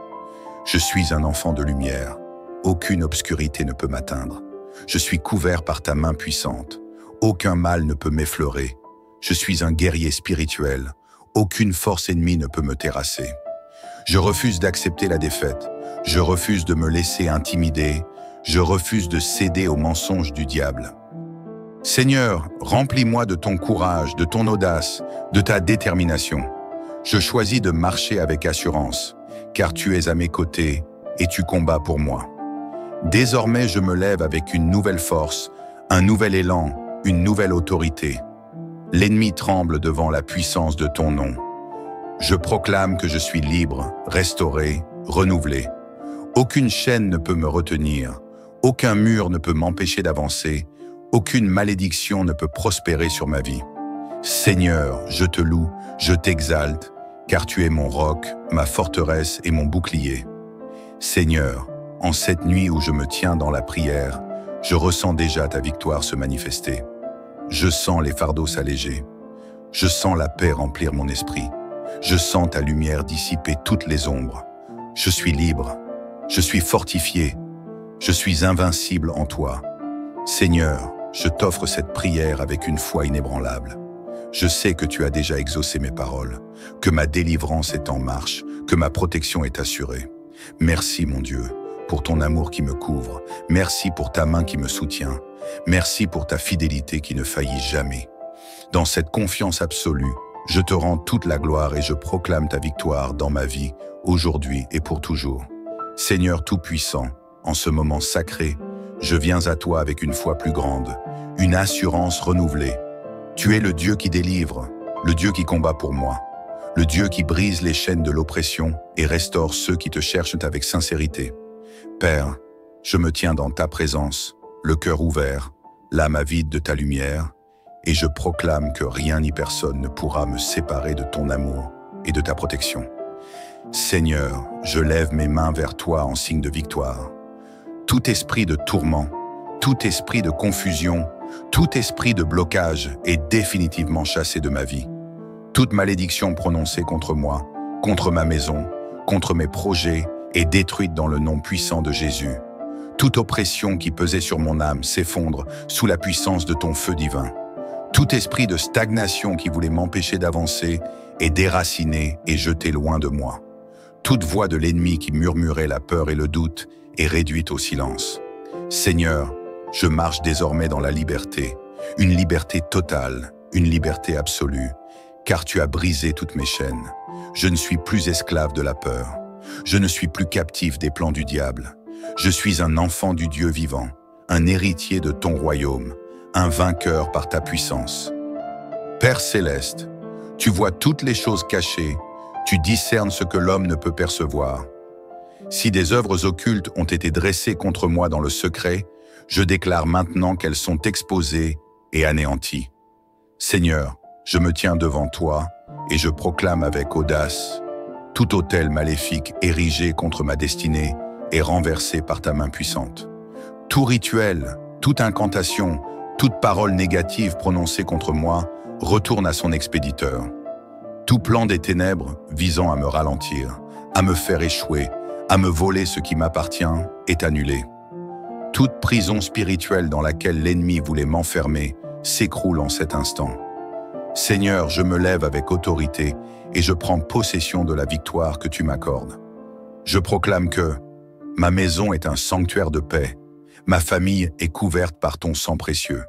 Je suis un enfant de lumière. Aucune obscurité ne peut m'atteindre. Je suis couvert par ta main puissante. Aucun mal ne peut m'effleurer. Je suis un guerrier spirituel. Aucune force ennemie ne peut me terrasser. Je refuse d'accepter la défaite. Je refuse de me laisser intimider. Je refuse de céder aux mensonges du diable. Seigneur, remplis-moi de ton courage, de ton audace, de ta détermination. Je choisis de marcher avec assurance, car tu es à mes côtés et tu combats pour moi. Désormais, je me lève avec une nouvelle force, un nouvel élan, une nouvelle autorité. L'ennemi tremble devant la puissance de ton nom. Je proclame que je suis libre, restauré, renouvelé. Aucune chaîne ne peut me retenir, aucun mur ne peut m'empêcher d'avancer, aucune malédiction ne peut prospérer sur ma vie. Seigneur, je te loue, je t'exalte, car tu es mon roc, ma forteresse et mon bouclier. Seigneur, en cette nuit où je me tiens dans la prière, je ressens déjà ta victoire se manifester. Je sens les fardeaux s'alléger. Je sens la paix remplir mon esprit. Je sens ta lumière dissiper toutes les ombres. Je suis libre. Je suis fortifié. Je suis invincible en toi. Seigneur, je t'offre cette prière avec une foi inébranlable. Je sais que tu as déjà exaucé mes paroles, que ma délivrance est en marche, que ma protection est assurée. Merci, mon Dieu, pour ton amour qui me couvre. Merci pour ta main qui me soutient. Merci pour ta fidélité qui ne faillit jamais. Dans cette confiance absolue, je te rends toute la gloire et je proclame ta victoire dans ma vie, aujourd'hui et pour toujours. Seigneur Tout-Puissant, en ce moment sacré, je viens à toi avec une foi plus grande, une assurance renouvelée. Tu es le Dieu qui délivre, le Dieu qui combat pour moi. le Dieu qui brise les chaînes de l'oppression et restaure ceux qui te cherchent avec sincérité. Père, je me tiens dans ta présence, le cœur ouvert, l'âme avide de ta lumière, et je proclame que rien ni personne ne pourra me séparer de ton amour et de ta protection. Seigneur, je lève mes mains vers toi en signe de victoire. Tout esprit de tourment, tout esprit de confusion, tout esprit de blocage est définitivement chassé de ma vie. Toute malédiction prononcée contre moi, contre ma maison, contre mes projets est détruite dans le nom puissant de Jésus. Toute oppression qui pesait sur mon âme s'effondre sous la puissance de ton feu divin. Tout esprit de stagnation qui voulait m'empêcher d'avancer est déraciné et jeté loin de moi. Toute voix de l'ennemi qui murmurait la peur et le doute est réduite au silence. Seigneur, je marche désormais dans la liberté, une liberté totale, une liberté absolue, car tu as brisé toutes mes chaînes. Je ne suis plus esclave de la peur. Je ne suis plus captif des plans du diable. Je suis un enfant du Dieu vivant, un héritier de ton royaume, un vainqueur par ta puissance. Père céleste, tu vois toutes les choses cachées, tu discernes ce que l'homme ne peut percevoir. Si des œuvres occultes ont été dressées contre moi dans le secret, je déclare maintenant qu'elles sont exposées et anéanties. Seigneur, je me tiens devant toi et je proclame avec audace: tout autel maléfique érigé contre ma destinée est renversé par ta main puissante. Tout rituel, toute incantation, toute parole négative prononcée contre moi retourne à son expéditeur. Tout plan des ténèbres visant à me ralentir, à me faire échouer, à me voler ce qui m'appartient est annulé. Toute prison spirituelle dans laquelle l'ennemi voulait m'enfermer s'écroule en cet instant. Seigneur, je me lève avec autorité et je prends possession de la victoire que tu m'accordes. Je proclame que ma maison est un sanctuaire de paix, ma famille est couverte par ton sang précieux.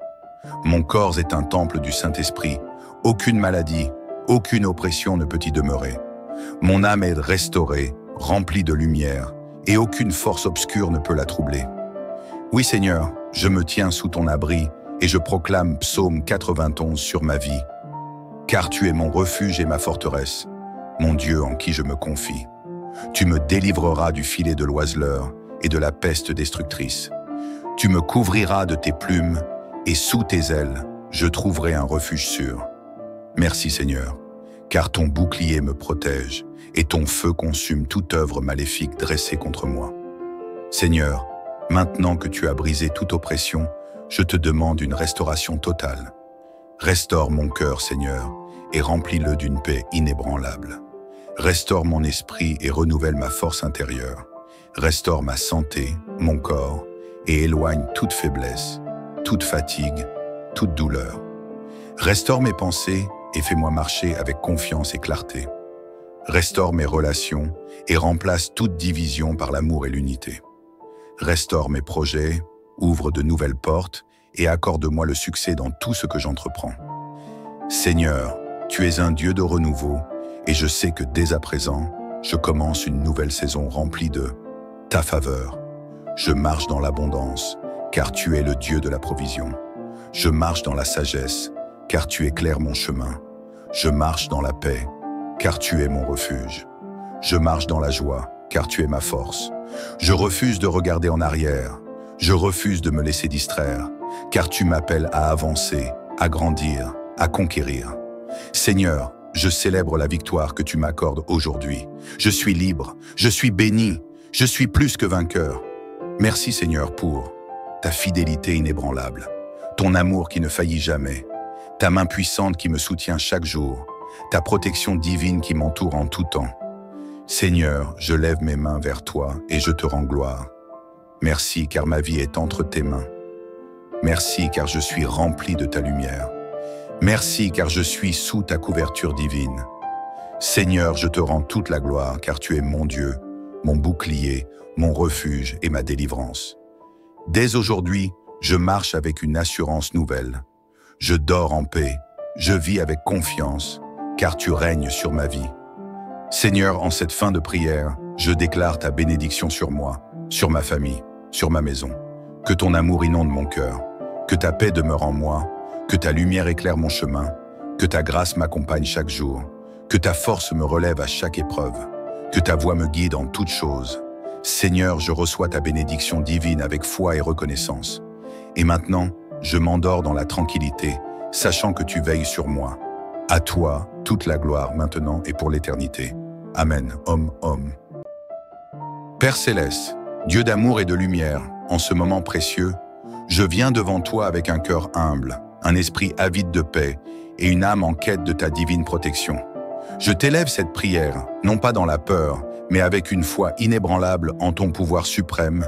Mon corps est un temple du Saint-Esprit, aucune maladie, aucune oppression ne peut y demeurer. Mon âme est restaurée, remplie de lumière, et aucune force obscure ne peut la troubler. Oui Seigneur, je me tiens sous ton abri et je proclame Psaume 91 sur ma vie. Car tu es mon refuge et ma forteresse, mon Dieu en qui je me confie. Tu me délivreras du filet de l'oiseleur et de la peste destructrice. Tu me couvriras de tes plumes et sous tes ailes, je trouverai un refuge sûr. Merci Seigneur, car ton bouclier me protège et ton feu consume toute œuvre maléfique dressée contre moi. Seigneur, maintenant que tu as brisé toute oppression, je te demande une restauration totale. Restaure mon cœur, Seigneur, et remplis-le d'une paix inébranlable. Restaure mon esprit et renouvelle ma force intérieure. Restaure ma santé, mon corps, et éloigne toute faiblesse, toute fatigue, toute douleur. Restaure mes pensées et fais-moi marcher avec confiance et clarté. Restaure mes relations et remplace toute division par l'amour et l'unité. Restaure mes projets, ouvre de nouvelles portes et accorde-moi le succès dans tout ce que j'entreprends. Seigneur, tu es un Dieu de renouveau et je sais que dès à présent, je commence une nouvelle saison remplie de ta faveur. Je marche dans l'abondance, car tu es le Dieu de la provision. Je marche dans la sagesse, car tu éclaires mon chemin. Je marche dans la paix, car tu es mon refuge. Je marche dans la joie, car tu es ma force. Je refuse de regarder en arrière. Je refuse de me laisser distraire, car tu m'appelles à avancer, à grandir, à conquérir. Seigneur, je célèbre la victoire que tu m'accordes aujourd'hui. Je suis libre, je suis béni, je suis plus que vainqueur. Merci Seigneur pour ta fidélité inébranlable, ton amour qui ne faillit jamais, ta main puissante qui me soutient chaque jour, ta protection divine qui m'entoure en tout temps. Seigneur, je lève mes mains vers toi et je te rends gloire. Merci car ma vie est entre tes mains. Merci car je suis rempli de ta lumière. Merci car je suis sous ta couverture divine. Seigneur, je te rends toute la gloire car tu es mon Dieu, mon bouclier, mon refuge et ma délivrance. Dès aujourd'hui, je marche avec une assurance nouvelle. Je dors en paix, je vis avec confiance, car tu règnes sur ma vie. Seigneur, en cette fin de prière, je déclare ta bénédiction sur moi, sur ma famille, sur ma maison. Que ton amour inonde mon cœur, que ta paix demeure en moi, que ta lumière éclaire mon chemin, que ta grâce m'accompagne chaque jour, Que ta force me relève à chaque épreuve, que ta voix me guide en toutes choses. Seigneur, je reçois ta bénédiction divine avec foi et reconnaissance. Et maintenant, je m'endors dans la tranquillité, sachant que tu veilles sur moi. À toi, toute la gloire maintenant et pour l'éternité. Amen. Om. Père Céleste, Dieu d'amour et de lumière, en ce moment précieux, je viens devant toi avec un cœur humble, un esprit avide de paix et une âme en quête de ta divine protection. Je t'élève cette prière, non pas dans la peur, mais avec une foi inébranlable en ton pouvoir suprême,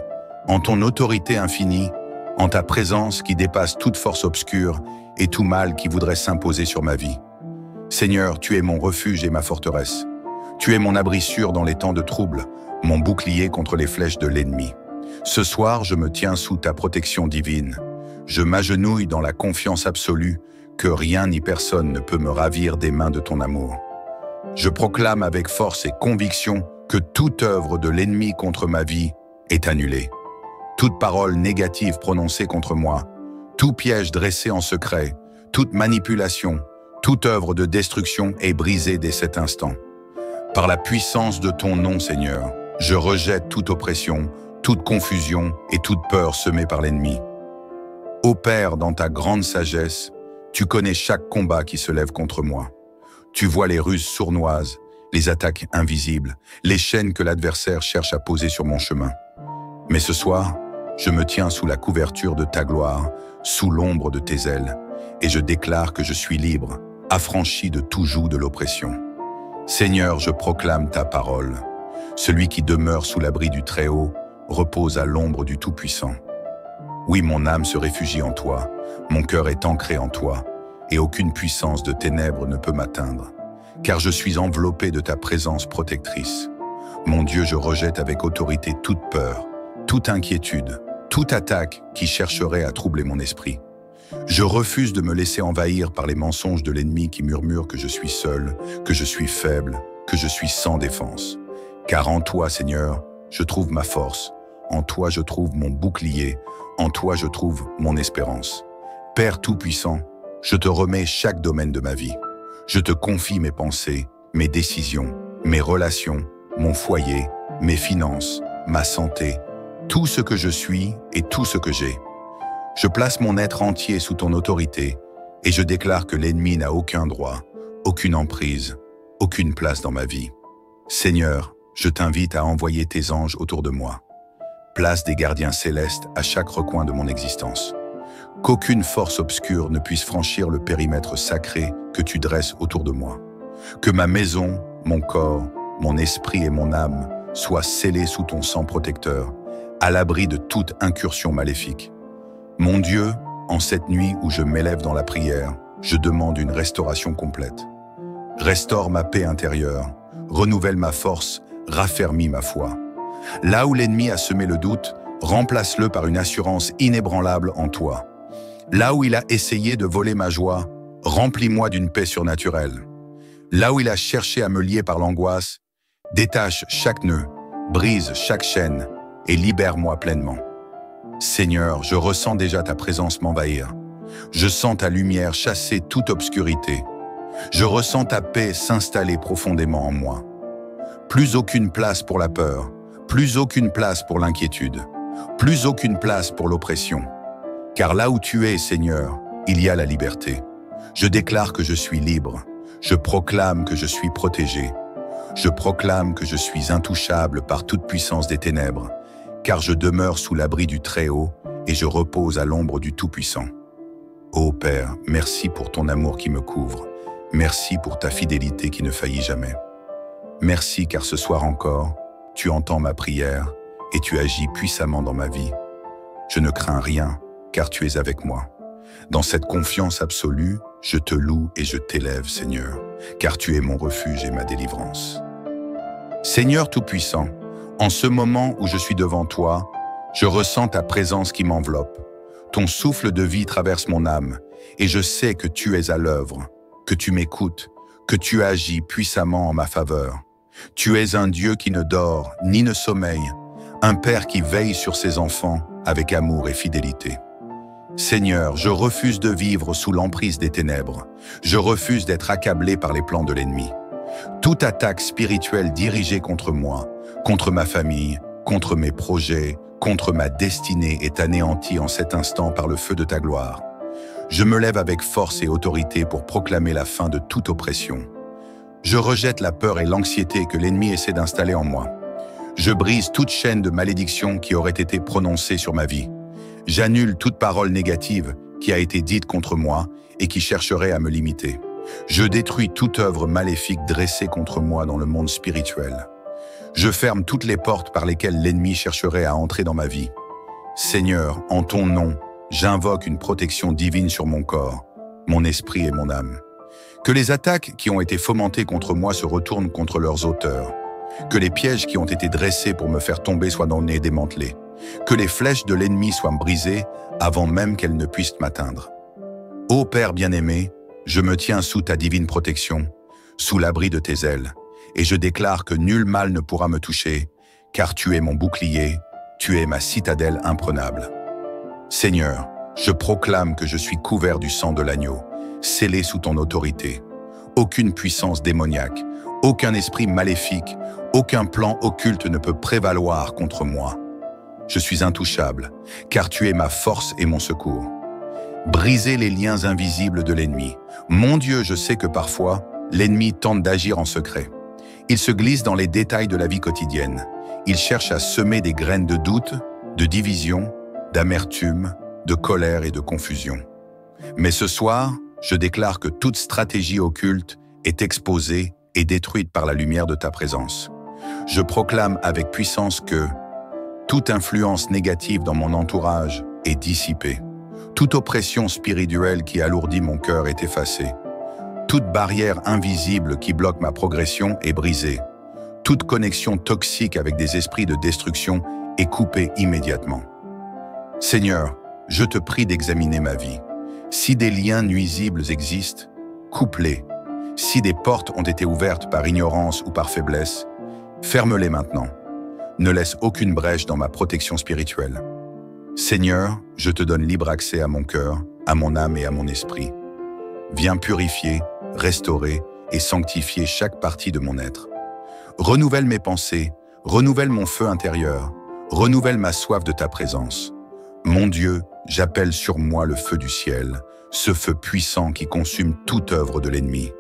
en ton autorité infinie, en ta présence qui dépasse toute force obscure et tout mal qui voudrait s'imposer sur ma vie. Seigneur, tu es mon refuge et ma forteresse. Tu es mon abri sûr dans les temps de trouble, mon bouclier contre les flèches de l'ennemi. Ce soir, je me tiens sous ta protection divine. Je m'agenouille dans la confiance absolue que rien ni personne ne peut me ravir des mains de ton amour. Je proclame avec force et conviction que toute œuvre de l'ennemi contre ma vie est annulée. Toute parole négative prononcée contre moi, tout piège dressé en secret, toute manipulation, toute œuvre de destruction est brisée dès cet instant. Par la puissance de ton nom, Seigneur, je rejette toute oppression, toute confusion et toute peur semée par l'ennemi. Ô Père, dans ta grande sagesse, tu connais chaque combat qui se lève contre moi. Tu vois les ruses sournoises, les attaques invisibles, les chaînes que l'adversaire cherche à poser sur mon chemin. Mais ce soir, je me tiens sous la couverture de ta gloire, sous l'ombre de tes ailes, et je déclare que je suis libre, affranchi de tout joug de l'oppression. Seigneur, je proclame ta parole. Celui qui demeure sous l'abri du Très-Haut repose à l'ombre du Tout-Puissant. Oui, mon âme se réfugie en toi, mon cœur est ancré en toi, et aucune puissance de ténèbres ne peut m'atteindre, car je suis enveloppé de ta présence protectrice. Mon Dieu, je rejette avec autorité toute peur, toute inquiétude, toute attaque qui chercherait à troubler mon esprit. Je refuse de me laisser envahir par les mensonges de l'ennemi qui murmure que je suis seul, que je suis faible, que je suis sans défense. Car en toi, Seigneur, je trouve ma force, en toi je trouve mon bouclier, en toi je trouve mon espérance. Père Tout-Puissant, je te remets chaque domaine de ma vie. Je te confie mes pensées, mes décisions, mes relations, mon foyer, mes finances, ma santé, tout ce que je suis et tout ce que j'ai. Je place mon être entier sous ton autorité et je déclare que l'ennemi n'a aucun droit, aucune emprise, aucune place dans ma vie. Seigneur, je t'invite à envoyer tes anges autour de moi. Place des gardiens célestes à chaque recoin de mon existence. Qu'aucune force obscure ne puisse franchir le périmètre sacré que tu dresses autour de moi. Que ma maison, mon corps, mon esprit et mon âme soient scellés sous ton sang protecteur, à l'abri de toute incursion maléfique. Mon Dieu, en cette nuit où je m'élève dans la prière, je demande une restauration complète. Restaure ma paix intérieure, renouvelle ma force, raffermis ma foi. Là où l'ennemi a semé le doute, remplace-le par une assurance inébranlable en toi. Là où il a essayé de voler ma joie, remplis-moi d'une paix surnaturelle. Là où il a cherché à me lier par l'angoisse, détache chaque nœud, brise chaque chaîne et libère-moi pleinement. Seigneur, je ressens déjà ta présence m'envahir. Je sens ta lumière chasser toute obscurité. Je ressens ta paix s'installer profondément en moi. Plus aucune place pour la peur, plus aucune place pour l'inquiétude, plus aucune place pour l'oppression. Car là où tu es, Seigneur, il y a la liberté. Je déclare que je suis libre. Je proclame que je suis protégé. Je proclame que je suis intouchable par toute puissance des ténèbres, car je demeure sous l'abri du Très-Haut et je repose à l'ombre du Tout-Puissant. Ô Père, merci pour ton amour qui me couvre. Merci pour ta fidélité qui ne faillit jamais. Merci car ce soir encore, tu entends ma prière et tu agis puissamment dans ma vie. Je ne crains rien, car tu es avec moi. Dans cette confiance absolue, je te loue et je t'élève, Seigneur, car tu es mon refuge et ma délivrance. Seigneur Tout-Puissant, en ce moment où je suis devant toi, je ressens ta présence qui m'enveloppe. Ton souffle de vie traverse mon âme, et je sais que tu es à l'œuvre, que tu m'écoutes, que tu agis puissamment en ma faveur. Tu es un Dieu qui ne dort ni ne sommeille, un Père qui veille sur ses enfants avec amour et fidélité. Seigneur, je refuse de vivre sous l'emprise des ténèbres. Je refuse d'être accablé par les plans de l'ennemi. Toute attaque spirituelle dirigée contre moi, contre ma famille, contre mes projets, contre ma destinée est anéantie en cet instant par le feu de ta gloire. Je me lève avec force et autorité pour proclamer la fin de toute oppression. Je rejette la peur et l'anxiété que l'ennemi essaie d'installer en moi. Je brise toute chaîne de malédiction qui aurait été prononcée sur ma vie. J'annule toute parole négative qui a été dite contre moi et qui chercherait à me limiter. Je détruis toute œuvre maléfique dressée contre moi dans le monde spirituel. Je ferme toutes les portes par lesquelles l'ennemi chercherait à entrer dans ma vie. Seigneur, en ton nom, j'invoque une protection divine sur mon corps, mon esprit et mon âme. Que les attaques qui ont été fomentées contre moi se retournent contre leurs auteurs. Que les pièges qui ont été dressés pour me faire tomber soient démantelés. Que les flèches de l'ennemi soient brisées avant même qu'elles ne puissent m'atteindre. Ô Père bien-aimé, je me tiens sous ta divine protection, sous l'abri de tes ailes, et je déclare que nul mal ne pourra me toucher, car tu es mon bouclier, tu es ma citadelle imprenable. Seigneur, je proclame que je suis couvert du sang de l'agneau, scellé sous ton autorité. Aucune puissance démoniaque, aucun esprit maléfique, aucun plan occulte ne peut prévaloir contre moi. Je suis intouchable, car tu es ma force et mon secours. Brisez les liens invisibles de l'ennemi. Mon Dieu, je sais que parfois, l'ennemi tente d'agir en secret. Il se glisse dans les détails de la vie quotidienne. Il cherche à semer des graines de doute, de division, d'amertume, de colère et de confusion. Mais ce soir, je déclare que toute stratégie occulte est exposée et détruite par la lumière de ta présence. Je proclame avec puissance que toute influence négative dans mon entourage est dissipée. Toute oppression spirituelle qui alourdit mon cœur est effacée. Toute barrière invisible qui bloque ma progression est brisée. Toute connexion toxique avec des esprits de destruction est coupée immédiatement. Seigneur, je te prie d'examiner ma vie. Si des liens nuisibles existent, coupe-les. Si des portes ont été ouvertes par ignorance ou par faiblesse, ferme-les maintenant. Ne laisse aucune brèche dans ma protection spirituelle. Seigneur, je te donne libre accès à mon cœur, à mon âme et à mon esprit. Viens purifier, restaurer et sanctifier chaque partie de mon être. Renouvelle mes pensées, renouvelle mon feu intérieur, renouvelle ma soif de ta présence. Mon Dieu, j'appelle sur moi le feu du ciel, ce feu puissant qui consume toute œuvre de l'ennemi.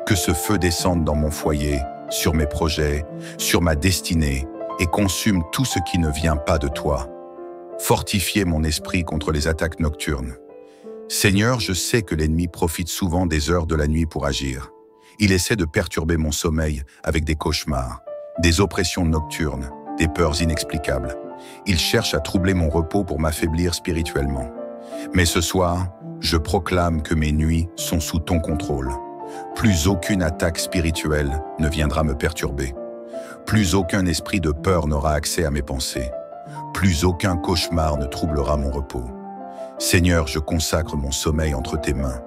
Que ce feu descende dans mon foyer, sur mes projets, sur ma destinée, et consume tout ce qui ne vient pas de toi. Fortifiez mon esprit contre les attaques nocturnes. Seigneur, je sais que l'ennemi profite souvent des heures de la nuit pour agir. Il essaie de perturber mon sommeil avec des cauchemars, des oppressions nocturnes, des peurs inexplicables. Il cherche à troubler mon repos pour m'affaiblir spirituellement. Mais ce soir, je proclame que mes nuits sont sous ton contrôle. Plus aucune attaque spirituelle ne viendra me perturber. Plus aucun esprit de peur n'aura accès à mes pensées. Plus aucun cauchemar ne troublera mon repos. Seigneur, je consacre mon sommeil entre tes mains.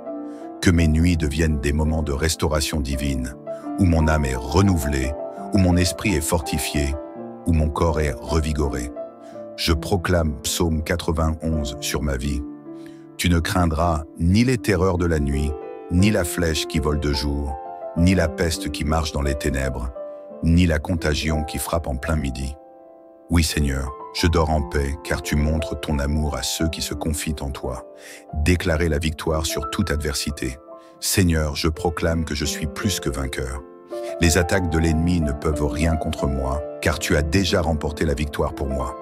Que mes nuits deviennent des moments de restauration divine, où mon âme est renouvelée, où mon esprit est fortifié, où mon corps est revigoré. Je proclame Psaume 91 sur ma vie. Tu ne craindras ni les terreurs de la nuit, ni la flèche qui vole de jour, ni la peste qui marche dans les ténèbres, ni la contagion qui frappe en plein midi. Oui, Seigneur, je dors en paix, car tu montres ton amour à ceux qui se confient en toi. Déclarer la victoire sur toute adversité. Seigneur, je proclame que je suis plus que vainqueur. Les attaques de l'ennemi ne peuvent rien contre moi, car tu as déjà remporté la victoire pour moi.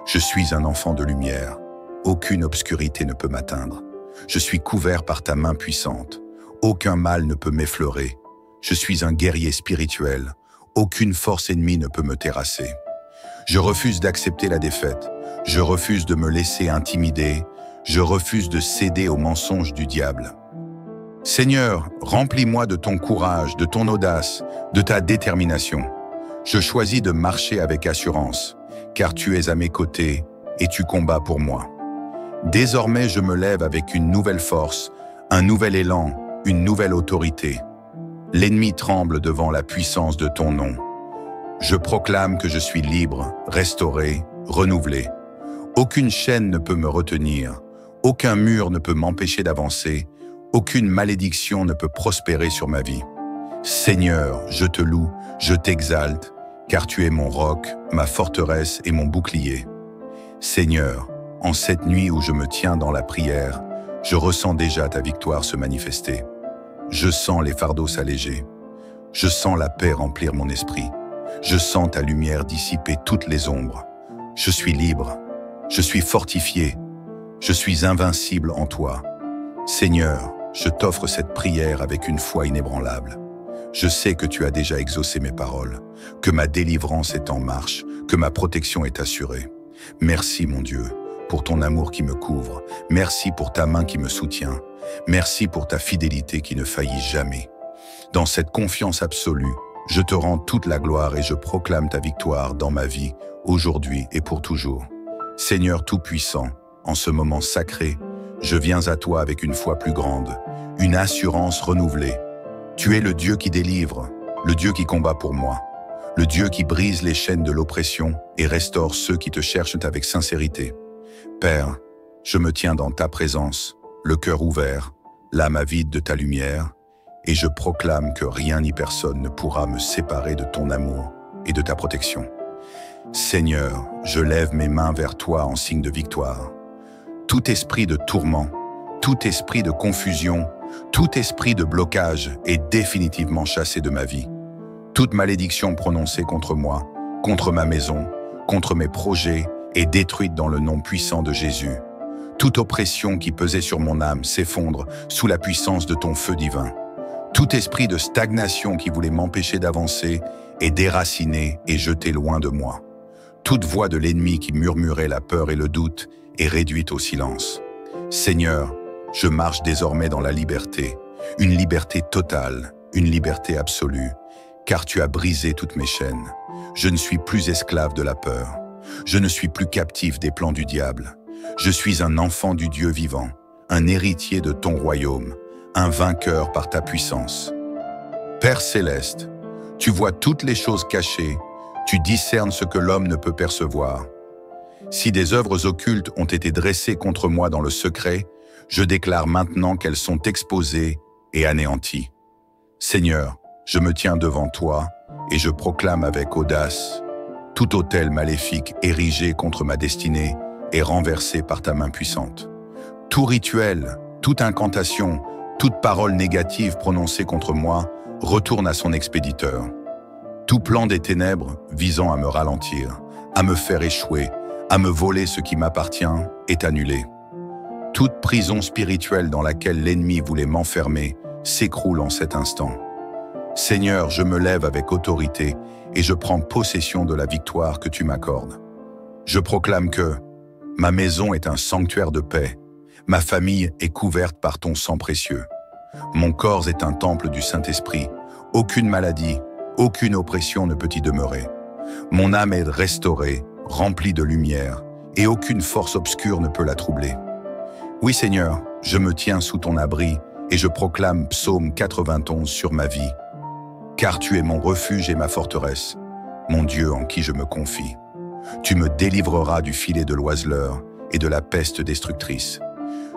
Je suis un enfant de lumière. Aucune obscurité ne peut m'atteindre. Je suis couvert par ta main puissante. Aucun mal ne peut m'effleurer. Je suis un guerrier spirituel. Aucune force ennemie ne peut me terrasser. Je refuse d'accepter la défaite. Je refuse de me laisser intimider. Je refuse de céder aux mensonges du diable. Seigneur, remplis-moi de ton courage, de ton audace, de ta détermination. Je choisis de marcher avec assurance, car tu es à mes côtés et tu combats pour moi. Désormais, je me lève avec une nouvelle force, un nouvel élan, une nouvelle autorité. L'ennemi tremble devant la puissance de ton nom. Je proclame que je suis libre, restauré, renouvelé. Aucune chaîne ne peut me retenir, aucun mur ne peut m'empêcher d'avancer, aucune malédiction ne peut prospérer sur ma vie. Seigneur, je te loue, je t'exalte, car tu es mon roc, ma forteresse et mon bouclier. Seigneur, en cette nuit où je me tiens dans la prière, je ressens déjà ta victoire se manifester. Je sens les fardeaux s'alléger. Je sens la paix remplir mon esprit. Je sens ta lumière dissiper toutes les ombres. Je suis libre. Je suis fortifié. Je suis invincible en toi. Seigneur, je t'offre cette prière avec une foi inébranlable. Je sais que tu as déjà exaucé mes paroles, que ma délivrance est en marche, que ma protection est assurée. Merci, mon Dieu, pour ton amour qui me couvre. Merci pour ta main qui me soutient. Merci pour ta fidélité qui ne faillit jamais. Dans cette confiance absolue, je te rends toute la gloire et je proclame ta victoire dans ma vie, aujourd'hui et pour toujours. Seigneur Tout-Puissant, en ce moment sacré, je viens à toi avec une foi plus grande, une assurance renouvelée. Tu es le Dieu qui délivre, le Dieu qui combat pour moi, le Dieu qui brise les chaînes de l'oppression et restaure ceux qui te cherchent avec sincérité. Père, je me tiens dans ta présence, le cœur ouvert, l'âme avide de ta lumière, et je proclame que rien ni personne ne pourra me séparer de ton amour et de ta protection. Seigneur, je lève mes mains vers toi en signe de victoire. Tout esprit de tourment, tout esprit de confusion, tout esprit de blocage est définitivement chassé de ma vie. Toute malédiction prononcée contre moi, contre ma maison, contre mes projets est détruite dans le nom puissant de Jésus. Toute oppression qui pesait sur mon âme s'effondre sous la puissance de ton feu divin. Tout esprit de stagnation qui voulait m'empêcher d'avancer est déraciné et jeté loin de moi. Toute voix de l'ennemi qui murmurait la peur et le doute est réduite au silence. Seigneur, je marche désormais dans la liberté, une liberté totale, une liberté absolue, car tu as brisé toutes mes chaînes. Je ne suis plus esclave de la peur. Je ne suis plus captif des plans du diable. Je suis un enfant du Dieu vivant, un héritier de ton royaume, un vainqueur par ta puissance. Père céleste, tu vois toutes les choses cachées, tu discernes ce que l'homme ne peut percevoir. Si des œuvres occultes ont été dressées contre moi dans le secret, je déclare maintenant qu'elles sont exposées et anéanties. Seigneur, je me tiens devant toi et je proclame avec audace: tout autel maléfique érigé contre ma destinée est renversé par ta main puissante. Tout rituel, toute incantation, toute parole négative prononcée contre moi retourne à son expéditeur. Tout plan des ténèbres visant à me ralentir, à me faire échouer, à me voler ce qui m'appartient est annulé. Toute prison spirituelle dans laquelle l'ennemi voulait m'enfermer s'écroule en cet instant. Seigneur, je me lève avec autorité et je prends possession de la victoire que tu m'accordes. Je proclame que ma maison est un sanctuaire de paix, ma famille est couverte par ton sang précieux. Mon corps est un temple du Saint-Esprit, aucune maladie, aucune oppression ne peut y demeurer. Mon âme est restaurée, remplie de lumière, et aucune force obscure ne peut la troubler. Oui Seigneur, je me tiens sous ton abri et je proclame Psaume 91 sur ma vie. Car tu es mon refuge et ma forteresse, mon Dieu en qui je me confie. Tu me délivreras du filet de l'oiseleur et de la peste destructrice.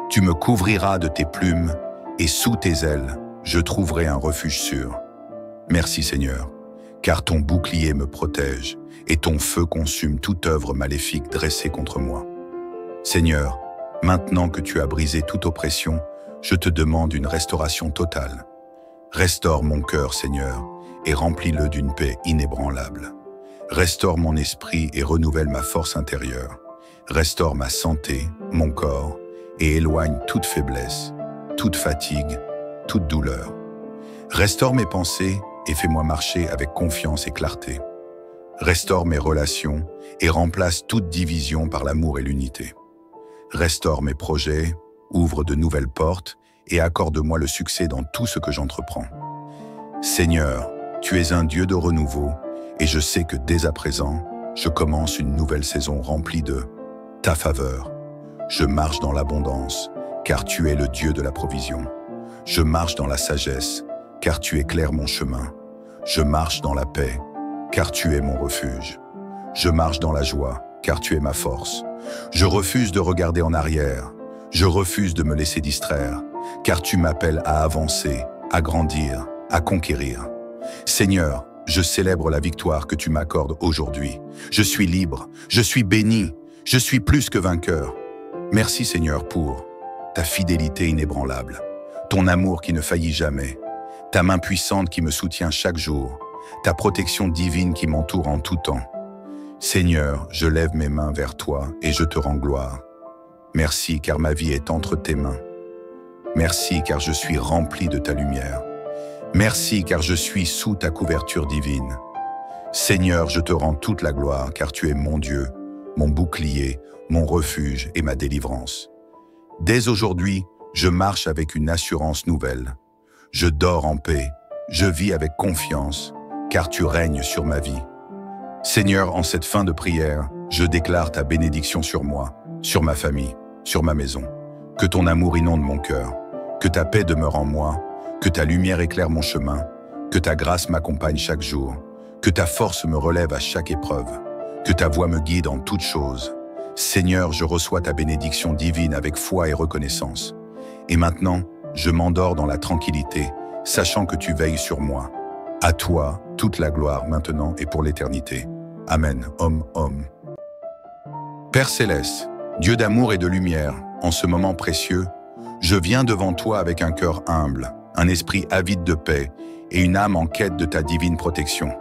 Tu me couvriras de tes plumes et sous tes ailes, je trouverai un refuge sûr. Merci Seigneur, car ton bouclier me protège et ton feu consume toute œuvre maléfique dressée contre moi. Seigneur, maintenant que tu as brisé toute oppression, je te demande une restauration totale. Restaure mon cœur, Seigneur, et remplis-le d'une paix inébranlable. Restaure mon esprit et renouvelle ma force intérieure. Restaure ma santé, mon corps, et éloigne toute faiblesse, toute fatigue, toute douleur. Restaure mes pensées et fais-moi marcher avec confiance et clarté. Restaure mes relations et remplace toute division par l'amour et l'unité. Restaure mes projets, ouvre de nouvelles portes et accorde-moi le succès dans tout ce que j'entreprends. Seigneur, tu es un Dieu de renouveau et je sais que dès à présent, je commence une nouvelle saison remplie de ta faveur. Je marche dans l'abondance, car tu es le Dieu de la provision. Je marche dans la sagesse, car tu éclaires mon chemin. Je marche dans la paix, car tu es mon refuge. Je marche dans la joie, car tu es ma force. Je refuse de regarder en arrière. Je refuse de me laisser distraire, car tu m'appelles à avancer, à grandir, à conquérir. Seigneur, je célèbre la victoire que tu m'accordes aujourd'hui. Je suis libre, je suis béni, je suis plus que vainqueur. Merci Seigneur pour ta fidélité inébranlable, ton amour qui ne faillit jamais, ta main puissante qui me soutient chaque jour, ta protection divine qui m'entoure en tout temps. Seigneur, je lève mes mains vers toi et je te rends gloire. Merci car ma vie est entre tes mains. Merci car je suis rempli de ta lumière. Merci car je suis sous ta couverture divine. Seigneur, je te rends toute la gloire car tu es mon Dieu, mon bouclier, mon refuge et ma délivrance. Dès aujourd'hui, je marche avec une assurance nouvelle. Je dors en paix, je vis avec confiance, car tu règnes sur ma vie. Seigneur, en cette fin de prière, je déclare ta bénédiction sur moi, sur ma famille, sur ma maison. Que ton amour inonde mon cœur, que ta paix demeure en moi, que ta lumière éclaire mon chemin, que ta grâce m'accompagne chaque jour, que ta force me relève à chaque épreuve, que ta voix me guide en toutes choses. Seigneur, je reçois ta bénédiction divine avec foi et reconnaissance. Et maintenant, je m'endors dans la tranquillité, sachant que tu veilles sur moi. À toi, toute la gloire maintenant et pour l'éternité. Amen. Homme. Père Céleste, Dieu d'amour et de lumière, en ce moment précieux, je viens devant toi avec un cœur humble, un esprit avide de paix et une âme en quête de ta divine protection.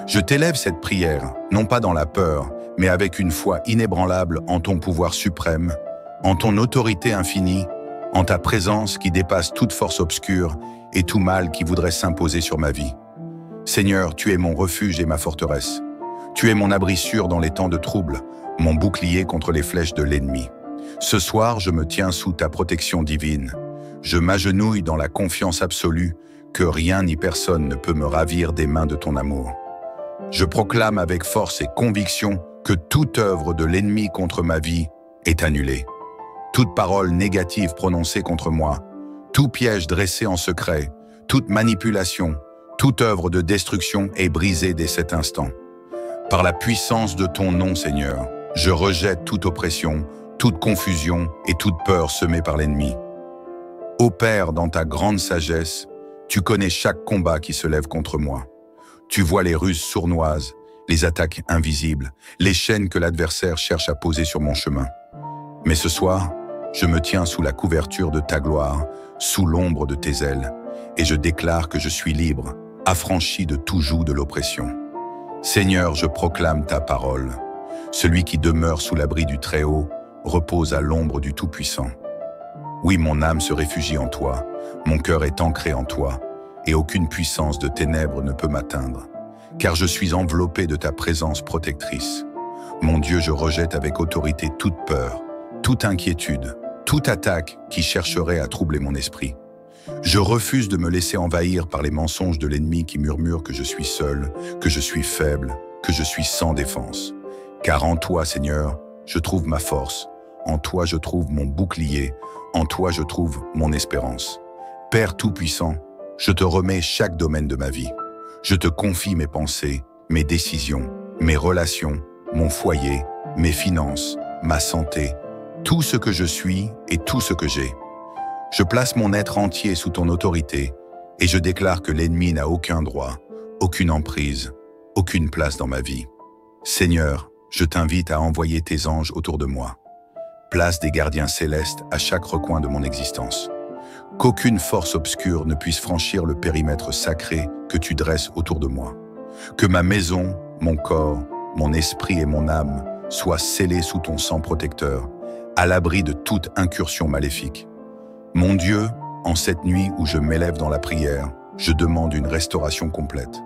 Je t'élève cette prière, non pas dans la peur, mais avec une foi inébranlable en ton pouvoir suprême, en ton autorité infinie, en ta présence qui dépasse toute force obscure et tout mal qui voudrait s'imposer sur ma vie. Seigneur, tu es mon refuge et ma forteresse. Tu es mon abri sûr dans les temps de trouble, mon bouclier contre les flèches de l'ennemi. Ce soir, je me tiens sous ta protection divine. Je m'agenouille dans la confiance absolue que rien ni personne ne peut me ravir des mains de ton amour. Je proclame avec force et conviction que toute œuvre de l'ennemi contre ma vie est annulée. Toute parole négative prononcée contre moi, tout piège dressé en secret, toute manipulation, toute œuvre de destruction est brisée dès cet instant. Par la puissance de ton nom, Seigneur, je rejette toute oppression, toute confusion et toute peur semée par l'ennemi. Ô Père, dans ta grande sagesse, tu connais chaque combat qui se lève contre moi. Tu vois les ruses sournoises, les attaques invisibles, les chaînes que l'adversaire cherche à poser sur mon chemin. Mais ce soir, je me tiens sous la couverture de ta gloire, sous l'ombre de tes ailes, et je déclare que je suis libre, affranchi de tout joug de l'oppression. Seigneur, je proclame ta parole. Celui qui demeure sous l'abri du Très-Haut repose à l'ombre du Tout-Puissant. Oui, mon âme se réfugie en toi, mon cœur est ancré en toi, et aucune puissance de ténèbres ne peut m'atteindre, car je suis enveloppé de ta présence protectrice. Mon Dieu, je rejette avec autorité toute peur, toute inquiétude, toute attaque qui chercherait à troubler mon esprit. Je refuse de me laisser envahir par les mensonges de l'ennemi qui murmure que je suis seul, que je suis faible, que je suis sans défense. Car en toi, Seigneur, je trouve ma force, en toi je trouve mon bouclier, en toi je trouve mon espérance. Père Tout-Puissant, je te remets chaque domaine de ma vie. Je te confie mes pensées, mes décisions, mes relations, mon foyer, mes finances, ma santé, tout ce que je suis et tout ce que j'ai. Je place mon être entier sous ton autorité et je déclare que l'ennemi n'a aucun droit, aucune emprise, aucune place dans ma vie. Seigneur, je t'invite à envoyer tes anges autour de moi. Place des gardiens célestes à chaque recoin de mon existence. Qu'aucune force obscure ne puisse franchir le périmètre sacré que tu dresses autour de moi. Que ma maison, mon corps, mon esprit et mon âme soient scellés sous ton sang protecteur, à l'abri de toute incursion maléfique. Mon Dieu, en cette nuit où je m'élève dans la prière, je demande une restauration complète.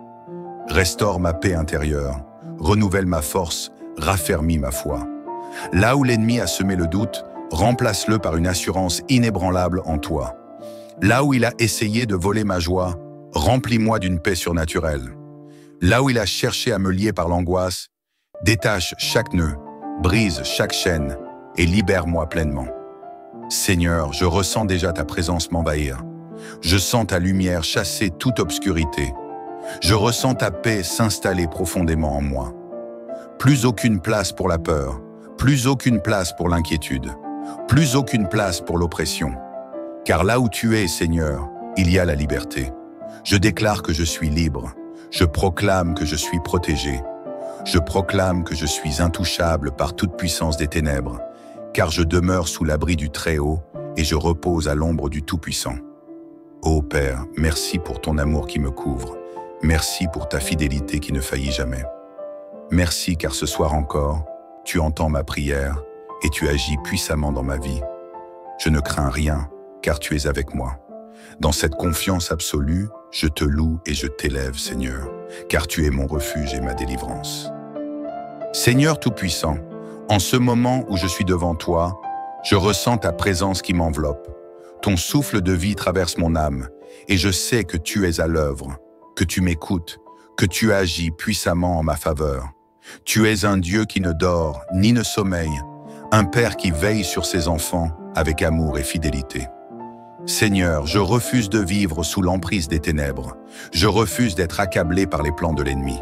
Restaure ma paix intérieure, renouvelle ma force, raffermis ma foi. Là où l'ennemi a semé le doute, remplace-le par une assurance inébranlable en toi. Là où il a essayé de voler ma joie, remplis-moi d'une paix surnaturelle. Là où il a cherché à me lier par l'angoisse, détache chaque nœud, brise chaque chaîne et libère-moi pleinement. Seigneur, je ressens déjà ta présence m'envahir. Je sens ta lumière chasser toute obscurité. Je ressens ta paix s'installer profondément en moi. Plus aucune place pour la peur, plus aucune place pour l'inquiétude, plus aucune place pour l'oppression. Car là où tu es, Seigneur, il y a la liberté. Je déclare que je suis libre. Je proclame que je suis protégé. Je proclame que je suis intouchable par toute puissance des ténèbres, car je demeure sous l'abri du Très-Haut et je repose à l'ombre du Tout-Puissant. Ô Père, merci pour ton amour qui me couvre. Merci pour ta fidélité qui ne faillit jamais. Merci car ce soir encore, tu entends ma prière et tu agis puissamment dans ma vie. Je ne crains rien, car tu es avec moi. Dans cette confiance absolue, je te loue et je t'élève, Seigneur, car tu es mon refuge et ma délivrance. Seigneur Tout-Puissant, en ce moment où je suis devant toi, je ressens ta présence qui m'enveloppe. Ton souffle de vie traverse mon âme, et je sais que tu es à l'œuvre, que tu m'écoutes, que tu agis puissamment en ma faveur. Tu es un Dieu qui ne dort ni ne sommeille, un Père qui veille sur ses enfants avec amour et fidélité. Seigneur, je refuse de vivre sous l'emprise des ténèbres. Je refuse d'être accablé par les plans de l'ennemi.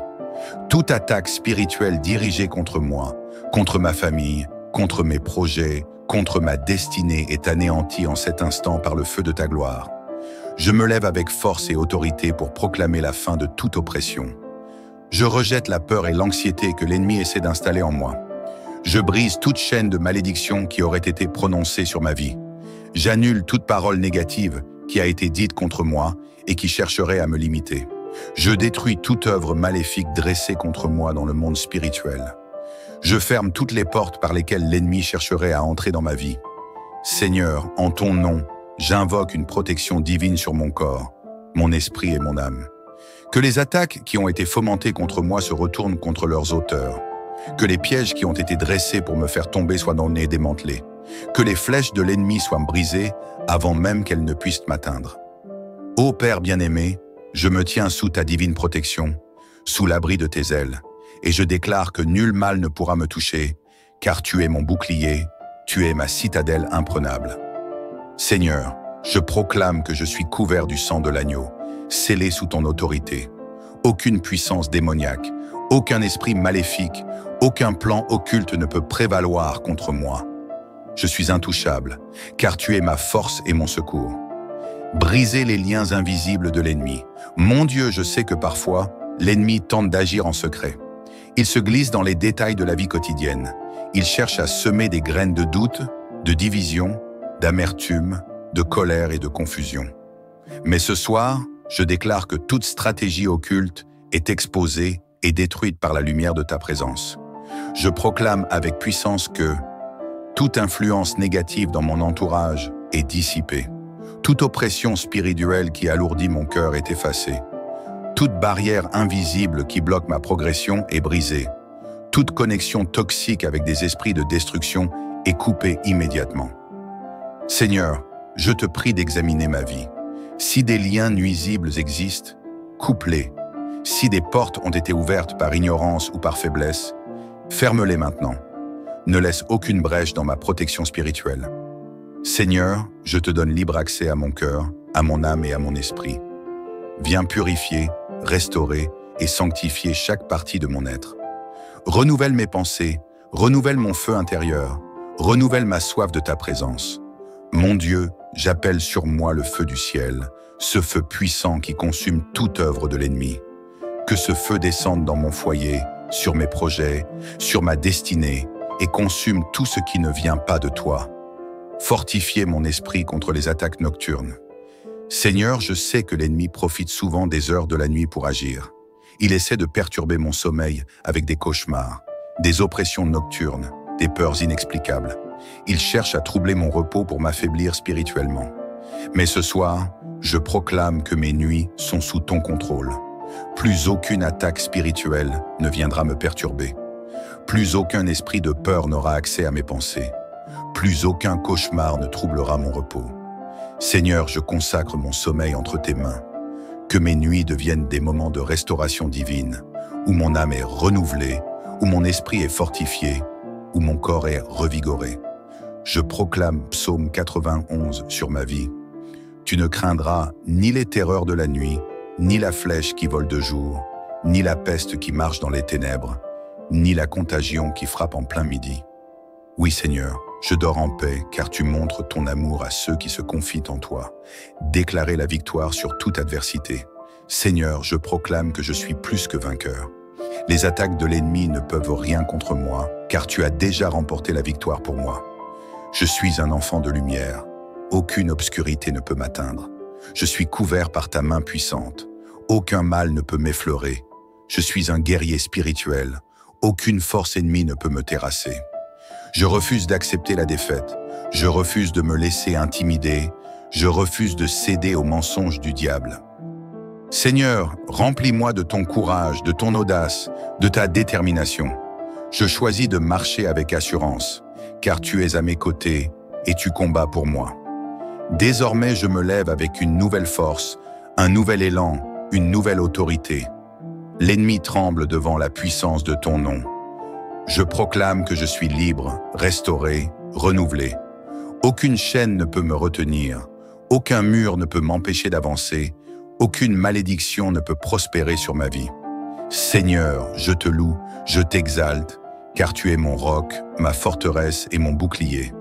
Toute attaque spirituelle dirigée contre moi, contre ma famille, contre mes projets, contre ma destinée est anéantie en cet instant par le feu de ta gloire. Je me lève avec force et autorité pour proclamer la fin de toute oppression. Je rejette la peur et l'anxiété que l'ennemi essaie d'installer en moi. Je brise toute chaîne de malédiction qui aurait été prononcée sur ma vie. J'annule toute parole négative qui a été dite contre moi et qui chercherait à me limiter. Je détruis toute œuvre maléfique dressée contre moi dans le monde spirituel. Je ferme toutes les portes par lesquelles l'ennemi chercherait à entrer dans ma vie. Seigneur, en ton nom, j'invoque une protection divine sur mon corps, mon esprit et mon âme. Que les attaques qui ont été fomentées contre moi se retournent contre leurs auteurs. Que les pièges qui ont été dressés pour me faire tomber soient démantelés. Que les flèches de l'ennemi soient brisées avant même qu'elles ne puissent m'atteindre. Ô Père bien-aimé, je me tiens sous ta divine protection, sous l'abri de tes ailes, et je déclare que nul mal ne pourra me toucher, car tu es mon bouclier, tu es ma citadelle imprenable. Seigneur, je proclame que je suis couvert du sang de l'agneau, scellé sous ton autorité. Aucune puissance démoniaque, aucun esprit maléfique, aucun plan occulte ne peut prévaloir contre moi. Je suis intouchable, car tu es ma force et mon secours. Brisez les liens invisibles de l'ennemi. Mon Dieu, je sais que parfois, l'ennemi tente d'agir en secret. Il se glisse dans les détails de la vie quotidienne. Il cherche à semer des graines de doute, de division, d'amertume, de colère et de confusion. Mais ce soir, je déclare que toute stratégie occulte est exposée et détruite par la lumière de ta présence. Je proclame avec puissance que toute influence négative dans mon entourage est dissipée. Toute oppression spirituelle qui alourdit mon cœur est effacée. Toute barrière invisible qui bloque ma progression est brisée. Toute connexion toxique avec des esprits de destruction est coupée immédiatement. Seigneur, je te prie d'examiner ma vie. Si des liens nuisibles existent, coupe-les. Si des portes ont été ouvertes par ignorance ou par faiblesse, ferme-les maintenant. Ne laisse aucune brèche dans ma protection spirituelle. Seigneur, je te donne libre accès à mon cœur, à mon âme et à mon esprit. Viens purifier, restaurer et sanctifier chaque partie de mon être. Renouvelle mes pensées, renouvelle mon feu intérieur, renouvelle ma soif de ta présence. Mon Dieu, j'appelle sur moi le feu du ciel, ce feu puissant qui consume toute œuvre de l'ennemi. Que ce feu descende dans mon foyer, sur mes projets, sur ma destinée, et consume tout ce qui ne vient pas de toi. Fortifiez mon esprit contre les attaques nocturnes. Seigneur, je sais que l'ennemi profite souvent des heures de la nuit pour agir. Il essaie de perturber mon sommeil avec des cauchemars, des oppressions nocturnes, des peurs inexplicables. Il cherche à troubler mon repos pour m'affaiblir spirituellement. Mais ce soir, je proclame que mes nuits sont sous ton contrôle. Plus aucune attaque spirituelle ne viendra me perturber. Plus aucun esprit de peur n'aura accès à mes pensées. Plus aucun cauchemar ne troublera mon repos. Seigneur, je consacre mon sommeil entre tes mains. Que mes nuits deviennent des moments de restauration divine, où mon âme est renouvelée, où mon esprit est fortifié, où mon corps est revigoré. Je proclame Psaume 91 sur ma vie. Tu ne craindras ni les terreurs de la nuit, ni la flèche qui vole de jour, ni la peste qui marche dans les ténèbres, ni la contagion qui frappe en plein midi. Oui, Seigneur, je dors en paix, car tu montres ton amour à ceux qui se confient en toi. Déclarer la victoire sur toute adversité. Seigneur, je proclame que je suis plus que vainqueur. Les attaques de l'ennemi ne peuvent rien contre moi, car tu as déjà remporté la victoire pour moi. Je suis un enfant de lumière. Aucune obscurité ne peut m'atteindre. Je suis couvert par ta main puissante. Aucun mal ne peut m'effleurer. Je suis un guerrier spirituel. Aucune force ennemie ne peut me terrasser. Je refuse d'accepter la défaite. Je refuse de me laisser intimider. Je refuse de céder aux mensonges du diable. Seigneur, remplis-moi de ton courage, de ton audace, de ta détermination. Je choisis de marcher avec assurance, car tu es à mes côtés et tu combats pour moi. Désormais, je me lève avec une nouvelle force, un nouvel élan, une nouvelle autorité. L'ennemi tremble devant la puissance de ton nom. Je proclame que je suis libre, restauré, renouvelé. Aucune chaîne ne peut me retenir, aucun mur ne peut m'empêcher d'avancer, aucune malédiction ne peut prospérer sur ma vie. Seigneur, je te loue, je t'exalte, car tu es mon roc, ma forteresse et mon bouclier.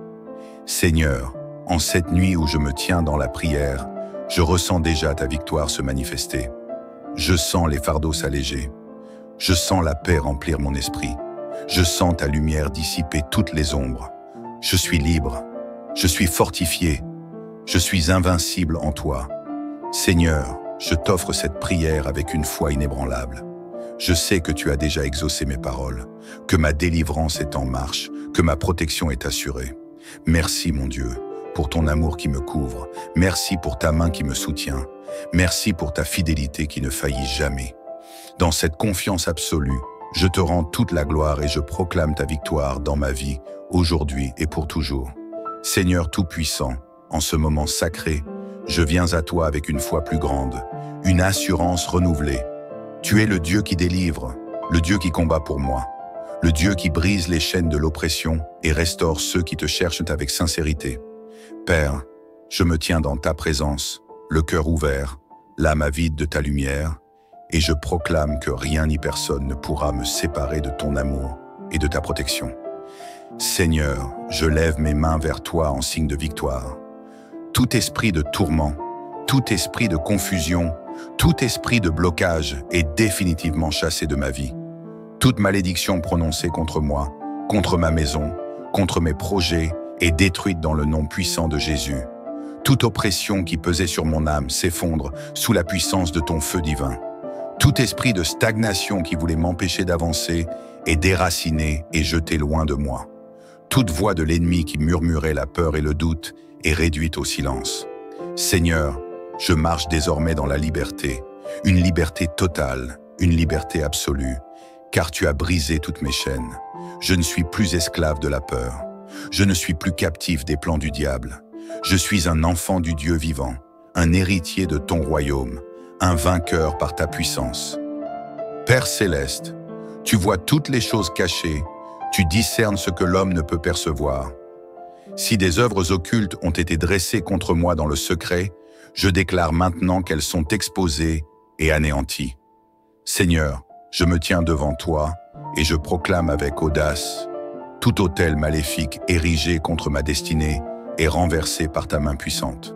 Seigneur, en cette nuit où je me tiens dans la prière, je ressens déjà ta victoire se manifester. Je sens les fardeaux s'alléger. Je sens la paix remplir mon esprit. Je sens ta lumière dissiper toutes les ombres. Je suis libre. Je suis fortifié. Je suis invincible en toi. Seigneur, je t'offre cette prière avec une foi inébranlable. Je sais que tu as déjà exaucé mes paroles, que ma délivrance est en marche, que ma protection est assurée. Merci, mon Dieu, pour ton amour qui me couvre. Merci pour ta main qui me soutient. Merci pour ta fidélité qui ne faillit jamais. Dans cette confiance absolue, je te rends toute la gloire et je proclame ta victoire dans ma vie, aujourd'hui et pour toujours. Seigneur Tout-Puissant, en ce moment sacré, je viens à toi avec une foi plus grande, une assurance renouvelée. Tu es le Dieu qui délivre, le Dieu qui combat pour moi, le Dieu qui brise les chaînes de l'oppression et restaure ceux qui te cherchent avec sincérité. Père, je me tiens dans ta présence, le cœur ouvert, l'âme avide de ta lumière, et je proclame que rien ni personne ne pourra me séparer de ton amour et de ta protection. Seigneur, je lève mes mains vers toi en signe de victoire. Tout esprit de tourment, tout esprit de confusion, tout esprit de blocage est définitivement chassé de ma vie. Toute malédiction prononcée contre moi, contre ma maison, contre mes projets est détruite dans le nom puissant de Jésus. Toute oppression qui pesait sur mon âme s'effondre sous la puissance de ton feu divin. Tout esprit de stagnation qui voulait m'empêcher d'avancer est déraciné et jeté loin de moi. Toute voix de l'ennemi qui murmurait la peur et le doute est réduite au silence. Seigneur, je marche désormais dans la liberté, une liberté totale, une liberté absolue, car tu as brisé toutes mes chaînes. Je ne suis plus esclave de la peur. Je ne suis plus captif des plans du diable. Je suis un enfant du Dieu vivant, un héritier de ton royaume, un vainqueur par ta puissance. Père céleste, tu vois toutes les choses cachées, tu discernes ce que l'homme ne peut percevoir. Si des œuvres occultes ont été dressées contre moi dans le secret, je déclare maintenant qu'elles sont exposées et anéanties. Seigneur, je me tiens devant toi et je proclame avec audace: tout autel maléfique érigé contre ma destinée est renversé par ta main puissante.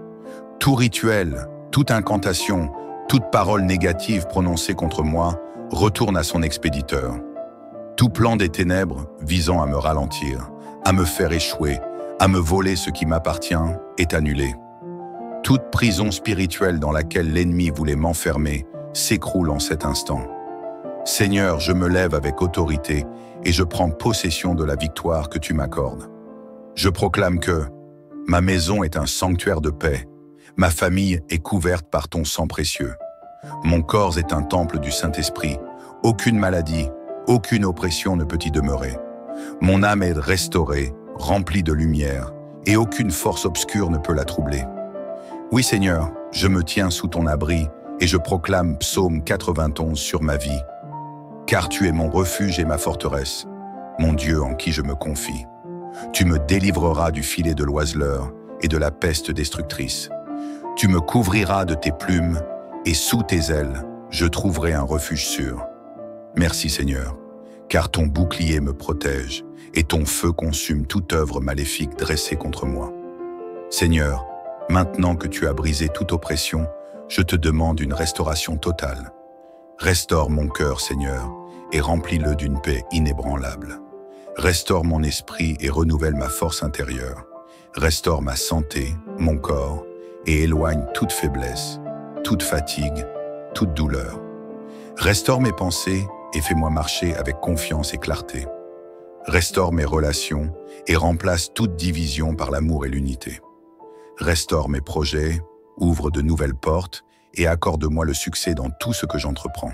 Tout rituel, toute incantation, toute parole négative prononcée contre moi retourne à son expéditeur. Tout plan des ténèbres visant à me ralentir, à me faire échouer, à me voler ce qui m'appartient est annulé. Toute prison spirituelle dans laquelle l'ennemi voulait m'enfermer s'écroule en cet instant. Seigneur, je me lève avec autorité et je prends possession de la victoire que tu m'accordes. Je proclame que ma maison est un sanctuaire de paix, ma famille est couverte par ton sang précieux. Mon corps est un temple du Saint-Esprit, aucune maladie, aucune oppression ne peut y demeurer. Mon âme est restaurée, remplie de lumière, et aucune force obscure ne peut la troubler. Oui Seigneur, je me tiens sous ton abri et je proclame Psaume 91 sur ma vie. Car tu es mon refuge et ma forteresse, mon Dieu en qui je me confie. Tu me délivreras du filet de l'oiseleur et de la peste destructrice. Tu me couvriras de tes plumes et sous tes ailes, je trouverai un refuge sûr. Merci Seigneur, car ton bouclier me protège et ton feu consume toute œuvre maléfique dressée contre moi. Seigneur, maintenant que tu as brisé toute oppression, je te demande une restauration totale. Restaure mon cœur, Seigneur, et remplis-le d'une paix inébranlable. Restaure mon esprit et renouvelle ma force intérieure. Restaure ma santé, mon corps, et éloigne toute faiblesse, toute fatigue, toute douleur. Restaure mes pensées et fais-moi marcher avec confiance et clarté. Restaure mes relations et remplace toute division par l'amour et l'unité. Restaure mes projets, ouvre de nouvelles portes et accorde-moi le succès dans tout ce que j'entreprends.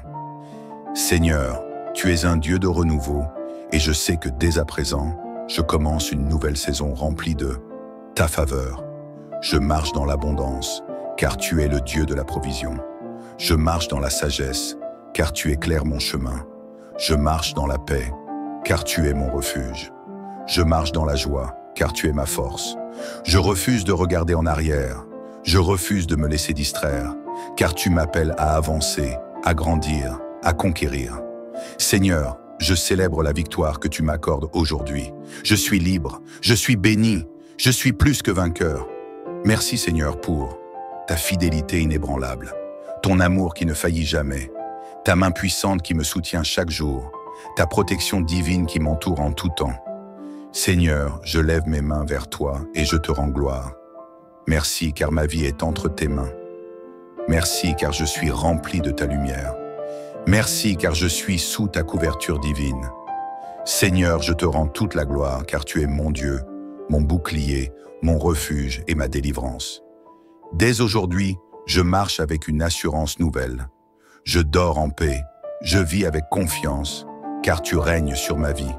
Seigneur, tu es un Dieu de renouveau et je sais que dès à présent, je commence une nouvelle saison remplie de ta faveur. Je marche dans l'abondance, car tu es le Dieu de la provision. Je marche dans la sagesse, car tu éclaires mon chemin. Je marche dans la paix, car tu es mon refuge. Je marche dans la joie, car tu es ma force. Je refuse de regarder en arrière. Je refuse de me laisser distraire, car tu m'appelles à avancer, à grandir, à conquérir. Seigneur, je célèbre la victoire que tu m'accordes aujourd'hui. Je suis libre, je suis béni, je suis plus que vainqueur. Merci Seigneur pour ta fidélité inébranlable, ton amour qui ne faillit jamais, ta main puissante qui me soutient chaque jour, ta protection divine qui m'entoure en tout temps. Seigneur, je lève mes mains vers toi et je te rends gloire. Merci car ma vie est entre tes mains. Merci car je suis rempli de ta lumière. Merci car je suis sous ta couverture divine. Seigneur, je te rends toute la gloire car tu es mon Dieu, mon bouclier, mon refuge et ma délivrance. Dès aujourd'hui, je marche avec une assurance nouvelle. Je dors en paix, je vis avec confiance, car tu règnes sur ma vie.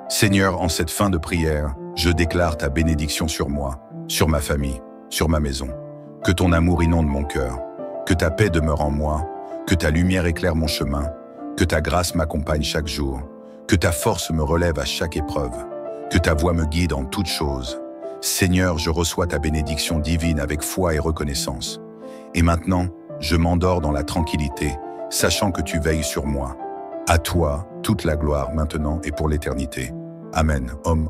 Seigneur, en cette fin de prière, je déclare ta bénédiction sur moi, sur ma famille, sur ma maison. Que ton amour inonde mon cœur, que ta paix demeure en moi, que ta lumière éclaire mon chemin, que ta grâce m'accompagne chaque jour, que ta force me relève à chaque épreuve, que ta voix me guide en toutes choses. Seigneur, je reçois ta bénédiction divine avec foi et reconnaissance. Et maintenant, je m'endors dans la tranquillité, sachant que tu veilles sur moi. À toi, toute la gloire maintenant et pour l'éternité. Amen. Om.